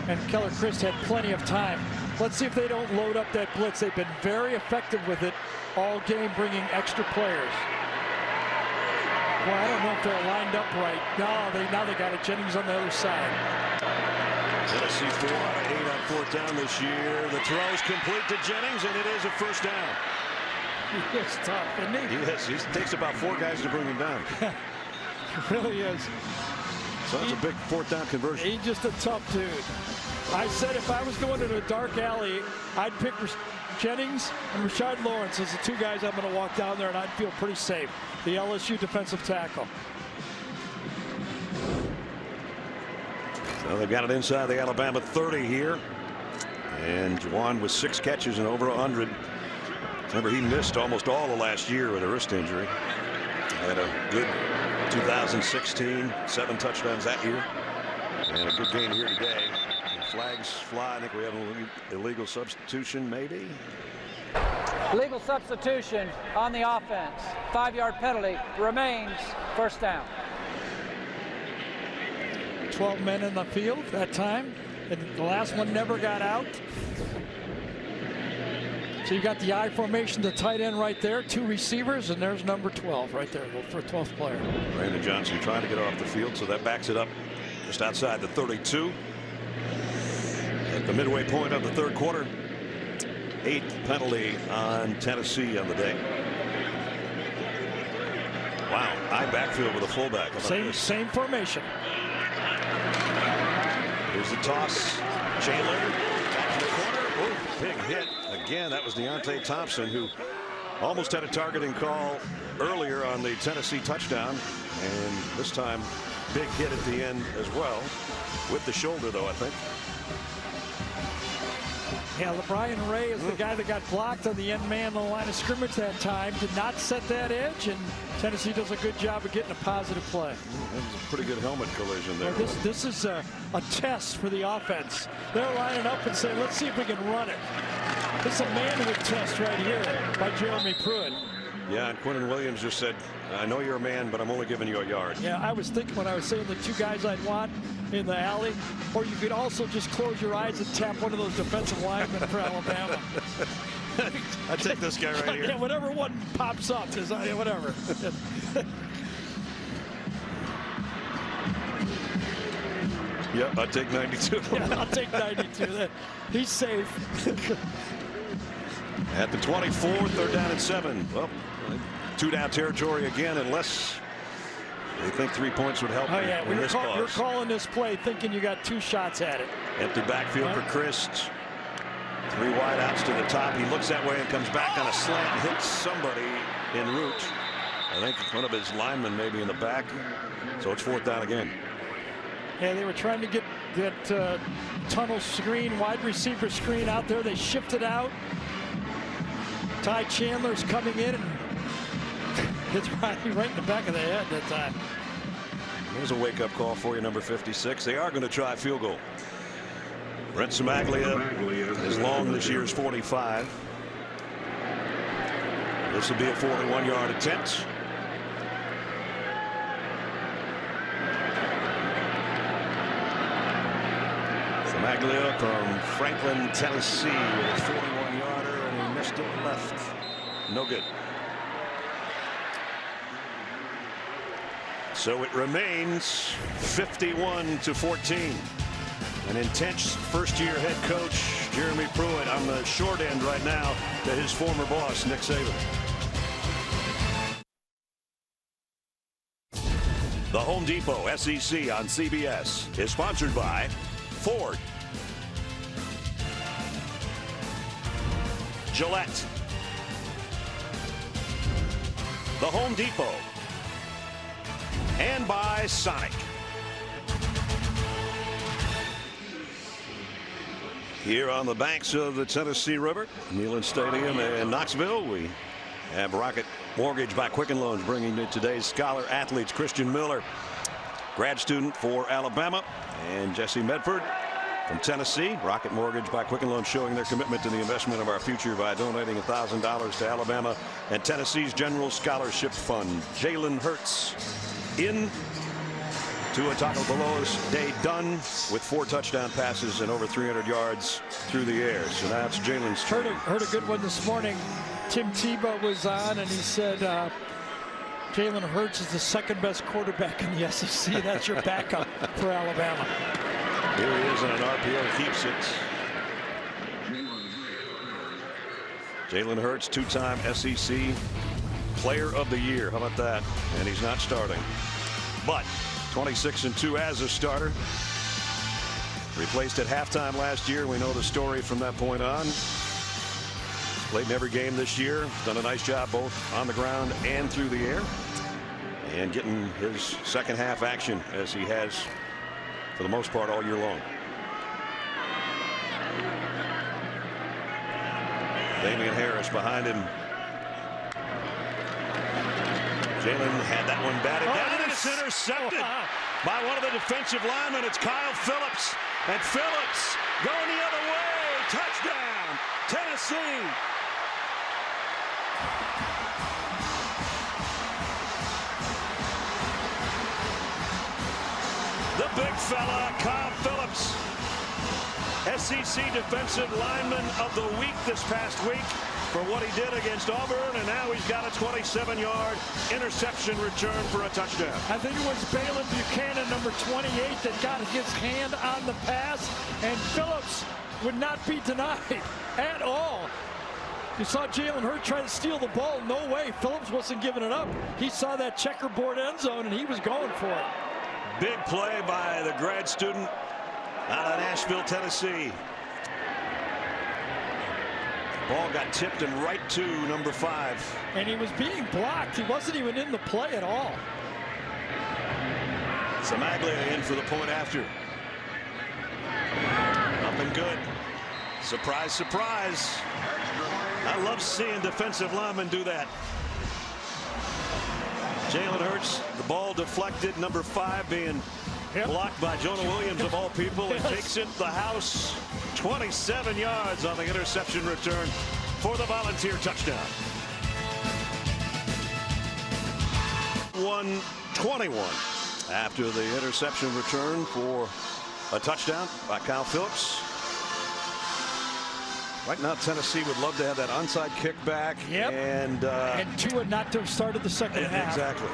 S3: and Keller Christ had plenty of time. Let's see if they don't load up that blitz. They've been very effective with it all game, bringing extra players. Well, I don't know if they're lined up right. Now they got it. Jennings on the other side.
S2: Tennessee 4 out of 8 on 4th down this year. The throw's complete to Jennings, and it is a first down.
S3: He is tough, isn't he?
S2: He is. He takes about 4 guys to bring him down.
S3: He really is.
S2: So that's a big 4th down conversion.
S3: He's just a tough dude. I said if I was going to a dark alley, I'd pick Jennings and Rashard Lawrence as the 2 guys I'm going to walk down there, and I'd feel pretty safe. The LSU defensive tackle.
S2: Well, they've got it inside the Alabama 30 here. And Juwan with 6 catches and over 100. Remember, he missed almost all of last year with a wrist injury. Had a good 2016, 7 touchdowns that year. And a good game here today. And flags fly. I think we have an illegal substitution, maybe.
S4: Legal substitution on the offense. 5-yard penalty remains first down.
S3: 12 men in the field that time, and the last one never got out. So you got the I formation, the tight end right there, 2 receivers, and there's number 12 right there for 12th player.
S2: Brandon Johnson trying to get off the field, so that backs it up just outside the 32. At the midway point of the 3rd quarter. 8th penalty on Tennessee on the day. Wow, I backfield with a fullback.
S3: Same formation.
S2: Here's the toss. Chandler back to the corner. Oh, big hit. Again, that was Deontay Thompson, who almost had a targeting call earlier on the Tennessee touchdown. And this time, big hit at the end as well. With the shoulder, though, I think.
S3: Yeah, LeBron Ray is the guy that got blocked on the end man on the line of scrimmage that time. Did not set that edge, and Tennessee does a good job of getting a positive play.
S2: That was a pretty good helmet collision there.
S3: Well, this is a test for the offense. They're lining up and saying, let's see if we can run it. This is a manhood test right here by Jeremy Pruitt.
S2: Yeah, and Quinton Williams just said, I know you're a man, but I'm only giving you a yard.
S3: Yeah, I was thinking when I was saying the 2 guys I'd want in the alley, or you could also just close your eyes and tap one of those defensive linemen for Alabama.
S2: I take this guy right here.
S3: Yeah, whatever one pops up, is whatever.
S2: Yep, I'll take 92.
S3: Yeah, I'll take 92. He's safe.
S2: At the 24, 3rd down and 7. Well, 2-down territory again, unless they think 3 points would help.
S3: Oh yeah,
S2: you're
S3: calling this play thinking you got 2 shots at it.
S2: Empty backfield for Christ. 3 wideouts to the top. He looks that way and comes back on a slant and hits somebody en route. I think one of his linemen maybe in the back. So it's 4th down again.
S3: Yeah, they were trying to get that tunnel screen, wide receiver screen out there. They shifted out. Ty Chandler's coming in and hits Riley right in the back of the head that time.
S2: There's a wake-up call for you, number 56. They are going to try a field goal. Brent Samaglia is long this year's 45. This will be a 41-yard attempt. Samaglia from Franklin, Tennessee, with a 41-yarder, and he missed it left. No good. So it remains 51-14. An intense first-year head coach, Jeremy Pruitt, on the short end right now to his former boss, Nick Saban. The Home Depot SEC on CBS is sponsored by Ford, Gillette, the Home Depot, and by Sonic. Here on the banks of the Tennessee River, Neyland Stadium in Knoxville, we have Rocket Mortgage by Quicken Loans bringing you today's scholar athletes. Christian Miller, grad student for Alabama, and Jesse Medford from Tennessee. Rocket Mortgage by Quicken Loans showing their commitment to the investment of our future by donating $1,000 to Alabama and Tennessee's General Scholarship Fund. Jalen Hurts in Tua Tagovailoa's day done with 4 touchdown passes and over 300 yards through the air. So now it's Jalen's turn.
S3: Heard a good one this morning. Tim Tebow was on and he said Jalen Hurts is the 2nd best quarterback in the SEC. That's your backup for Alabama.
S2: Here he is in an RPO, keeps it. Jalen Hurts, 2-time SEC Player of the Year. How about that? And he's not starting. But 26-2 as a starter. Replaced at halftime last year. We know the story from that point on. Played in every game this year. Done a nice job both on the ground and through the air. And getting his second half action as he has for the most part all year long. Damian Harris behind him. Jalen had that one batted down, and it's intercepted by one of the defensive linemen. It's Kyle Phillips, and Phillips going the other way. Touchdown, Tennessee. The big fella, Kyle Phillips, SEC Defensive Lineman of the Week this past week for what he did against Auburn, and now he's got a 27-yard interception return for a touchdown.
S3: I think it was Balin Buchanan, number 28, that got his hand on the pass, and Phillips would not be denied at all. You saw Jalen Hurts try to steal the ball. No way. Phillips wasn't giving it up. He saw that checkerboard end zone, and he was going for it.
S2: Big play by the grad student out of Nashville, Tennessee. Ball got tipped and right to number 5.
S3: And he was being blocked. He wasn't even in the play at all.
S2: Samaglia in for the point after. Up and good. Surprise, surprise. I love seeing defensive linemen do that. Jalen Hurts, the ball deflected. Number 5 being blocked by Jonah Williams of all people, and takes it the house. 27 yards on the interception return for the Volunteer touchdown. 1:21 after the interception return for a touchdown by Kyle Phillips. Right now, Tennessee would love to have that onside kick back.
S3: Yep.
S2: And
S3: Tua not to have started the second half.
S2: Exactly.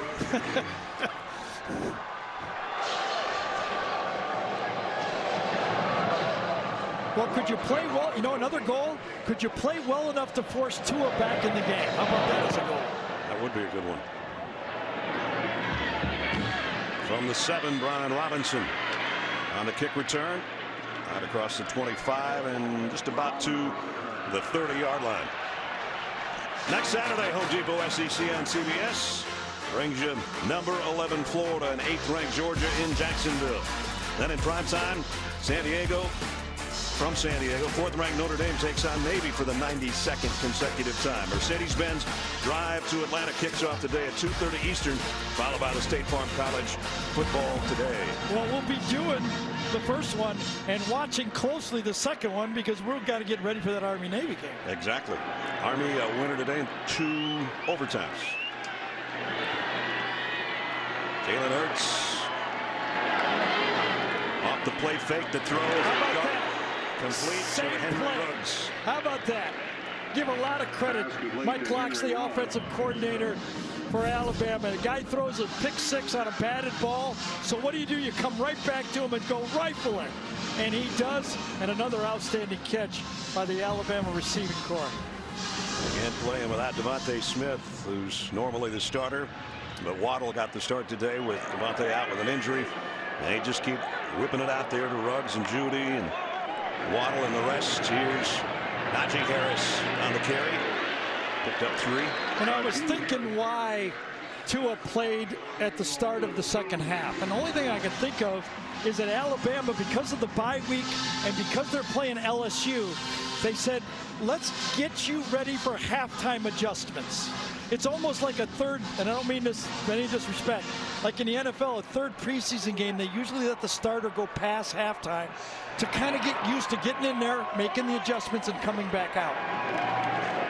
S3: Well, could you play well? You know, another goal. Could you play well enough to force Tua back in the game? How about that as a goal?
S2: That would be a good one. From the 7, Brian Robinson on the kick return. Out across the 25 and just about to the 30-yard line. Next Saturday, Home Depot SEC on CBS brings you number 11 Florida and 8th ranked Georgia in Jacksonville. Then in primetime, San Diego. From San Diego, 4th ranked Notre Dame takes on Navy for the 92nd consecutive time. Mercedes-Benz Drive to Atlanta kicks off today at 2:30 Eastern, followed by the State Farm College football today.
S3: Well, we'll be doing the first one and watching closely the second one because we've got to get ready for that Army-Navy game.
S2: Exactly. Army a winner today in 2 overtimes. Jalen Hurts off the play fake, the throw.
S3: How about that?
S2: Complete to Henry Ruggs.
S3: How about that? Give a lot of credit. Mike Loxley, offensive coordinator for Alabama. The guy throws a pick 6 on a batted ball. So what do? You come right back to him and go rifle it. And he does. And another outstanding catch by the Alabama receiving corps.
S2: Again, playing without Devontae Smith, who's normally the starter. But Waddle got the start today with Devontae out with an injury. And they just keep whipping it out there to Ruggs and Judy and Waddle and the rest. Here's Najee Harris on the carry. Picked up 3.
S3: And I was thinking why Tua played at the start of the second half. And the only thing I can think of is that Alabama, because of the bye week and because they're playing LSU, they said, let's get you ready for halftime adjustments. It's almost like a third, and I don't mean this with any disrespect, like in the NFL, a third preseason game, they usually let the starter go past halftime to kind of get used to getting in there, making the adjustments, and coming back out.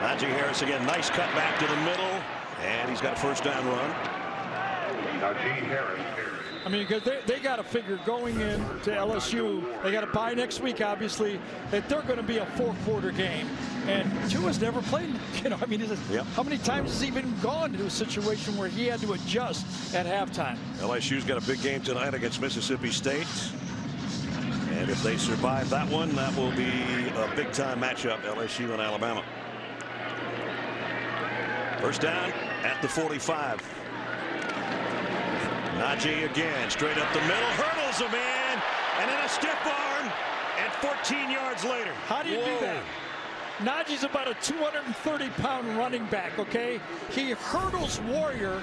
S2: Najee Harris again, nice cut back to the middle, and he's got a first down run.
S7: Najee Harris.
S3: I mean, because they got to figure going into LSU, they got to bye next week, obviously, that they're going to be a 4-quarter game. And Tua's never played, you know, I mean, how many times has he even gone into a situation where he had to adjust at halftime?
S2: LSU's got a big game tonight against Mississippi State. And if they survive that one, that will be a big-time matchup, LSU and Alabama. First down at the 45. Najee again, straight up the middle, hurdles him in, and then a stiff arm, and 14 yards later.
S3: How do you do that? Najee's about a 230-pound running back, okay? He hurdles Warrior,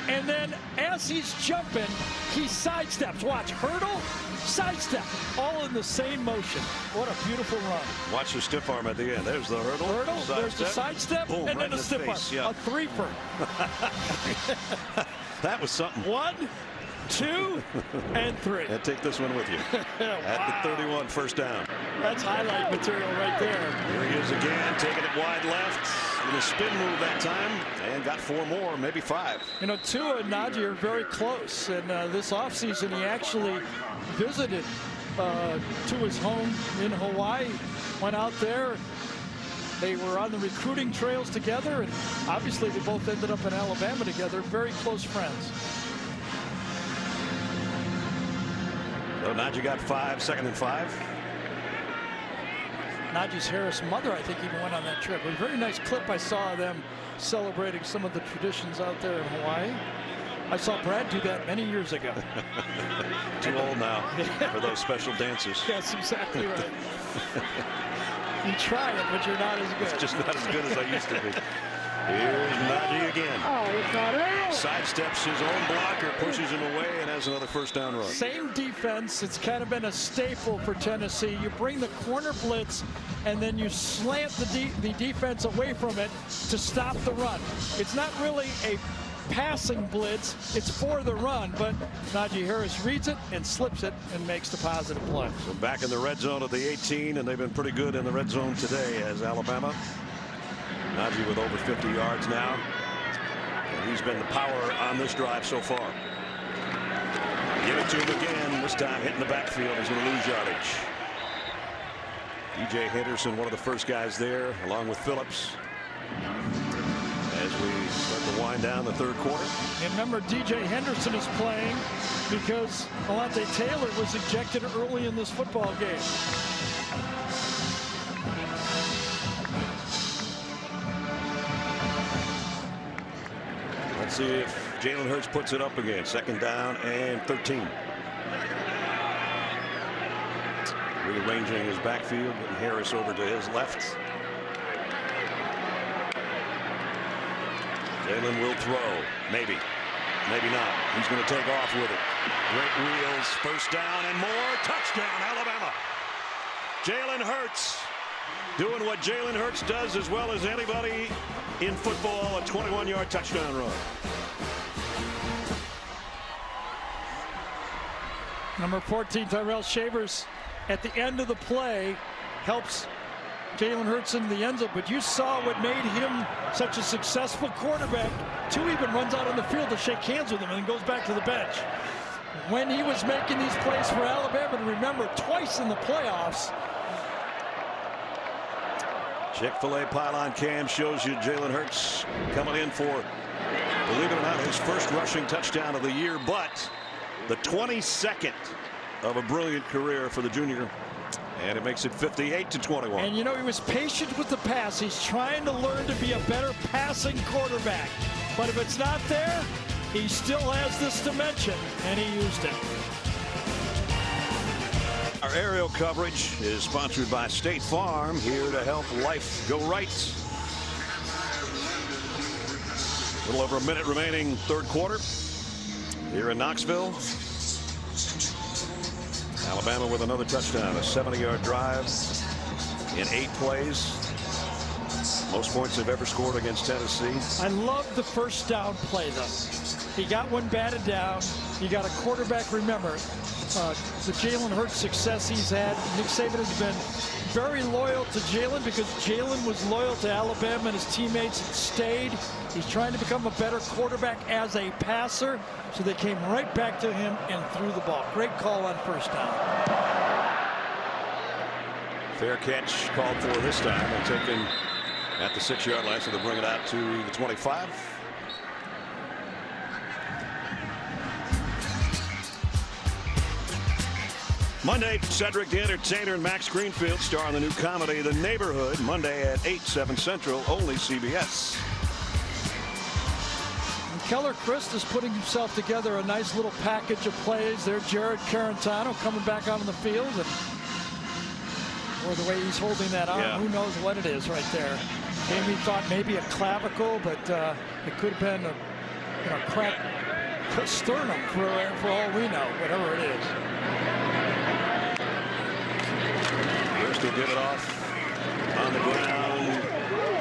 S3: and then as he's jumping, he sidesteps. Watch, hurdle, sidestep, all in the same motion. What a beautiful run.
S2: Watch the stiff arm at the end. There's the hurdle.
S3: There's the sidestep,
S2: boom,
S3: and
S2: right
S3: then the stiff arm.
S2: Yeah.
S3: A threefer.
S2: That was something.
S3: 1, 2, and 3.
S2: And take this one with you. At the 31, first down.
S3: That's highlight material right there.
S2: Here he is again, taking it wide left. With a spin move that time, and got 4 more, maybe 5.
S3: You know, Tua and Najee are very close, and this offseason he actually visited Tua's home in Hawaii, went out there. They were on the recruiting trails together, and obviously they both ended up in Alabama together. Very close friends.
S2: So Najee got 5, 2nd and 5.
S3: Najee's Harris' mother, I think, even went on that trip. A very nice clip I saw of them celebrating some of the traditions out there in Hawaii. I saw Brad do that many years ago.
S2: Too old now for those special dances.
S3: That's exactly right. You try it, but you're not as good.
S2: It's just not as good as I used to be. Here's Najee again. Sidesteps his own blocker, pushes him away, and has another first down run.
S3: Same defense. It's kind of been a staple for Tennessee. You bring the corner blitz, and then you slant the defense away from it to stop the run. It's not really a passing blitz. It's for the run, but Najee Harris reads it and slips it and makes the positive play.
S2: So back in the red zone at the 18, and they've been pretty good in the red zone today as Alabama. Najee with over 50 yards now. And he's been the power on this drive so far. Give it to him again. This time hitting the backfield. He's going to lose yardage. DJ Henderson, one of the first guys there, along with Phillips. As we start to wind down the third quarter.
S3: And remember, DJ Henderson is playing because Alante Taylor was ejected early in this football game.
S2: Let's see if Jalen Hurts puts it up again. 2nd down and 13. Rearranging his backfield, getting Harris over to his left. Jalen will throw. Maybe. Maybe not. He's going to take off with it. Great wheels. First down and more. Touchdown, Alabama. Jalen Hurts doing what Jalen Hurts does as well as anybody in football. A 21-yard touchdown run.
S3: Number 14, Tyrell Shavers, at the end of the play, helps Jalen Hurts in the end zone, but you saw what made him such a successful quarterback. Tua even runs out on the field to shake hands with him and then goes back to the bench. When he was making these plays for Alabama, and remember, twice in the playoffs.
S2: Chick-fil-A pylon cam shows you Jalen Hurts coming in for, believe it or not, his first rushing touchdown of the year, but the 22nd of a brilliant career for the junior. And it makes it 58-21.
S3: And you know, he was patient with the pass. He's trying to learn to be a better passing quarterback. But if it's not there, he still has this dimension, and he used it.
S2: Our aerial coverage is sponsored by State Farm, here to help life go right. A little over a minute remaining, third quarter here in Knoxville. Alabama with another touchdown, a 70-yard drive in 8 plays. Most points they've ever scored against Tennessee.
S3: I love the first down play, though. He got one batted down. You got a quarterback, remember, the Jalen Hurts success he's had. Nick Saban has been very loyal to Jalen because Jalen was loyal to Alabama and his teammates stayed. He's trying to become a better quarterback as a passer. So they came right back to him and threw the ball. Great call on first down.
S2: Fair catch called for this time and taken at the 6-yard line, so they bring it out to the 25. Monday, Cedric the Entertainer and Max Greenfield star in the new comedy The Neighborhood, Monday at 8, 7 Central, only CBS.
S3: And Keller Christ is putting himself together a nice little package of plays. There, Jared Carantano coming back out on the field. And or the way he's holding that arm.
S2: Yeah.
S3: Who knows what it is right there. Amy thought maybe a clavicle, but it could have been a cracked sternum for all we know, whatever it is.
S2: First will get it off on the ground.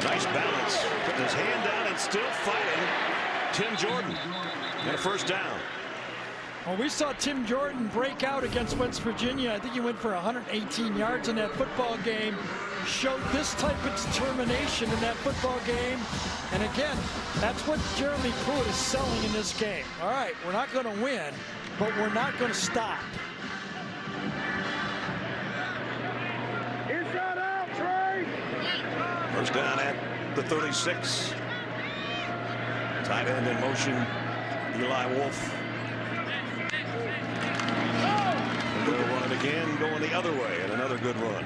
S2: Nice balance. Putting his hand down and still fighting. Tim Jordan. And a first down.
S3: Well, we saw Tim Jordan break out against West Virginia. I think he went for 118 yards in that football game. Showed this type of determination in that football game. And again, that's what Jeremy Pruitt is selling in this game. All right, we're not going to win, but we're not going to stop.
S19: Inside out, Trey.
S2: First down at the 36. Tight end in motion, Eli Wolf. And they'll run it again, going the other way, and another good run.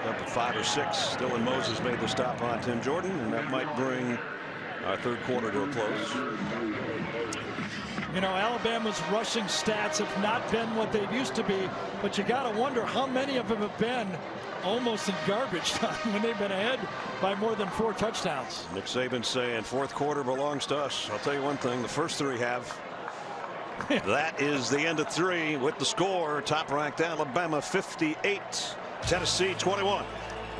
S2: Up to 5 or 6. Dylan Moses made the stop on Tim Jordan, and that might bring our third quarter to a close.
S3: You know, Alabama's rushing stats have not been what they used to be, but you got to wonder how many of them have been almost in garbage time when they've been ahead by more than 4 touchdowns.
S2: Nick Saban saying fourth quarter belongs to us. I'll tell you one thing, the first 3 have. That is the end of 3 with the score. Top ranked Alabama 58. Tennessee 21.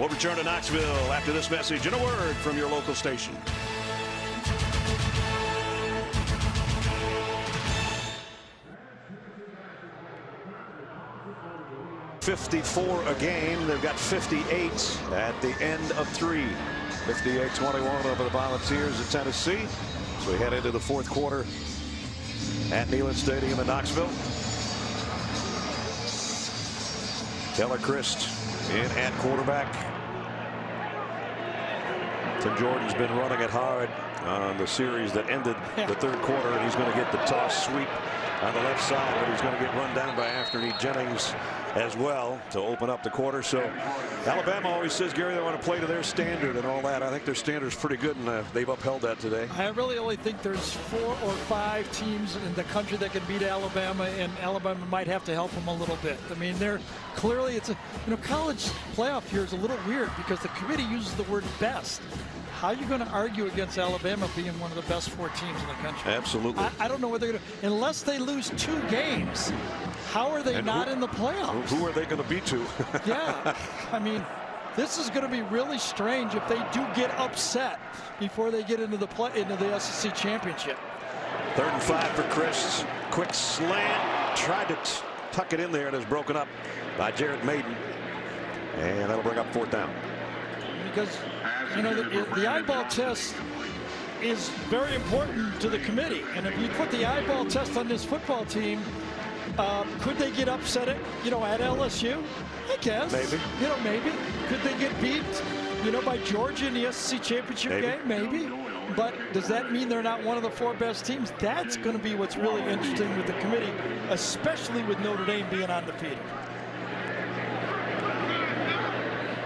S2: We'll return to Knoxville after this message and a word from your local station. .54 a game. They've got 58 at the end of 3. 58-21 over the Volunteers of Tennessee. So we head into the fourth quarter at Neyland Stadium in Knoxville. Keller Christ in at quarterback. Tim Jordan's been running it hard on the series that ended the third quarter, and he's going to get the toss sweep on the left side, but he's going to get run down by Anthony Jennings as well to open up the quarter. So Alabama always says, Gary, they want to play to their standard and all that. I think their standard's pretty good, and they've upheld that today.
S3: I really only think there's 4 or 5 teams in the country that can beat Alabama, and Alabama might have to help them a little bit. I mean, they're clearly, it's a, college playoff here is a little weird because the committee uses the word best. How are you going to argue against Alabama being one of the best 4 teams in the country?
S2: Absolutely.
S3: I don't know what they're going to, unless they lose 2 games. How are they not in the playoffs?
S2: Who are they going to beat to?
S3: Yeah, I mean, this is going to be really strange if they do get upset before they get into the SEC championship.
S2: 3rd and 5 for Chris. Quick slant, tried to tuck it in there, and is broken up by Jared Maiden, and that'll bring up 4th down.
S3: Because the eyeball test is very important to the committee, and if you put the eyeball test on this football team, could they get upset at LSU? I guess.
S2: Maybe.
S3: Maybe. Could they get beat, by Georgia in the SEC championship game? Maybe. But does that mean they're not one of the 4 best teams? That's going to be what's really interesting with the committee, especially with Notre Dame being undefeated.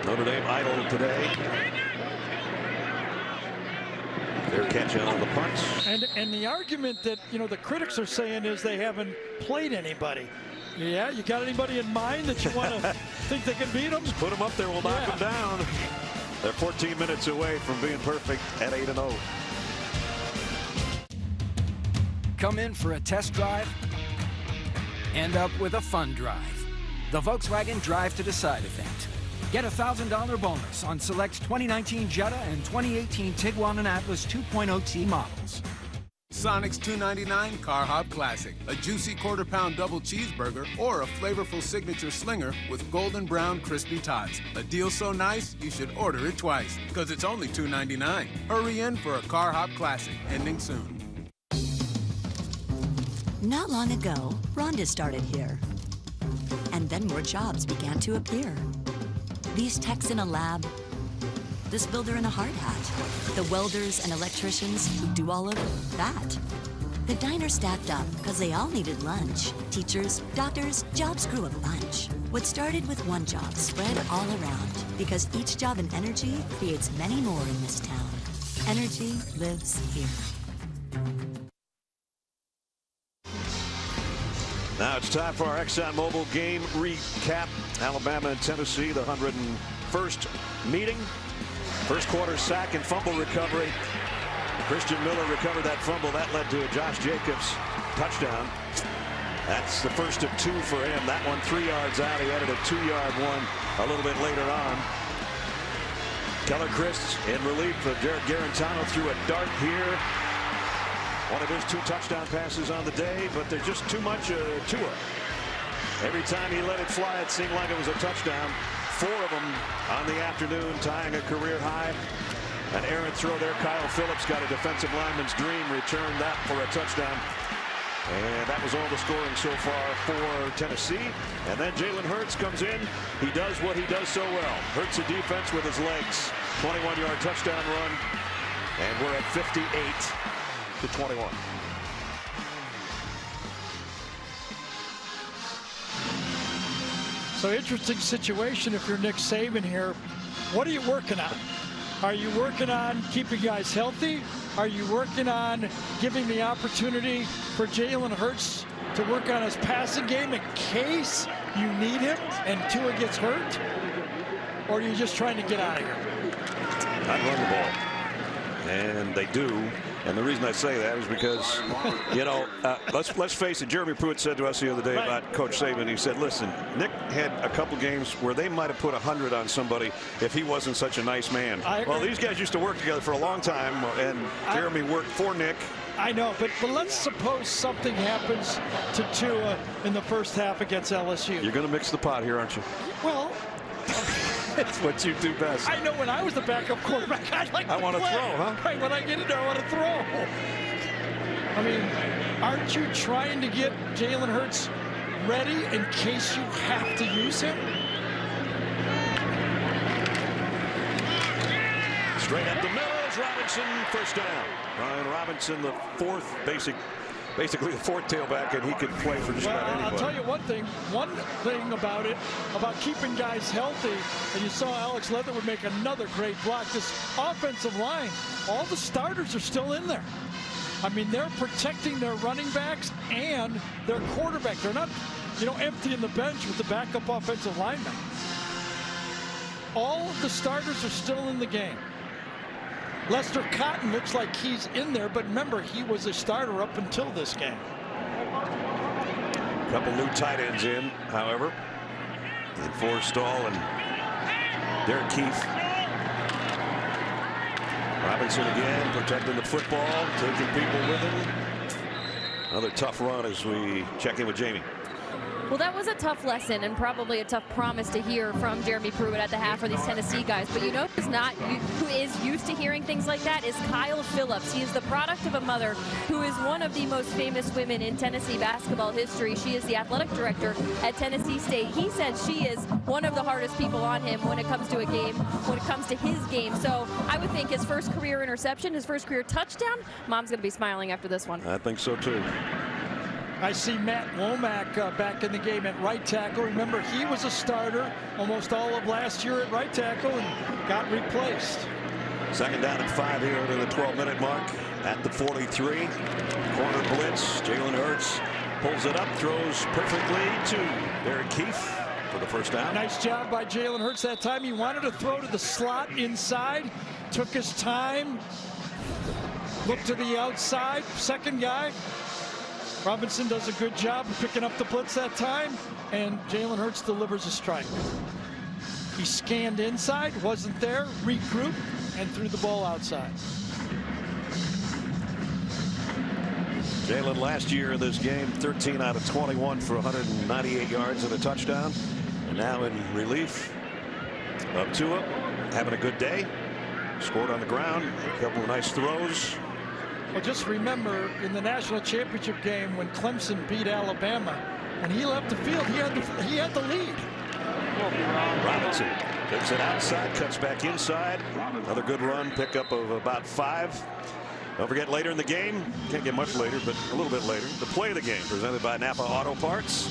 S2: Notre Dame idle today. They're catching on the punts.
S3: And the argument that the critics are saying is they haven't played anybody. Yeah, you got anybody in mind that you want to think they can beat them?
S2: Just put them up there, we'll knock them down. They're 14 minutes away from being perfect at 8-0.
S8: Come in for a test drive, end up with a fun drive. The Volkswagen Drive to Decide event. Get a $1,000 bonus on select 2019 Jetta and 2018 Tiguan and Atlas 2.0T models.
S9: Sonic's $2.99 Car Hop Classic. A juicy quarter-pound double cheeseburger or a flavorful signature slinger with golden brown crispy tots. A deal so nice, you should order it twice, because it's only $2.99. Hurry in for a Car Hop Classic, ending soon.
S23: Not long ago, Rhonda started here. And then more jobs began to appear. These techs in a lab, this builder in a hard hat, the welders and electricians who do all of that. The diner staffed up because they all needed lunch. Teachers, doctors, jobs grew a bunch. What started with one job spread all around because each job in energy creates many more in this town. Energy lives here.
S2: Now it's time for our ExxonMobil game recap. Alabama and Tennessee, the first meeting. First quarter sack and fumble recovery. Christian Miller recovered that fumble. That led to a Josh Jacobs touchdown. That's the first of 2 for him. That one 3 yards out. He added a 2-yard one a little bit later on. Keller Christ in relief of Jared Garantano threw a dart here. One of his 2 touchdown passes on the day, but there's just too much Tua. Every time he let it fly, it seemed like it was a touchdown. 4 of them on the afternoon, tying a career high. An errant throw there. Kyle Phillips got a defensive lineman's dream, returned that for a touchdown. And that was all the scoring so far for Tennessee. And then Jalen Hurts comes in. He does what he does so well. Hurts the defense with his legs. 21-yard touchdown run. And we're at 58-21.
S3: So interesting situation if you're Nick Saban here. What are you working on? Are you working on keeping guys healthy? Are you working on giving the opportunity for Jalen Hurts to work on his passing game in case you need him and Tua gets hurt? Or are you just trying to get out of here?
S2: Not run the ball. And they do. And the reason I say that is because, you know, let's face it, Jeremy Pruitt said to us the other day about Coach Saban, he said, listen, Nick had a couple games where they might have put 100 on somebody if he wasn't such a nice man. Well, these guys used to work together for a long time, and Jeremy worked for Nick.
S3: I know, but let's suppose something happens to Tua in the first half against LSU.
S2: You're going to mix the pot here, aren't you?
S3: Well,
S2: it's what you do best.
S3: I know when I was the backup quarterback, I want to
S2: throw, huh?
S3: Right, when I get in there, I want to throw. I mean, aren't you trying to get Jalen Hurts ready in case you have to use him?
S2: Straight up the middle is Robinson, first down. Brian Robinson, the fourth, basically the fourth tailback, and he could play for just about anybody.
S3: I'll tell you one thing about it, about keeping guys healthy, and you saw Alex Leatherwood make another great block. This offensive line, all the starters are still in there. I mean, they're protecting their running backs and their quarterback. They're not, you know, emptying the bench with the backup offensive linemen. All of the starters are still in the game. Lester Cotton looks like he's in there, but remember, he was a starter up until this game.
S2: A couple new tight ends in, however. And Forstall and Derek Keefe. Robinson again, protecting the football, taking people with him. Another tough run as we check in with Jamie.
S10: Well, that was a tough lesson and probably a tough promise to hear from Jeremy Pruitt at the half for these Tennessee guys. But you know who is used to hearing things like that is Kyle Phillips. He is the product of a mother who is one of the most famous women in Tennessee basketball history. She is the athletic director at Tennessee State. He said she is one of the hardest people on him when it comes to a game, when it comes to his game. So I would think his first career interception, his first career touchdown, Mom's going to be smiling after this one.
S2: I think so, too.
S3: I see Matt Womack back in the game at right tackle. Remember, he was a starter almost all of last year at right tackle and got replaced.
S2: Second down and 5 here to the 12-minute mark at the 43. Corner blitz. Jalen Hurts pulls it up, throws perfectly to Derek Keefe for the first down.
S3: Nice job by Jalen Hurts that time. He wanted to throw to the slot inside, took his time, looked to the outside, second guy. Robinson does a good job of picking up the blitz that time, and Jalen Hurts delivers a strike. He scanned inside, wasn't there, regrouped, and threw the ball outside.
S2: Jalen last year in this game, 13 out of 21 for 198 yards and a touchdown. And now in relief of Tua, having a good day. Scored on the ground, a couple of nice throws.
S3: Well, just remember in the national championship game when Clemson beat Alabama, when he left the field, he had the lead.
S2: Robinson takes it outside, cuts back inside. Another good run, pickup of about 5. Don't forget, later in the game, can't get much later, but a little bit later, the play of the game presented by Napa Auto Parts.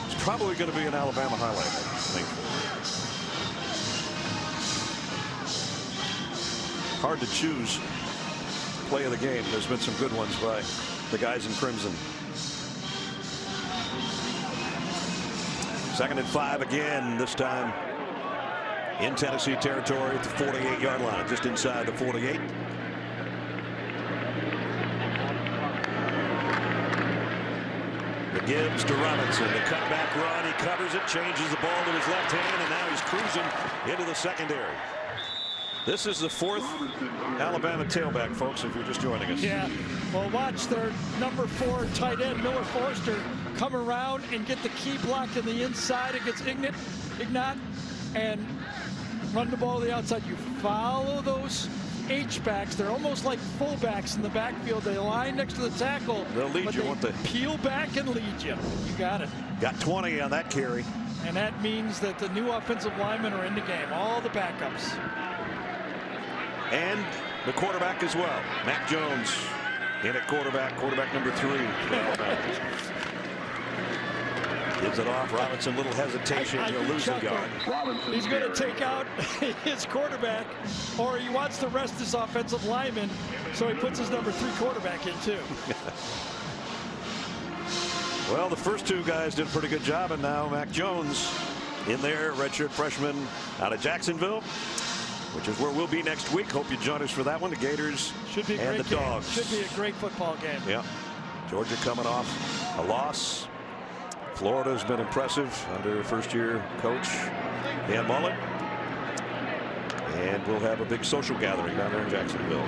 S2: It's probably going to be an Alabama highlight, I think. Hard to choose play of the game. There's been some good ones by the guys in crimson. Second and 5 again, this time in Tennessee territory at the 48-yard line, just inside the 48. The gives to Robinson. The cutback run. He covers it, changes the ball to his left hand, and now he's cruising into the secondary. This is the fourth Alabama tailback, folks, if you're just joining us.
S3: Yeah. Well, watch their number 4 tight end, Miller Forster, come around and get the key block in the inside against Ignat, and run the ball to the outside. You follow those H-backs. They're almost like fullbacks in the backfield. They line next to the tackle.
S2: They'll lead you, won't they?
S3: Peel back and lead you. You got it.
S2: Got 20 on that carry.
S3: And that means that the new offensive linemen are in the game. All the backups.
S2: And the quarterback as well. Mac Jones in at quarterback number 3. Gives it off. Robinson, little hesitation. He'll lose a yard.
S3: He's going to take out his quarterback, or he wants to rest his offensive lineman, so he puts his number 3 quarterback in too.
S2: Well, the first 2 guys did a pretty good job, and now Mac Jones in there, redshirt freshman out of Jacksonville, which is where we'll be next week. Hope you join us for that one. The Gators
S3: should be a
S2: and
S3: great
S2: the
S3: game.
S2: Dogs.
S3: Should be a great football game.
S2: Yeah. Georgia coming off a loss. Florida's been impressive under first-year coach Dan Mullen. And we'll have a big social gathering down there in Jacksonville.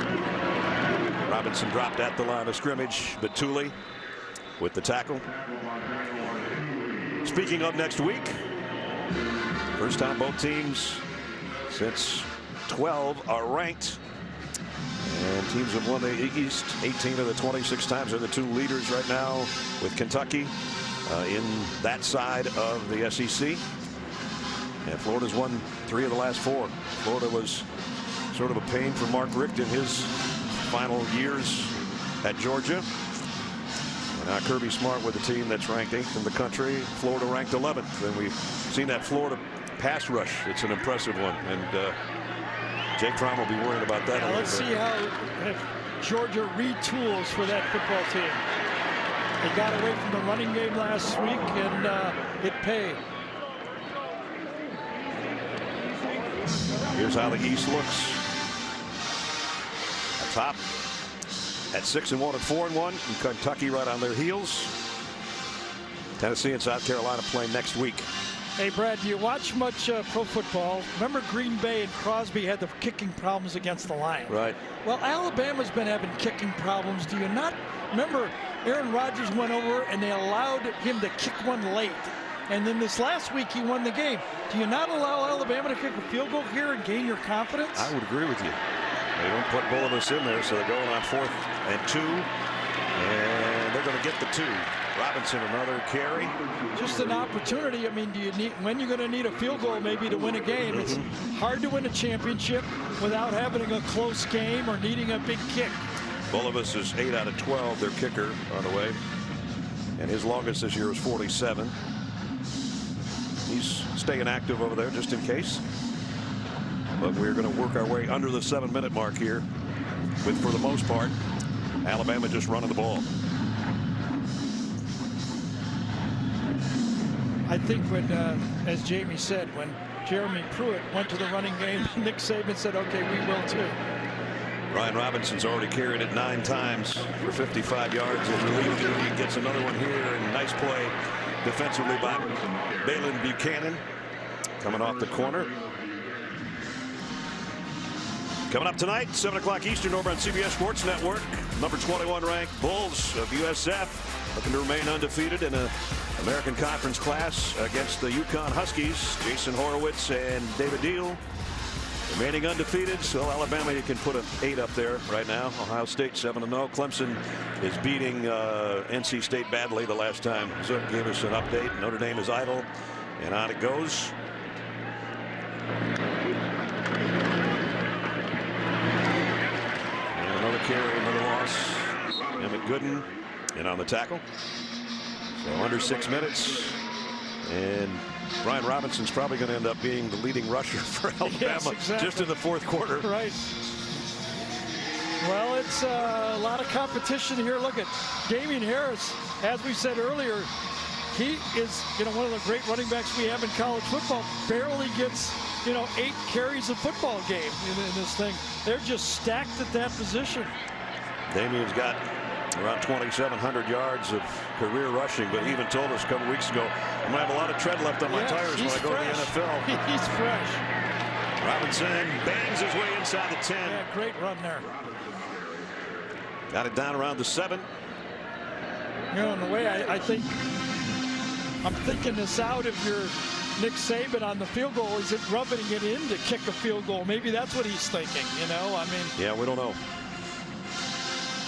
S2: Robinson dropped at the line of scrimmage. Batuli with the tackle. Speaking of next week, first time both teams since 12 are ranked. And teams have won the East 18 of the 26 times. They're the 2 leaders right now with Kentucky in that side of the SEC. And Florida's won 3 of the last 4. Florida was sort of a pain for Mark Richt in his final years at Georgia. And now Kirby Smart with a team that's ranked 8th in the country. Florida ranked 11th. And we've seen that Florida pass rush. It's an impressive one. And Jake Fromm will be worried about that.
S3: Now let's see how Georgia retools for that football team. They got away from the running game last week, and it paid.
S2: Here's how the East looks. Top at 6-1 and 4-1, and Kentucky right on their heels. Tennessee and South Carolina play next week.
S3: Hey, Brad, do you watch much pro football? Remember Green Bay and Crosby had the kicking problems against the Lions?
S2: Right.
S3: Well, Alabama's been having kicking problems. Do you not remember Aaron Rodgers went over and they allowed him to kick one late? And then this last week he won the game. Do you not allow Alabama to kick a field goal here and gain your confidence?
S2: I would agree with you. They don't put Bullivus in there, so they're going on 4th and 2. And they're going to get the 2. Robinson, another carry.
S3: Just an opportunity. I mean, do you need, when you're going to need a field goal maybe to win a game? It's hard to win a championship without having a close game or needing a big kick.
S2: Bullivus is 8 out of 12, their kicker on the way. And his longest this year is 47. He's staying active over there just in case. But we're going to work our way under the 7-minute mark here with, for the most part, Alabama just running the ball.
S3: I think when, as Jamie said, when Jeremy Pruitt went to the running game, Nick Saban said, okay, we will too.
S2: Ryan Robinson's already carried it 9 times for 55 yards in relief duty. He gets another one here, and nice play defensively by Balin Buchanan coming off the corner. Coming up tonight, 7 o'clock Eastern over on CBS Sports Network. Number 21 ranked Bulls of USF looking to remain undefeated in an American Conference class against the UConn Huskies. Jason Horowitz and David Deal remaining undefeated. So Alabama, you can put an 8 up there right now. Ohio State 7-0. Clemson is beating NC State badly the last time Zook gave us an update. Notre Dame is idle, and on it goes. And another carry, another loss. Emmett Gooden in on the tackle. So under 6 minutes, and Brian Robinson's probably going to end up being the leading rusher for Alabama.
S3: Yes, exactly.
S2: Just in the 4th quarter.
S3: Right. Well, it's a lot of competition here. Look at Damian Harris. As we said earlier, he is one of the great running backs we have in college football. Barely gets 8 carries a football game in this thing. They're just stacked at that position.
S2: Damian's got around 2,700 yards of career rushing, but he even told us a couple weeks ago, I'm going to have a lot of tread left on my tires when I go to the NFL.
S3: He's fresh.
S2: Robinson bangs his way inside the 10.
S3: Yeah, great run there.
S2: Got it down around the 7.
S3: In a way, I think I'm thinking this out. If you're Nick Saban on the field goal, is it rubbing it in to kick a field goal? Maybe that's what he's thinking, I mean.
S2: Yeah, we don't know.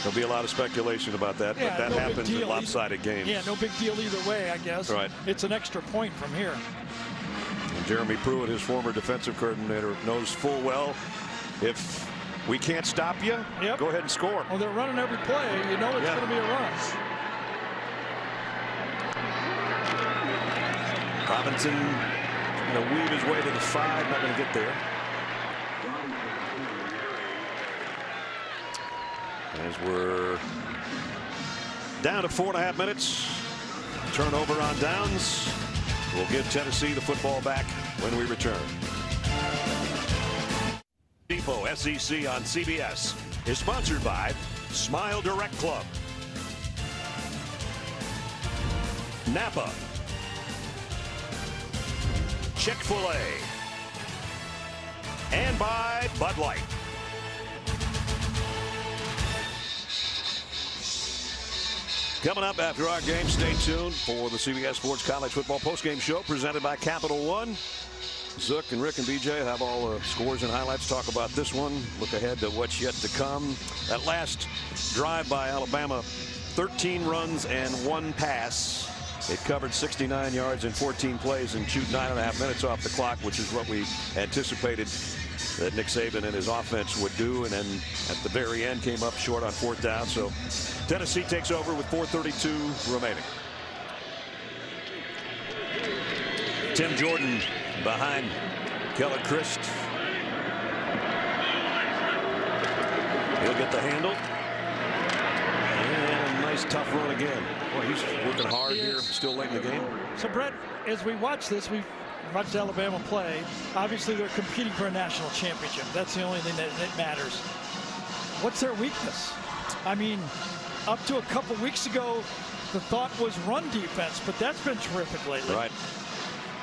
S2: There'll be a lot of speculation about that, but that happens in lopsided games.
S3: Yeah, no big deal either way, I guess.
S2: Right.
S3: It's an extra point from here.
S2: And Jeremy Pruitt, his former defensive coordinator, knows full well if we can't stop you, go ahead and score.
S3: Well, they're running every play. It's going to be a run.
S2: Robinson going to weave his way to the 5, not going to get there. As we're down to 4.5 minutes. Turnover on downs. We'll give Tennessee the football back when we return. Depot SEC on CBS is sponsored by Smile Direct Club, Napa, Chick-fil-A, and by Bud Light. Coming up after our game, stay tuned for the CBS Sports College Football Postgame Show presented by Capital One. Zook and Rick and BJ have all the scores and highlights. Talk about this one. Look ahead to what's yet to come. That last drive by Alabama, 13 runs and 1 pass. It covered 69 yards in 14 plays and chewed 9.5 minutes off the clock, which is what we anticipated that Nick Saban and his offense would do, and then at the very end came up short on 4th down. So Tennessee takes over with 4:32 remaining. Tim Jordan behind Keller Christ. He'll get the handle. And a nice tough run again. Boy, he's working hard here, still late in the game.
S3: So Brett, as we watch this, we've watched Alabama play. Obviously they're competing for a national championship. That's the only thing that matters. What's their weakness? I mean, up to a couple weeks ago, the thought was run defense, but that's been terrific lately.
S2: Right.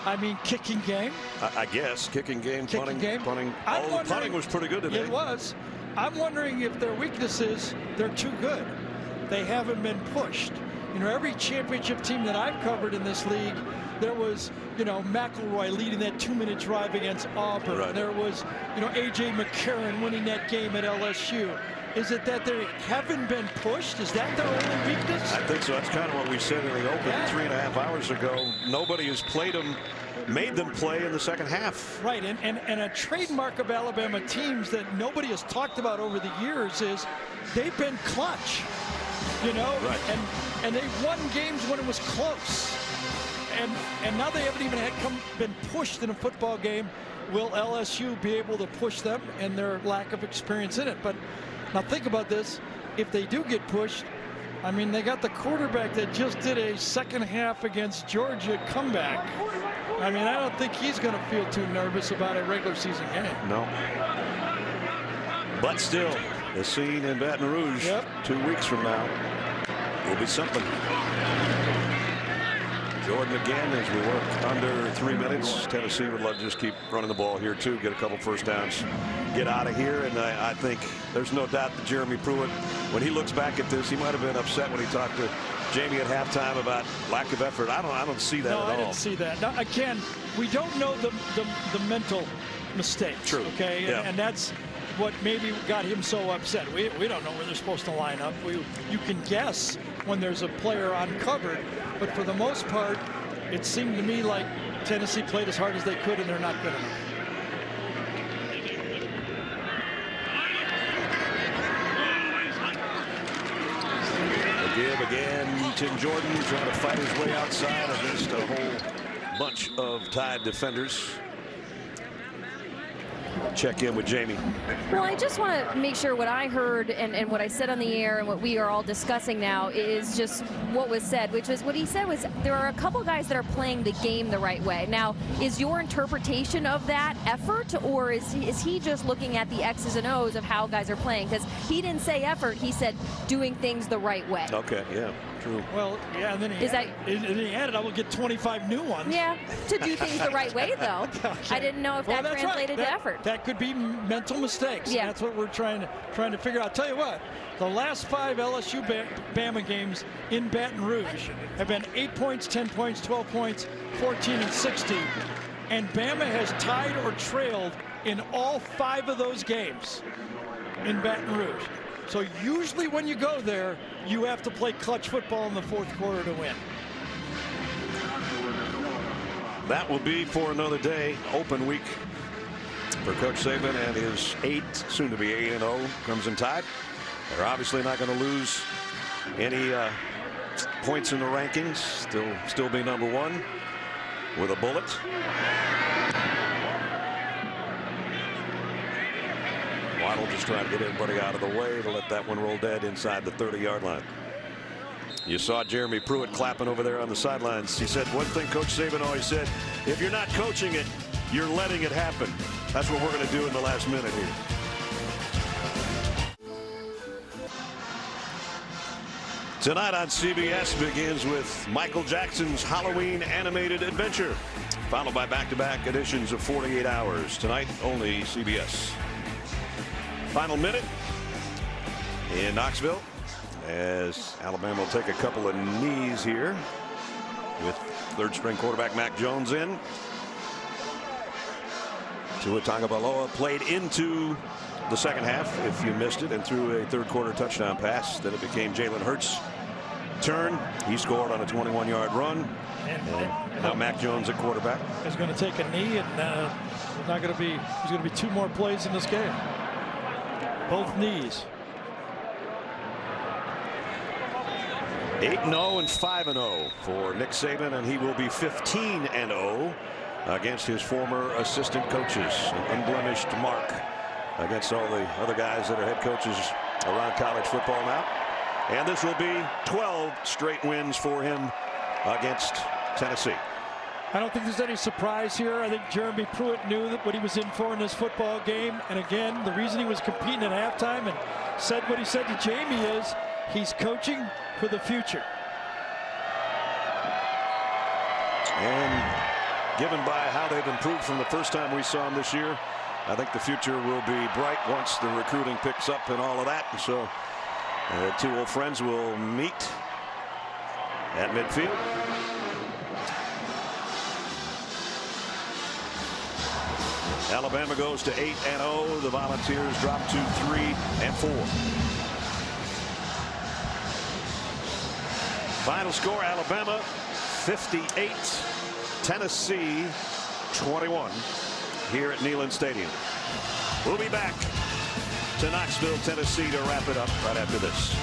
S3: I mean, kicking game.
S2: I guess kicking game, punting.
S3: Punting
S2: Was pretty good today.
S3: It was. I'm wondering if their weakness is they're too good. They haven't been pushed. Every championship team that I've covered in this league, there was, McElroy leading that 2-minute drive against Auburn.
S2: Right.
S3: There was, A.J. McCarron winning that game at LSU. Is it that they haven't been pushed? Is that their only weakness?
S2: I think so. That's kind of what we said in the open 3.5 hours ago. Nobody has played them, made them play in the second half.
S3: Right, and a trademark of Alabama teams that nobody has talked about over the years is they've been clutch.
S2: Right.
S3: And they've won games when it was close. And now they haven't even been pushed in a football game. Will LSU be able to push them and their lack of experience in it? But now think about this. If they do get pushed, I mean, they got the quarterback that just did a second half against Georgia comeback. I mean, I don't think he's going to feel too nervous about a regular season game.
S2: No. But still, the scene in Baton Rouge 2 weeks from now will be something. Jordan again as we work under 3 minutes. Tennessee would love to just keep running the ball here too, get a couple first downs, get out of here. And I think there's no doubt that Jeremy Pruitt, when he looks back at this, he might have been upset when he talked to Jamie at halftime about lack of effort. I don't see that at all.
S3: No, I didn't see that. Now, again, we don't know the mental mistakes.
S2: True.
S3: Okay,
S2: yeah.
S3: And that's what maybe got him so upset. We don't know where they're supposed to line up. You can guess when there's a player uncovered, but for the most part, it seemed to me like Tennessee played as hard as they could, and they're not good enough.
S2: Give again, Tim Jordan trying to fight his way outside against a whole bunch of Tide defenders. check in with Jamie.
S10: Well, I just want to make sure what I heard and what I said on the air and what we are all discussing now is just what was said, which was what he said was there are a couple guys that are playing the game the right way. Now, is your interpretation of that effort, or is he just looking at the X's and O's of how guys are playing? Because he didn't say effort, he said doing things the right way.
S2: Okay, yeah, true.
S3: Well, yeah, and then he added, I will get 25 new ones.
S10: Yeah, to do things the right way, though. Okay. I didn't know if that translated to effort.
S3: That could be mental mistakes.
S10: Yeah.
S3: That's what we're trying to figure out. I'll tell you what, the last 5 LSU Bama games in Baton Rouge have been 8 points, 10 points, 12 points, 14 and 60. And Bama has tied or trailed in all 5 of those games in Baton Rouge. So usually when you go there, you have to play clutch football in the fourth quarter to win.
S2: That will be for another day. Open week for Coach Saban and his 8, soon to be 8-0 Crimson Tide. They're obviously not going to lose any points in the rankings. Still be number 1 with a bullet. Waddle just trying to get everybody out of the way to let that one roll dead inside the 30-yard line. You saw Jeremy Pruitt clapping over there on the sidelines. He said one thing Coach Saban always said, if you're not coaching it, you're letting it happen. That's what we're going to do in the last minute here. Tonight on CBS begins with Michael Jackson's Halloween animated adventure, followed by back-to-back editions of 48 Hours. Tonight, only CBS. Final minute in Knoxville as Alabama will take a couple of knees here with third-string quarterback Mac Jones in. Tua Tagovailoa played into the second half, if you missed it, and threw a third-quarter touchdown pass. Then it became Jalen Hurts' turn. He scored on a 21-yard run. And now Mac Jones at quarterback.
S3: He's going to take a knee, and there's going to be 2 more plays in this game. Both knees.
S2: 8-0 and 5-0 for Nick Saban, and he will be 15-0 against his former assistant coaches. An unblemished mark against all the other guys that are head coaches around college football now. And this will be 12 straight wins for him against Tennessee.
S3: I don't think there's any surprise here. I think Jeremy Pruitt knew that what he was in for in this football game. And again, the reason he was competing at halftime and said what he said to Jamie is he's coaching for the future.
S2: And given by how they've improved from the first time we saw him this year, I think the future will be bright once the recruiting picks up and all of that. So 2 old friends will meet at midfield. Alabama goes to 8-0. The Volunteers drop to 3-4. Final score: Alabama 58, Tennessee 21 here at Neyland Stadium. We'll be back to Knoxville, Tennessee to wrap it up right after this.